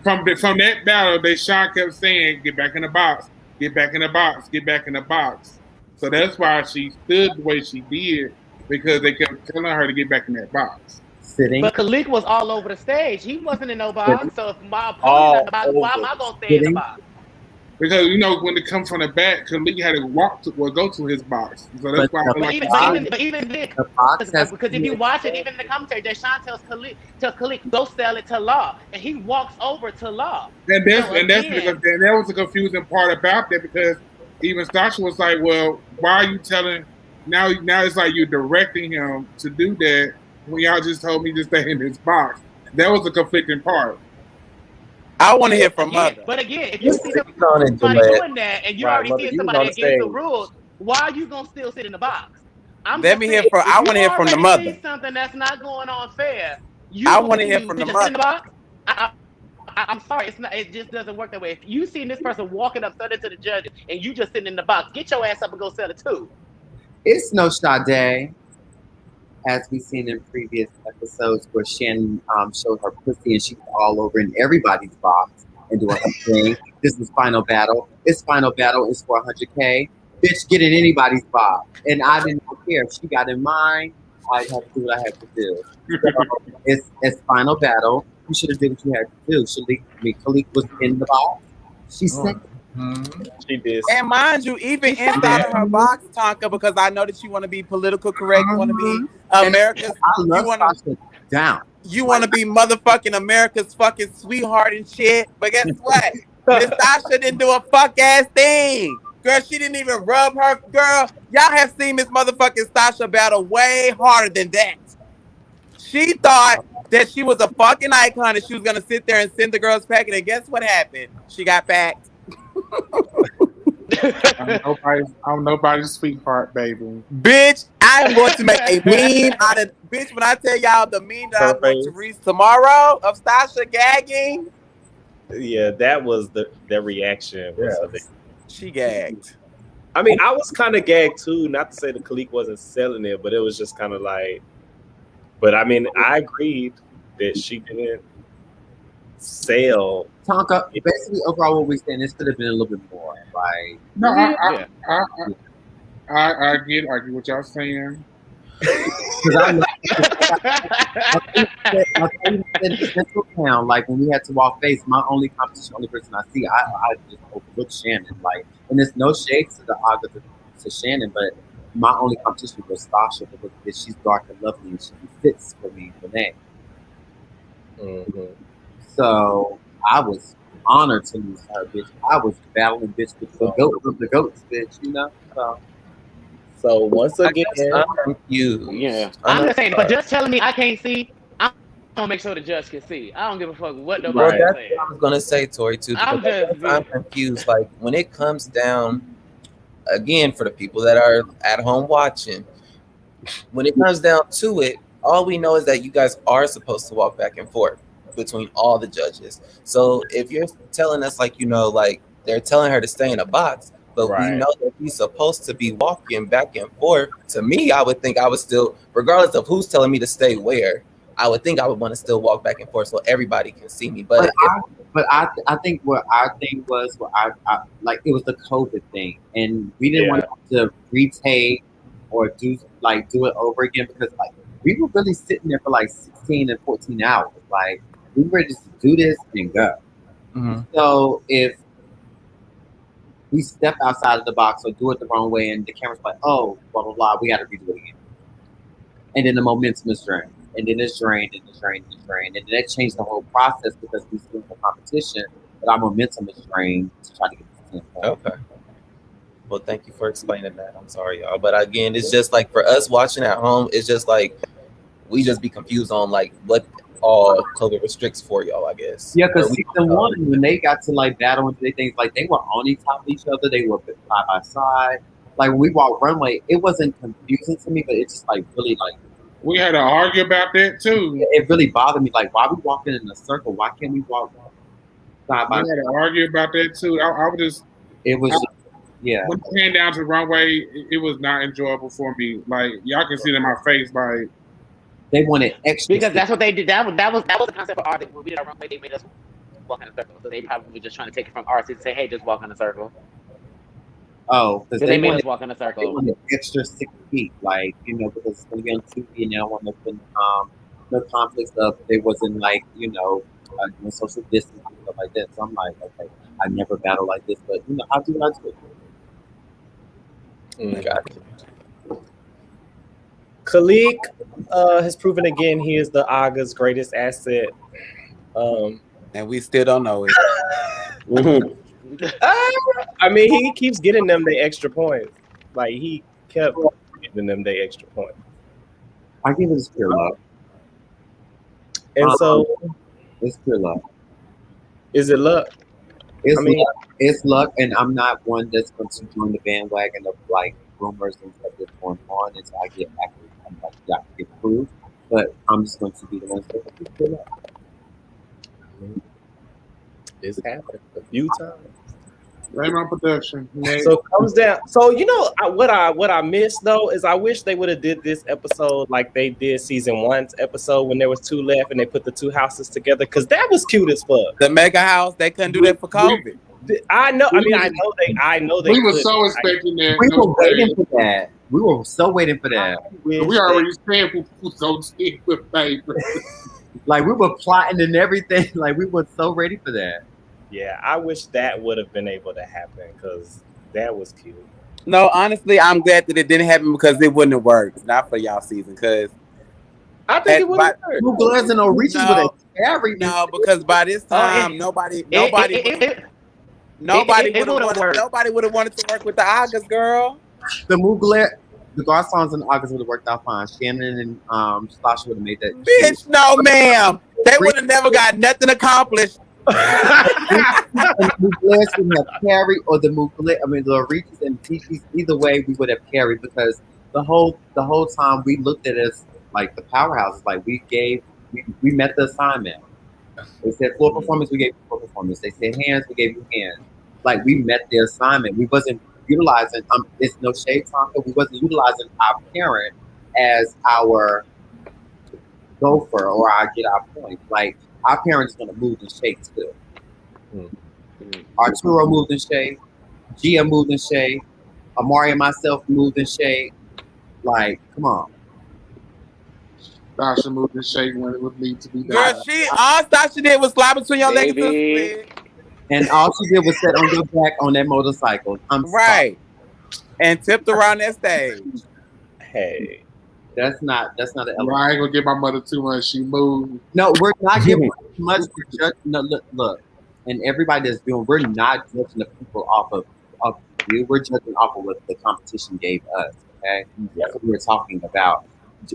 But from that battle, Sean kept saying, "Get back in the box. Get back in the box. Get back in the box." So that's why she stood the way she did, because they kept telling her to get back in that box. Sitting. But Khalik was all over the stage. He wasn't in no box. So if my opponent's in the box, why am I going to stay in the box? Because, when it comes from the back, Khalik had to go to his box. So that's why even then, because if you watch it, even in the commentary, Deshaun tells Khalik, go sell it to Law. And he walks over to Law. And that was the confusing part about that, because even Sasha was like, well, why are you telling, now it's like you're directing him to do that when y'all just told me to stay in his box. That was the conflicting part. I want to hear from Mother. But again, if you see somebody doing that and you already see somebody against the rules, why are you gonna still sit in the box? I want to hear from the Mother. See something that's not going on fair. I want to hear from the Mother. In the box? I'm sorry, it just doesn't work that way. If you seen this person walking up suddenly to the judges and you just sitting in the box, get your ass up and go sell it too. It's no Sade, as we've seen in previous episodes where Shannon showed her pussy and she was all over in everybody's box and doing her thing. This is Final Battle. It's Final Battle. It's for 100K. Bitch, get in anybody's box. And I didn't care. If she got in mine, I had to do what I had to do. So it's Final Battle. You should have did what you had to do. Khalik was in the box. She said she did. And mind you, even inside of her box, Tonka, because I know that you want to be political correct, you want to be America's. I love Sasha down. You want to be motherfucking America's fucking sweetheart and shit. But guess what? Miss Sasha didn't do a fuck ass thing. Girl, she didn't even rub her. Girl, y'all have seen Miss motherfucking Sasha battle way harder than that. She thought that she was a fucking icon and she was going to sit there and send the girls packing. And guess what happened? She got packed. I'm nobody's sweetheart, baby. Bitch, I am going to make a meme out of bitch. When I tell y'all the meme that I'm going to read tomorrow of Sasha gagging. Yeah, that was the reaction. She gagged. I mean, I was kind of gagged too. Not to say the Khalik wasn't selling it, but it was just kind of like. But I mean, I agreed that she didn't sell. Tonka, basically, overall, what we're saying, this could have been a little bit more. Like, no, I get what y'all saying. Like when we had to walk face, my only competition, only person I see, I just overlook Shannon. Like, and there's no shade to the Aga to Shannon, but my only competition was Sasha because she's dark and lovely and she fits for me for that. Mm-hmm. So I was honored to lose her, bitch. I was battling bitch with the goats, bitch, you know? So once again, I'm confused. Yeah. I'm just saying, but just telling me I can't see, I'm gonna make sure the judge can see. I don't give a fuck what nobody that's says. what I was gonna say, Tori, too. I'm confused. Like when it comes down, again, for the people that are at home watching, when it comes down to it, all we know is that you guys are supposed to walk back and forth between all the judges. So if you're telling us, like, like they're telling her to stay in a box, but we Right. know that he's supposed to be walking back and forth, to me, I would think I would still, regardless of who's telling me to stay where, I would think I would want to still walk back and forth so everybody can see me. But I think what our thing was, I like, it was the COVID thing, and we didn't want to retake or do it over again, because like we were really sitting there for like 16 and 14 hours. Like, we were ready to do this and go. Mhm. So if we step outside of the box or do it the wrong way, and the camera's like, oh, blah blah blah, we got to redo it again, and then the momentum is drained, and then it's drained, and it's drained, and it's drained, and then that changed the whole process, because we still in the competition, but our momentum is drained to try to get this 10 points. Okay. Well, thank you for explaining that. I'm sorry, y'all. But again, it's just like for us watching at home, it's just like we just be confused on like what all COVID restricts for y'all, I guess. Yeah, because season one, when they got to like battle and things, like they were on top of each other, they were side by side. Like when we walked runway, it wasn't confusing to me, but it's just like really like we had to argue about that too. It really bothered me. Like, why are we walking in a circle? Why can't we walk side by side? We had to argue about that too. I would just. It was. Yeah. When it came down to the runway, it was not enjoyable for me. Like, y'all can see it in my face. Like, they wanted extra because that's what they did. That was the concept for art. When we did our runway, they made us walk in a circle. So they probably were just trying to take it from ours to say, "Hey, just walk in a circle." Oh, because they made us walk in a circle. They wanted extra 6 feet, like, because it's going to be on TV, and they don't want nothing, no conflicts of they wasn't like, doing social distance and stuff like that. So I'm like, okay, I never battled like this, but I'll do what I do. Got it. Khalik has proven again he is the Aga's greatest asset. And we still don't know it. I mean, he keeps getting them the extra points. Like, he kept getting them the extra points. I give it pure luck. And so, it's pure luck. Is it luck? It's luck, and I'm not one that's going to join the bandwagon of like rumors and stuff that's going on until I get get proof. But I'm just going to be the one to say it's pure luck. It's happened a few times. Raymond production. So it comes down. So what I missed though is I wish they would have did this episode like they did season 1's episode when there was 2 left and they put the 2 houses together, because that was cute as fuck. The mega house, they couldn't do that for COVID. I know. I mean, I know they. We were so expecting that. We were waiting for that. We were so waiting for that. We already said we were so sick with paper. Like, we were plotting and everything. Like, we were so ready for that. Yeah, I wish that would have been able to happen, because that was cute. No, honestly, I'm glad that it didn't happen, because it wouldn't have worked. Not for y'all season, because I think it would have worked. Blue Bloods and no reaches would have carried. No, because by this time, nobody would have wanted to work with the August girl. The Mugler, the Garcons and August would have worked out fine. Shannon and Stasha would have made that. Bitch, no, ma'am. They would have never got nothing accomplished. The Muglers would have carried, or the Reaches and Peaches. Either way, we would have carried, because the whole time we looked at it as like the powerhouses. Like, we met the assignment. They said floor performance, we gave you floor performance. They said hands, we gave you hands. Like, we met the assignment. We wasn't utilizing. It's no shade talking. We wasn't utilizing our parent as our gopher or our point. Like, our parents gonna move and shake too. Arturo moved and shake. Gia moved and shake. Amari and myself moved and shake. Like, come on. Sasha moved and shake when it would need to be done. Girl, all Sasha did was slide between your legs and split. And all she did was sit on your back on that motorcycle. Right. And tipped around that stage. Hey. That's not an element. I ain't gonna give my mother too much. She moved. No, we're not giving much to judge. No, look. And everybody that's doing, we're not judging the people off of you. We're judging off of what the competition gave us. Okay? That's what we're talking about.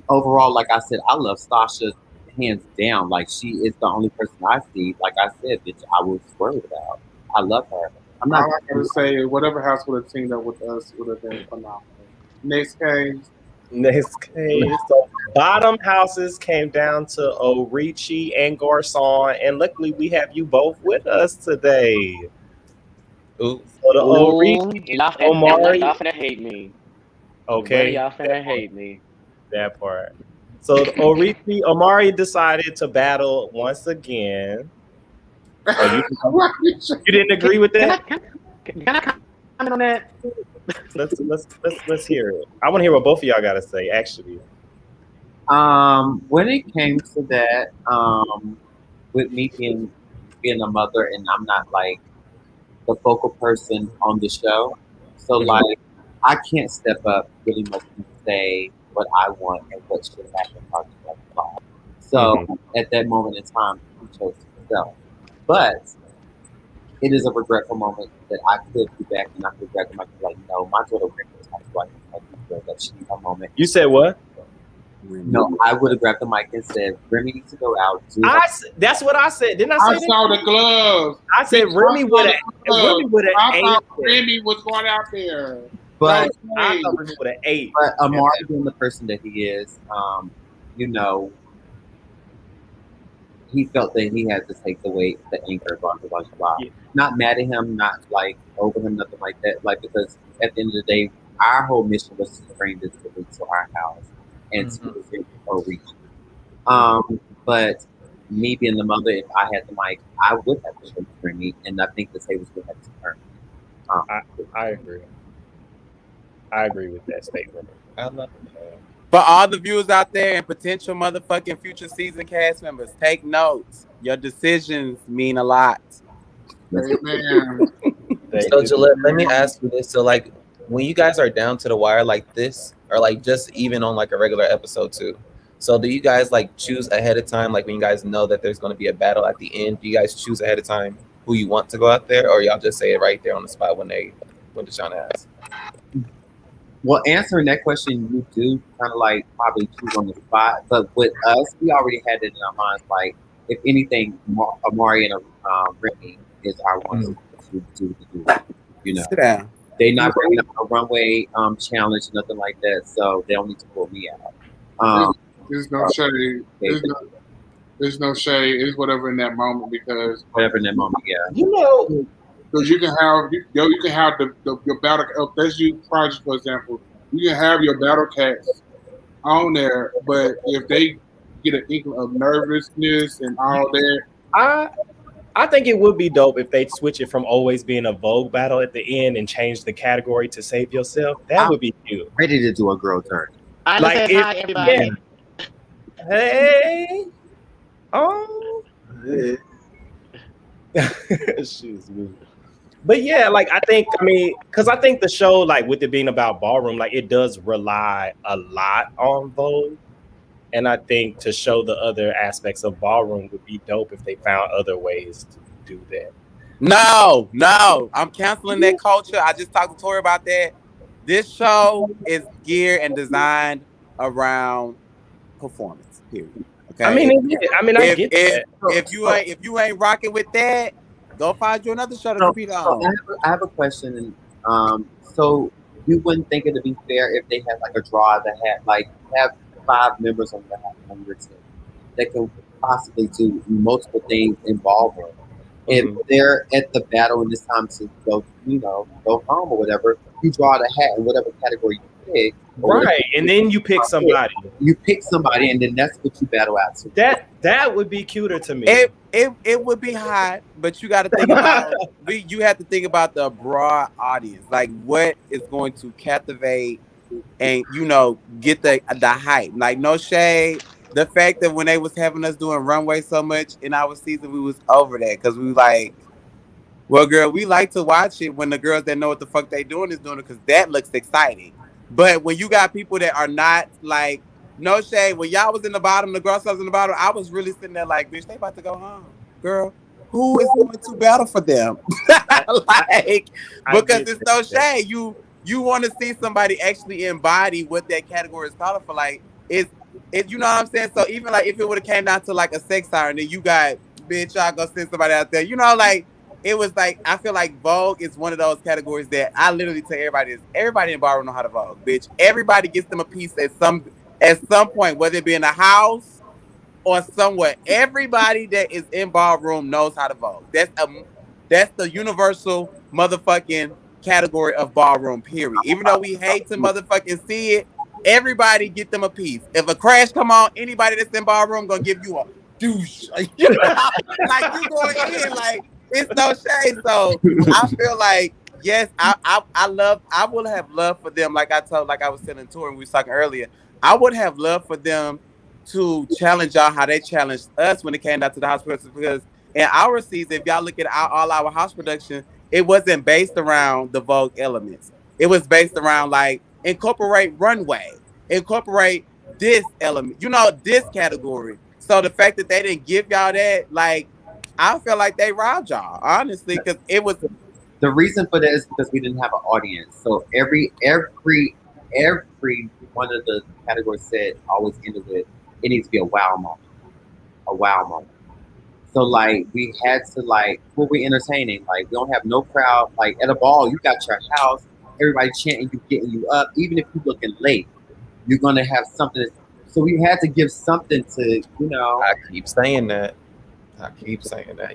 Overall, like I said, I love Stasha hands down. Like, she is the only person I see, like I said, bitch, I was worried about. I love her. I'm not going to say whatever house would have teamed up with us would have been phenomenal. Next case. Next case. So bottom houses came down to Orichi and Garcon, and luckily we have you both with us today. Ooh. So the Ooh, Orichi, y'all, and none of Omari. y'all finna hate me. None of Okay, y'all finna hate me. that part. So the Orichi, Omari decided to battle once again. Oh, you didn't agree with Can I that? can I comment on that? Let's hear it. I want to hear what both of y'all got to say. Actually, When it came to that, with me being a mother and I'm not like the focal person on the show, so Mhm. like I can't step up really much and say what I want and what should happen. Blah, blah, blah. So at that moment in time, he chose himself. But it is a regretful moment that I could be back and I could grab the mic and be like, no, my daughter Remy has to like feel that she needs a moment. you said what? No, I would have grabbed the mic and said, Remy needs to go out, do her. That's what I said. Didn't I I say that? saw the gloves. I said Remy would have. Remy would have I ate. thought it. Remy was going out there. But I thought Remy would have ate. But Amari being the person that he is, you know, he felt that he had to take the weight, the anchor, blah blah blah blah. Yeah. Not mad at him, not like over him, nothing like that. Like because at the end of the day, our whole mission was to bring this really to our house and to reach. But me being the mother, if I had the mic, I would have to show Remy, and I think the tables would have to turn. I agree. I agree with that statement. I love that. For all the viewers out there and potential motherfucking future season cast members, take notes. Your decisions mean a lot. Amen. So Gillette, let me ask you this. So like when you guys are down to the wire like this, or like just even on like a regular episode too. So do you guys like choose ahead of time, like when you guys know that there's gonna be a battle at the end, do you guys choose ahead of time who you want to go out there, or y'all just say it right there on the spot when Deshaun asks? Well, answering that question, you do kind of like probably choose on the spot. But with us, we already had it in our minds. Like, if anything, Amari and Remy is our ones to do. You know, Sit down. they not bringing up a runway challenge, nothing like that. So they don't need to pull me out. There's no shade. There's no shade. It's whatever in that moment because whatever in that moment, yeah. You know, because you can have your battle. Let's use Project for example. You can have your battle cats on there, but if they get an inkling of nervousness and all that, I think it would be dope if they switch it from always being a Vogue battle at the end and change the category to Save Yourself. That would be cute. Ready to do a girl turn. I like said hi, everybody. Yeah. Hey. Oh. Excuse me. But yeah, like I think the show, like with it being about ballroom, like it does rely a lot on Vogue. And I think to show the other aspects of ballroom would be dope if they found other ways to do that. No, I'm canceling that culture. I just talked to Tori about that. This show is geared and designed around performance. Period. Okay. I get that. If you ain't rocking with that, go find you another show to compete on. I have a question. So you wouldn't think it would be fair if they had like a draw that had like have 5 members on your team that could possibly do multiple things involving. If they're at the battle and it's time to go home or whatever, you draw the hat in whatever category you pick. Right, and then you pick somebody. You pick somebody, and then that's what you battle out to. That would be cuter to me. It would be hot, but you got to think about you have to think about the broad audience, like what is going to captivate and get the hype. Like no shade, the fact that when they was having us doing runway so much in our season, we was over that because we like, well, girl, we like to watch it when the girls that know what the fuck they doing is doing it because that looks exciting. But when you got people that are not like, no shade, when y'all was in the bottom, the girls was in the bottom, I was really sitting there like, bitch, they about to go home, girl. Who is going to battle for them? Like, because it's no shade. You want to see somebody actually embody what that category is calling for. Like, it's you know what I'm saying? So even like if it would have came down to like a sex siren, then you got, bitch, y'all go send somebody out there. Like it was like I feel like Vogue is one of those categories that I literally tell everybody is everybody in ballroom know how to Vogue, bitch. Everybody gets them a piece at some point, whether it be in a house or somewhere. Everybody that is in ballroom knows how to Vogue. That's the universal motherfucking category of ballroom. Period. Even though we hate to motherfucking see it, everybody get them a piece. If a crash come on, anybody that's in ballroom gonna give you a douche. You know, like you going in like it's no shade. So I feel like yes, I would have loved for them, like I was telling Tori when we was talking earlier. I would have loved for them to challenge y'all how they challenged us when it came down to the house production because in our season, if y'all look at all our house production, it wasn't based around the Vogue elements. It was based around like incorporate runway, incorporate this element, this category. So the fact that they didn't give y'all that, like, I feel like they robbed y'all, honestly, because it was. The reason for that is because we didn't have an audience. So every one of the categories said always ended with it needs to be a wow moment. A wow moment. So like we had to like what we entertaining. Like we don't have no crowd. Like at a ball, you got your house, everybody chanting you, getting you up. Even if you're looking late, you're gonna have something. So we had to give something to, I keep saying that.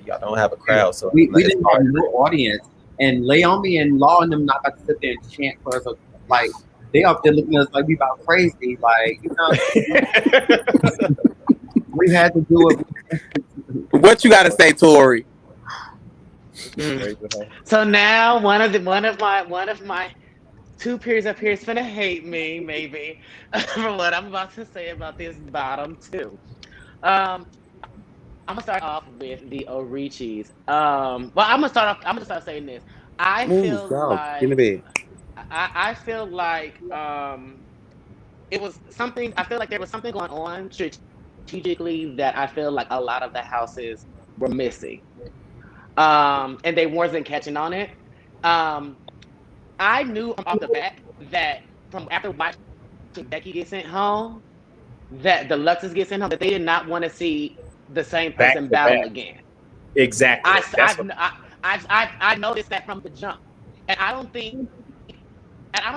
Y'all don't have a crowd, so we didn't have no audience. And Laomi and Law and them not about to sit there and chant for us. Like they up there looking at us like we about crazy. Like we had to do it. What you gotta say, Tori? So now one of my two peers up here is finna hate me, maybe, for what I'm about to say about this bottom two. I'm gonna start off with the Orichis. Well, I'm gonna start saying this. I feel like it was something. I feel like there was something going on strategically that I feel like a lot of the houses were missing, and they wasn't catching on it. I knew off the bat that from after watching Becky get sent home, that the Luxes get sent home, that they did not want to see the same person battle again. Exactly. I noticed that from the jump, and I don't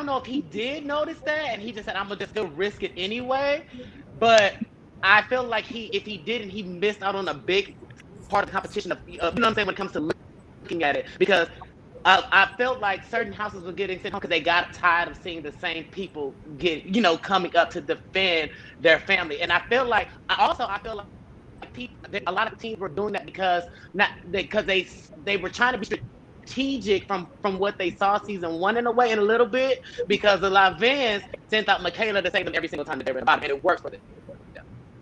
know if he did notice that, and he just said, "I'm gonna just still risk it anyway." But I feel like if he didn't, he missed out on a big part of the competition. You know what I'm saying when it comes to looking at it, because I felt like certain houses were getting sent home because they got tired of seeing the same people coming up to defend their family, and I feel like a lot of teams were doing that because they were trying to be strategic from what they saw season one in a way, and a little bit because a lot of Vans sent out Michaela to save them every single time that they were in the bottom, and it works for them.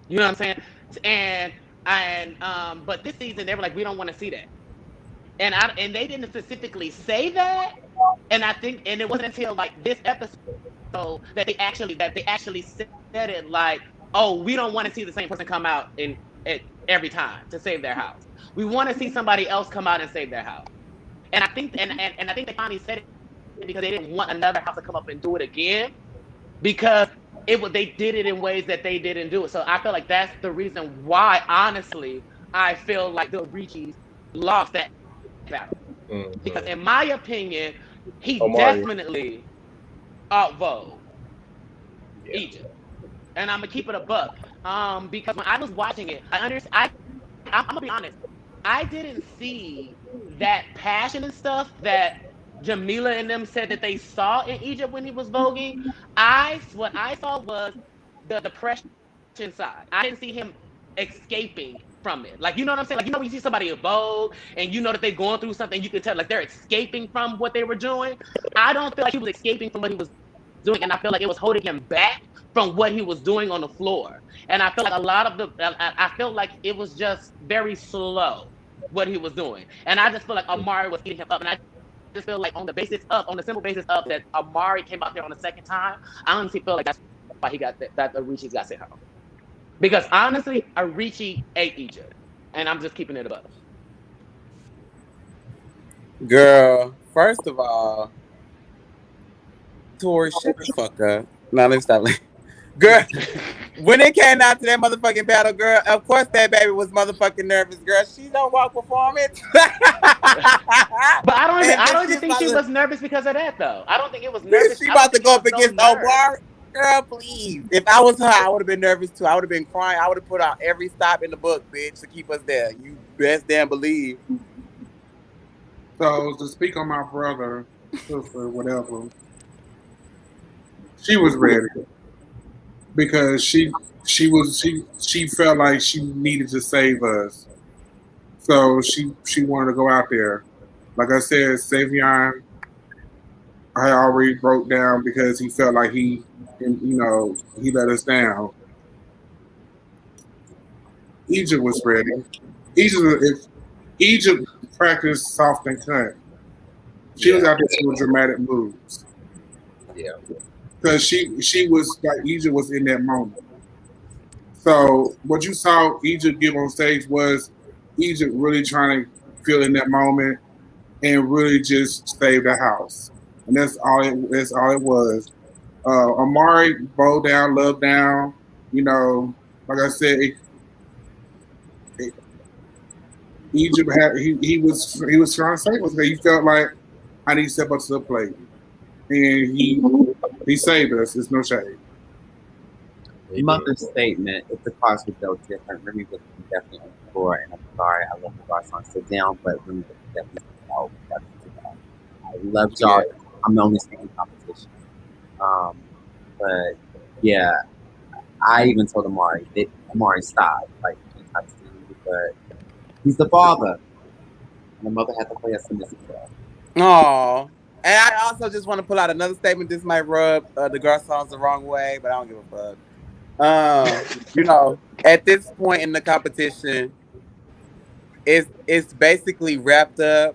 You know what I'm saying? And but this season they were like, we don't want to see that, and they didn't specifically say that, and I think, and it wasn't until like this episode that they actually said it, like, oh, we don't want to see the same person come out every time to save their house. We want to see somebody else come out and save their house. And I think I think they finally said it because they didn't want another house to come up and do it again, because they did it in ways that they didn't do it. So I feel like that's the reason why, honestly, I feel like the Richie lost that battle. Mm-hmm. Because in my opinion, he definitely outvoted Egypt. And I'm gonna keep it a buck. Because when I was watching it, I'm gonna be honest, I didn't see that passion and stuff that Jamila and them said that they saw in Egypt when he was voguing. What I saw was the depression side. I didn't see him escaping from it. Like, you know what I'm saying? Like, you know when you see somebody in Vogue and you know that they're going through something, you can tell like they're escaping from what they were doing. I don't feel like he was escaping from what he was doing, and I feel like it was holding him back from what he was doing on the floor. And I feel like I felt like it was just very slow what he was doing. And I just feel like Amari was eating him up. And I just feel like on the simple basis of that Amari came out there on the second time, I honestly feel like that's why he got that Arichi got sent home. Because honestly, Arichi ate Egypt. And I'm just keeping it above. Girl, first of all, Tori, shut the fuck up. Now let me stop. Girl, when it came out to that motherfucking battle, girl, of course that baby was motherfucking nervous, girl. She don't walk performance. I don't even think she was nervous because of that, though. I don't think it was nervous. She about to go up no against Omar. Girl, please. If I was her, I would have been nervous too. I would have been crying. I would have put out every stop in the book, bitch, to keep us there. You best damn believe. So to speak on my brother, sister, whatever, she was ready because she felt like she needed to save us. So she wanted to go out there. Like I said, Savion, I already broke down because he felt like he let us down. Egypt was ready. Egypt practiced soft and cut. She was out there doing dramatic moves. Yeah. Because she was like Egypt was in that moment. So what you saw Egypt give on stage was Egypt really trying to feel in that moment and really just save the house. And that's all it was. Amari bow down, love down. Like I said, Egypt had he was trying to save us. He felt like I need to step up to the plate, and he saved us. It's no shade. Mother's statement: if the cards were dealt different, Remy would be definitely on the floor. And I'm sorry, I love the bars on sit down, but Remy would definitely out. I love y'all. I'm the only speaking competition. But yeah, I even told Amari, stop. Like, but he's the father. And the mother had to play a submissive role. Aww. And I also just want to pull out another statement. This might rub the girl songs the wrong way, but I don't give a fuck. At this point in the competition, it's basically wrapped up.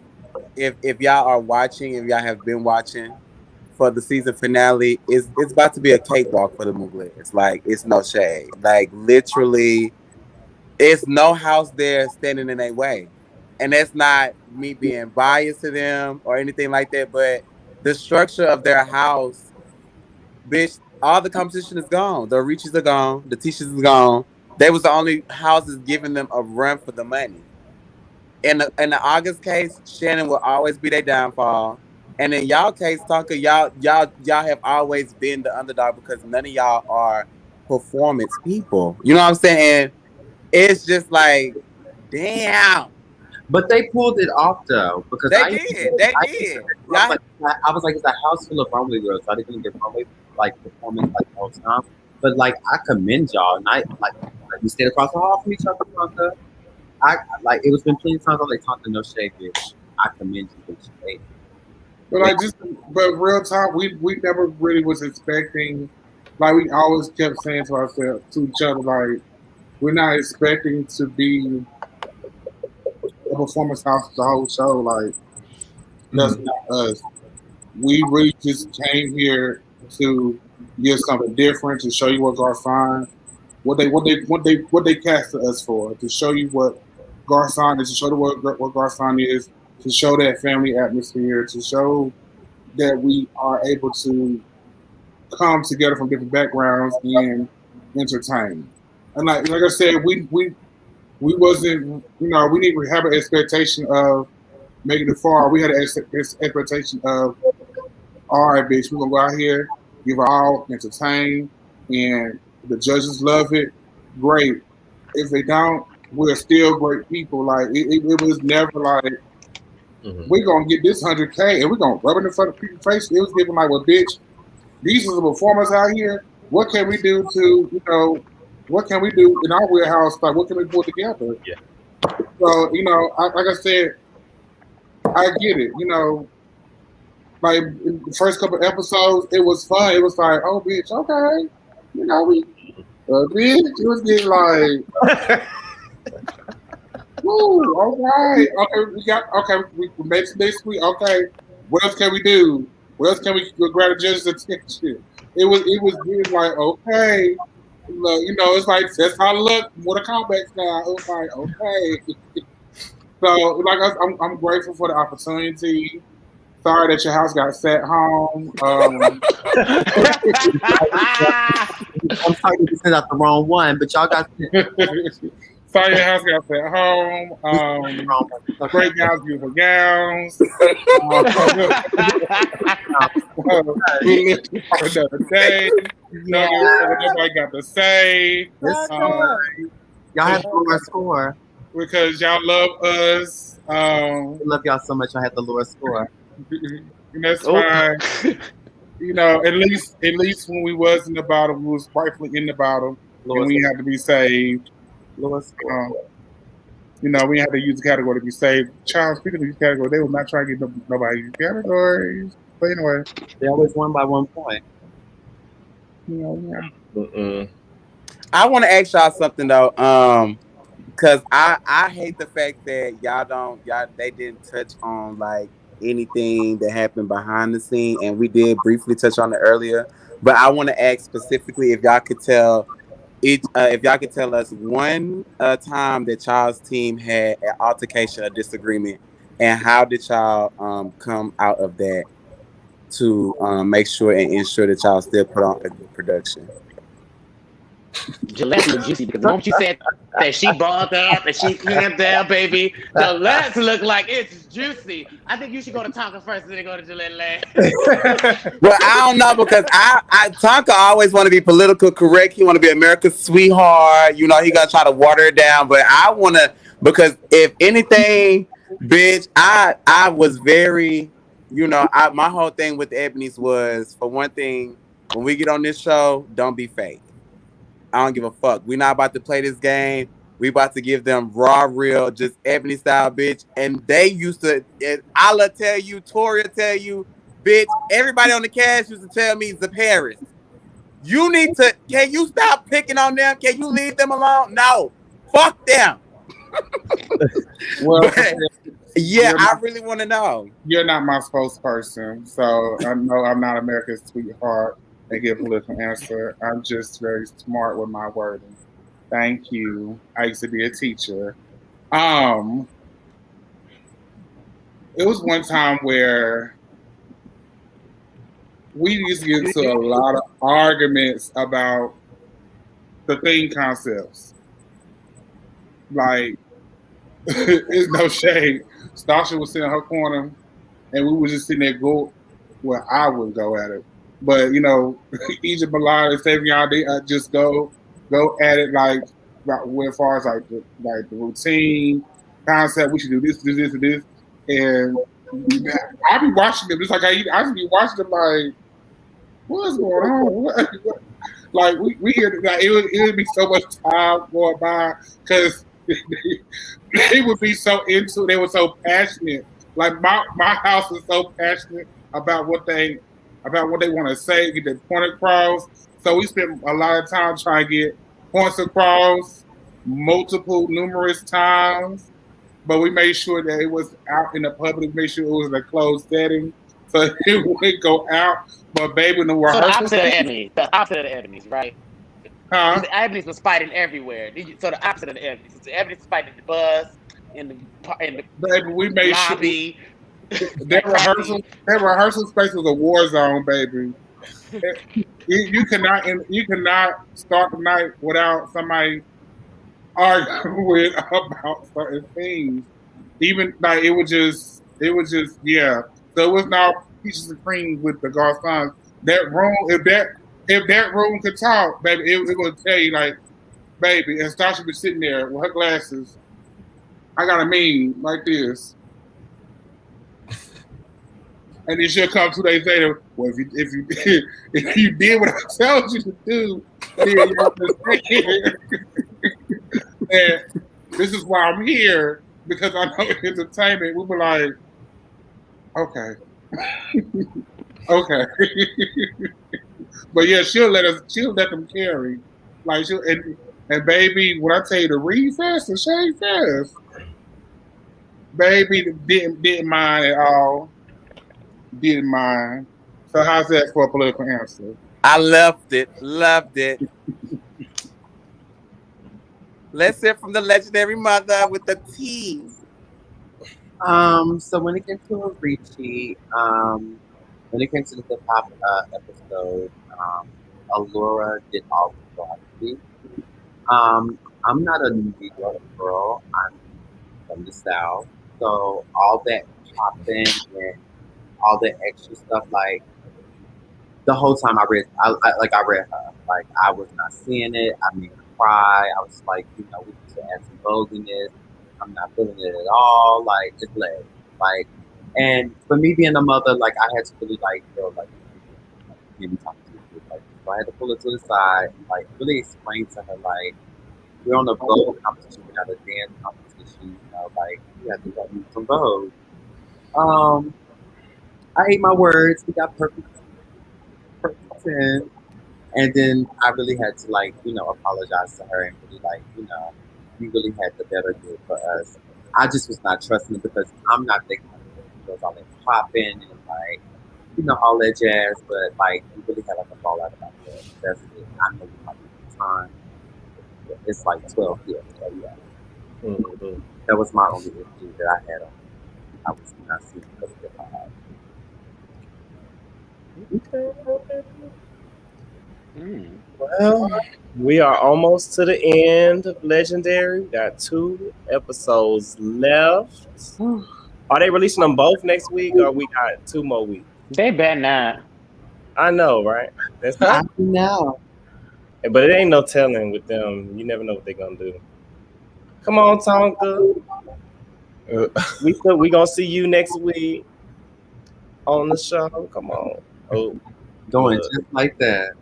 If y'all are watching, if y'all have been watching for the season finale, it's about to be a cakewalk for the Mughals. Like, it's no shade. Like, literally, it's no house there standing in their way. And that's not me being biased to them or anything like that, but the structure of their house, bitch, all the competition is gone. The Reaches are gone. The Tishas is gone. They was the only houses giving them a run for the money. In the August case, Shannon will always be their downfall. And in y'all case, Tonka, y'all have always been the underdog because none of y'all are performance people. You know what I'm saying? And it's just like, damn. But they pulled it off though, because they did. I was like, it's a house full of runway girls. So I didn't get runway performance like all the time. But like, I commend y'all, and I like we stayed across the hall from each other. Tonka. I like it was been plenty of times I was like, Tonka, no shade, bitch. I commend you, bitch. But real talk, we never really was expecting. Like, we always kept saying to ourselves, to each other, like, we're not expecting to be a performance house the whole show. Like, that's not us. We really just came here to give something different, to show you what Garcon, what they casted us for, to show you what Garcon is, to show what Garcon is, to show that family atmosphere, to show that we are able to come together from different backgrounds and entertain. And like I said, we wasn't, we didn't have an expectation of making it far. We had an expectation of, all right, bitch, we're gonna go out here, give our all, entertain, and the judges love it. Great. If they don't, we're still great people. Like, it was never like, we're gonna get this 100K and we're gonna rub it in front of people's face. It was giving like, well, bitch, these are the performers out here. What can we do to, what can we do in our warehouse? Like, what can we put together? Yeah. So, like I said, I get it. Like, in the first couple of episodes, it was fun. It was like, oh, bitch, okay. Bitch, it was getting like, ooh, all right. Okay, we made some next week. Okay, what else can we do? What else can we grab the judge's attention? It was getting like, okay. It's like, that's how I look. What a callback now. It was like, okay. So, like, I'm grateful for the opportunity. Sorry that your house got sent home. I'm sorry to send out the wrong one, but y'all got Fire House got at home. Great gowns, beautiful gowns. We lived for another day. Yeah. Nobody got to say. Y'all have the lower score. Because y'all love us. We love y'all so much. Y'all have the lower score. And that's fine. You know, at least when we was in the bottom, we was rightfully in the bottom, and we had to be saved. Lower score. You know, we had to use the category to be saved. Child, speaking of these categories, they was not trying to get nobody these categories. But anyway, they always won by 1 point. I want to ask y'all something though, because I hate the fact that they didn't touch on like anything that happened behind the scene, and we did briefly touch on it earlier. But I want to ask specifically if y'all could tell us one time that y'all's team had an altercation or disagreement, and how did y'all come out of that to make sure and ensure that y'all still put on a good production. Gillette's look juicy because the moment you said that she balled up and she clamped down, baby, Gillette's look like it's juicy. I think you should go to Tonka first and then go to Gillette last. Well, I don't know because Tonka always want to be political correct. He want to be America's sweetheart. You know, he got to try to water it down. But I want to, because if anything, bitch, I was very, you know, my whole thing with the Ebony's was, for one thing, when we get on this show, don't be fake. I don't give a fuck. We're not about to play this game. We about to give them raw, real, just Ebony style, bitch. And they used to, I'll tell you, Toria tell you, bitch, everybody on the cast used to tell me, Paris, you need to, can you stop picking on them? Can you leave them alone? No. Fuck them. Well, yeah, I really want to know. You're not my spokesperson, so I know I'm not America's sweetheart and give a political answer. I'm just very smart with my wording. Thank you. I used to be a teacher. It was one time where we used to get into a lot of arguments about the theme concepts. Like, it's no shade. Stasha was sitting in her corner, and we were just sitting there well, I would go at it. But, you know, Egypt, Milan, and Savion, they just go at it like as far as like the routine concept. We should do this, and this. And I be watching them just like I just be watching them like, what's going on? Like we hear like it would be so much time going by because they would be so into. They were so passionate. Like my house is so passionate about what they want to say, get their point across. So we spent a lot of time trying to get points across numerous times. But we made sure that it was out in the public, made sure it was in a closed setting. So it wouldn't go out. But baby, in the rehearsal. So the opposite of the Ebony. The opposite of the Ebony's, right? Huh? The Ebony's was fighting everywhere. So the opposite of the Ebony's. The Ebony's was fighting in the bus, in the baby, we made lobby. Sure their rehearsal space was a war zone, baby. You cannot start the night without somebody arguing about certain things. Even like it was just yeah. So it was not peaches and cream with the Garcons. That room, if that room could talk, baby, it would tell you like, baby, and Stasha was sitting there with her glasses. I got a meme like this. And then she'll come 2 days later. Well, if you did what I told you to do, then you understand. And this is why I'm here, because I know entertainment. We were like, okay, okay. But yeah, she'll let them carry. Like and baby, when I tell you to read fast and shade fast, baby didn't mind at all. Didn't mind. So how's that for a political answer? I loved it. Let's hear from the legendary mother with the tea. So when it came to Richie, when it came to the hip hop episode, Allura did all the photography. I'm not a New York girl. I'm from the South. So all that popping and all the extra stuff, like the whole time I read her. Like I was not seeing it. I made her cry. I was like, we need to add some boldness. I'm not feeling it at all. Like just let it. Like, and for me being a mother, like I had to really like feel like maybe talk to you. Like so I had to pull her to the side and like really explain to her like we're on a bold competition, we're not a dance competition. Like you have to let me some bold. I ate my words. We got perfect 10. And then I really had to like, apologize to her and really like, we really had the better good for us. I just was not trusting it because I'm not thinking it was all that popping and like, all that jazz. But like, we really had like a ball out about that. That's it. I know we might be time. It's like 12 here. So yeah. Mm-hmm. That was my only issue that I had on. I was not seeing because of the vibe. Well, we are almost to the end of Legendary. We got 2 episodes left. Are they releasing them both next week, or we got 2 more weeks? They bet not. I know, right? That's I know. but it ain't no telling with them. You never know what they're gonna do. Come on, Tonka. We gonna see you next week on the show. Come on. Oh, Going just like that.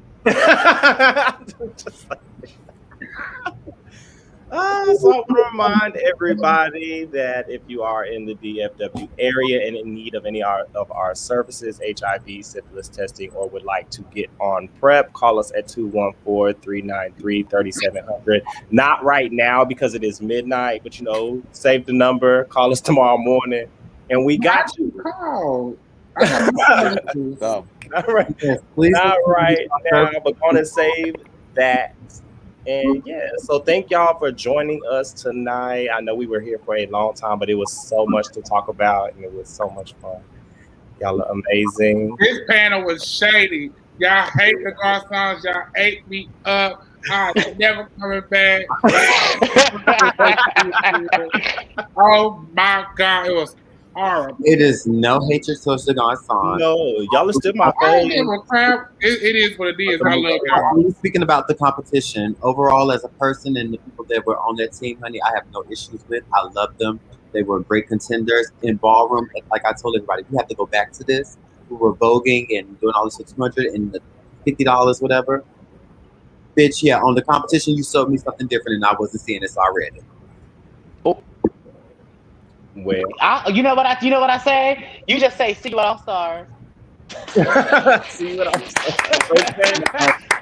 Just like so I want to remind everybody that if you are in the DFW area and in need of any of our services, HIV, syphilis testing, or would like to get on PrEP, call us at 214-393-3700. Not right now because it is midnight, but save the number, call us tomorrow morning, and we got you. Call. So, Not right, Yes, please not right now, but going to save that. And yeah, so thank y'all for joining us tonight. I know we were here for a long time, but it was so much to talk about and it was so much fun. Y'all are amazing. This panel was shady. Y'all hate the God songs. Y'all ate me up. I'm never coming back. Oh my God, it was horrible. It is no hatred towards the God song. No, y'all are still my I don't fave. give a crap. It is what it is. I love y'all. Speaking about the competition, overall as a person and the people that were on that team, honey, I have no issues with. I love them. They were great contenders in ballroom. Like I told everybody, we have to go back to this. We were voguing and doing all this for $200 and $50, whatever. Bitch, yeah, on the competition, you showed me something different and I wasn't seeing it, so I read it. Well, you know what I say? You just say, "See you at All Stars." see what I'm saying?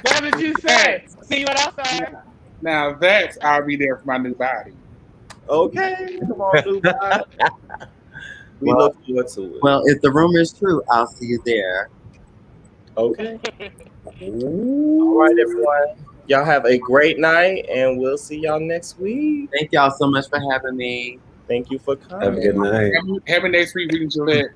That's what you say. See you at All Stars. Now that's I'll be there for my new body. Okay, come on, Dubai. We look forward to it. Well, if the rumor is true, I'll see you there. Okay. All right, everyone. Y'all have a great night, and we'll see y'all next week. Thank y'all so much for having me. Thank you for coming. Have a good night. Happy next week, reading Gillette.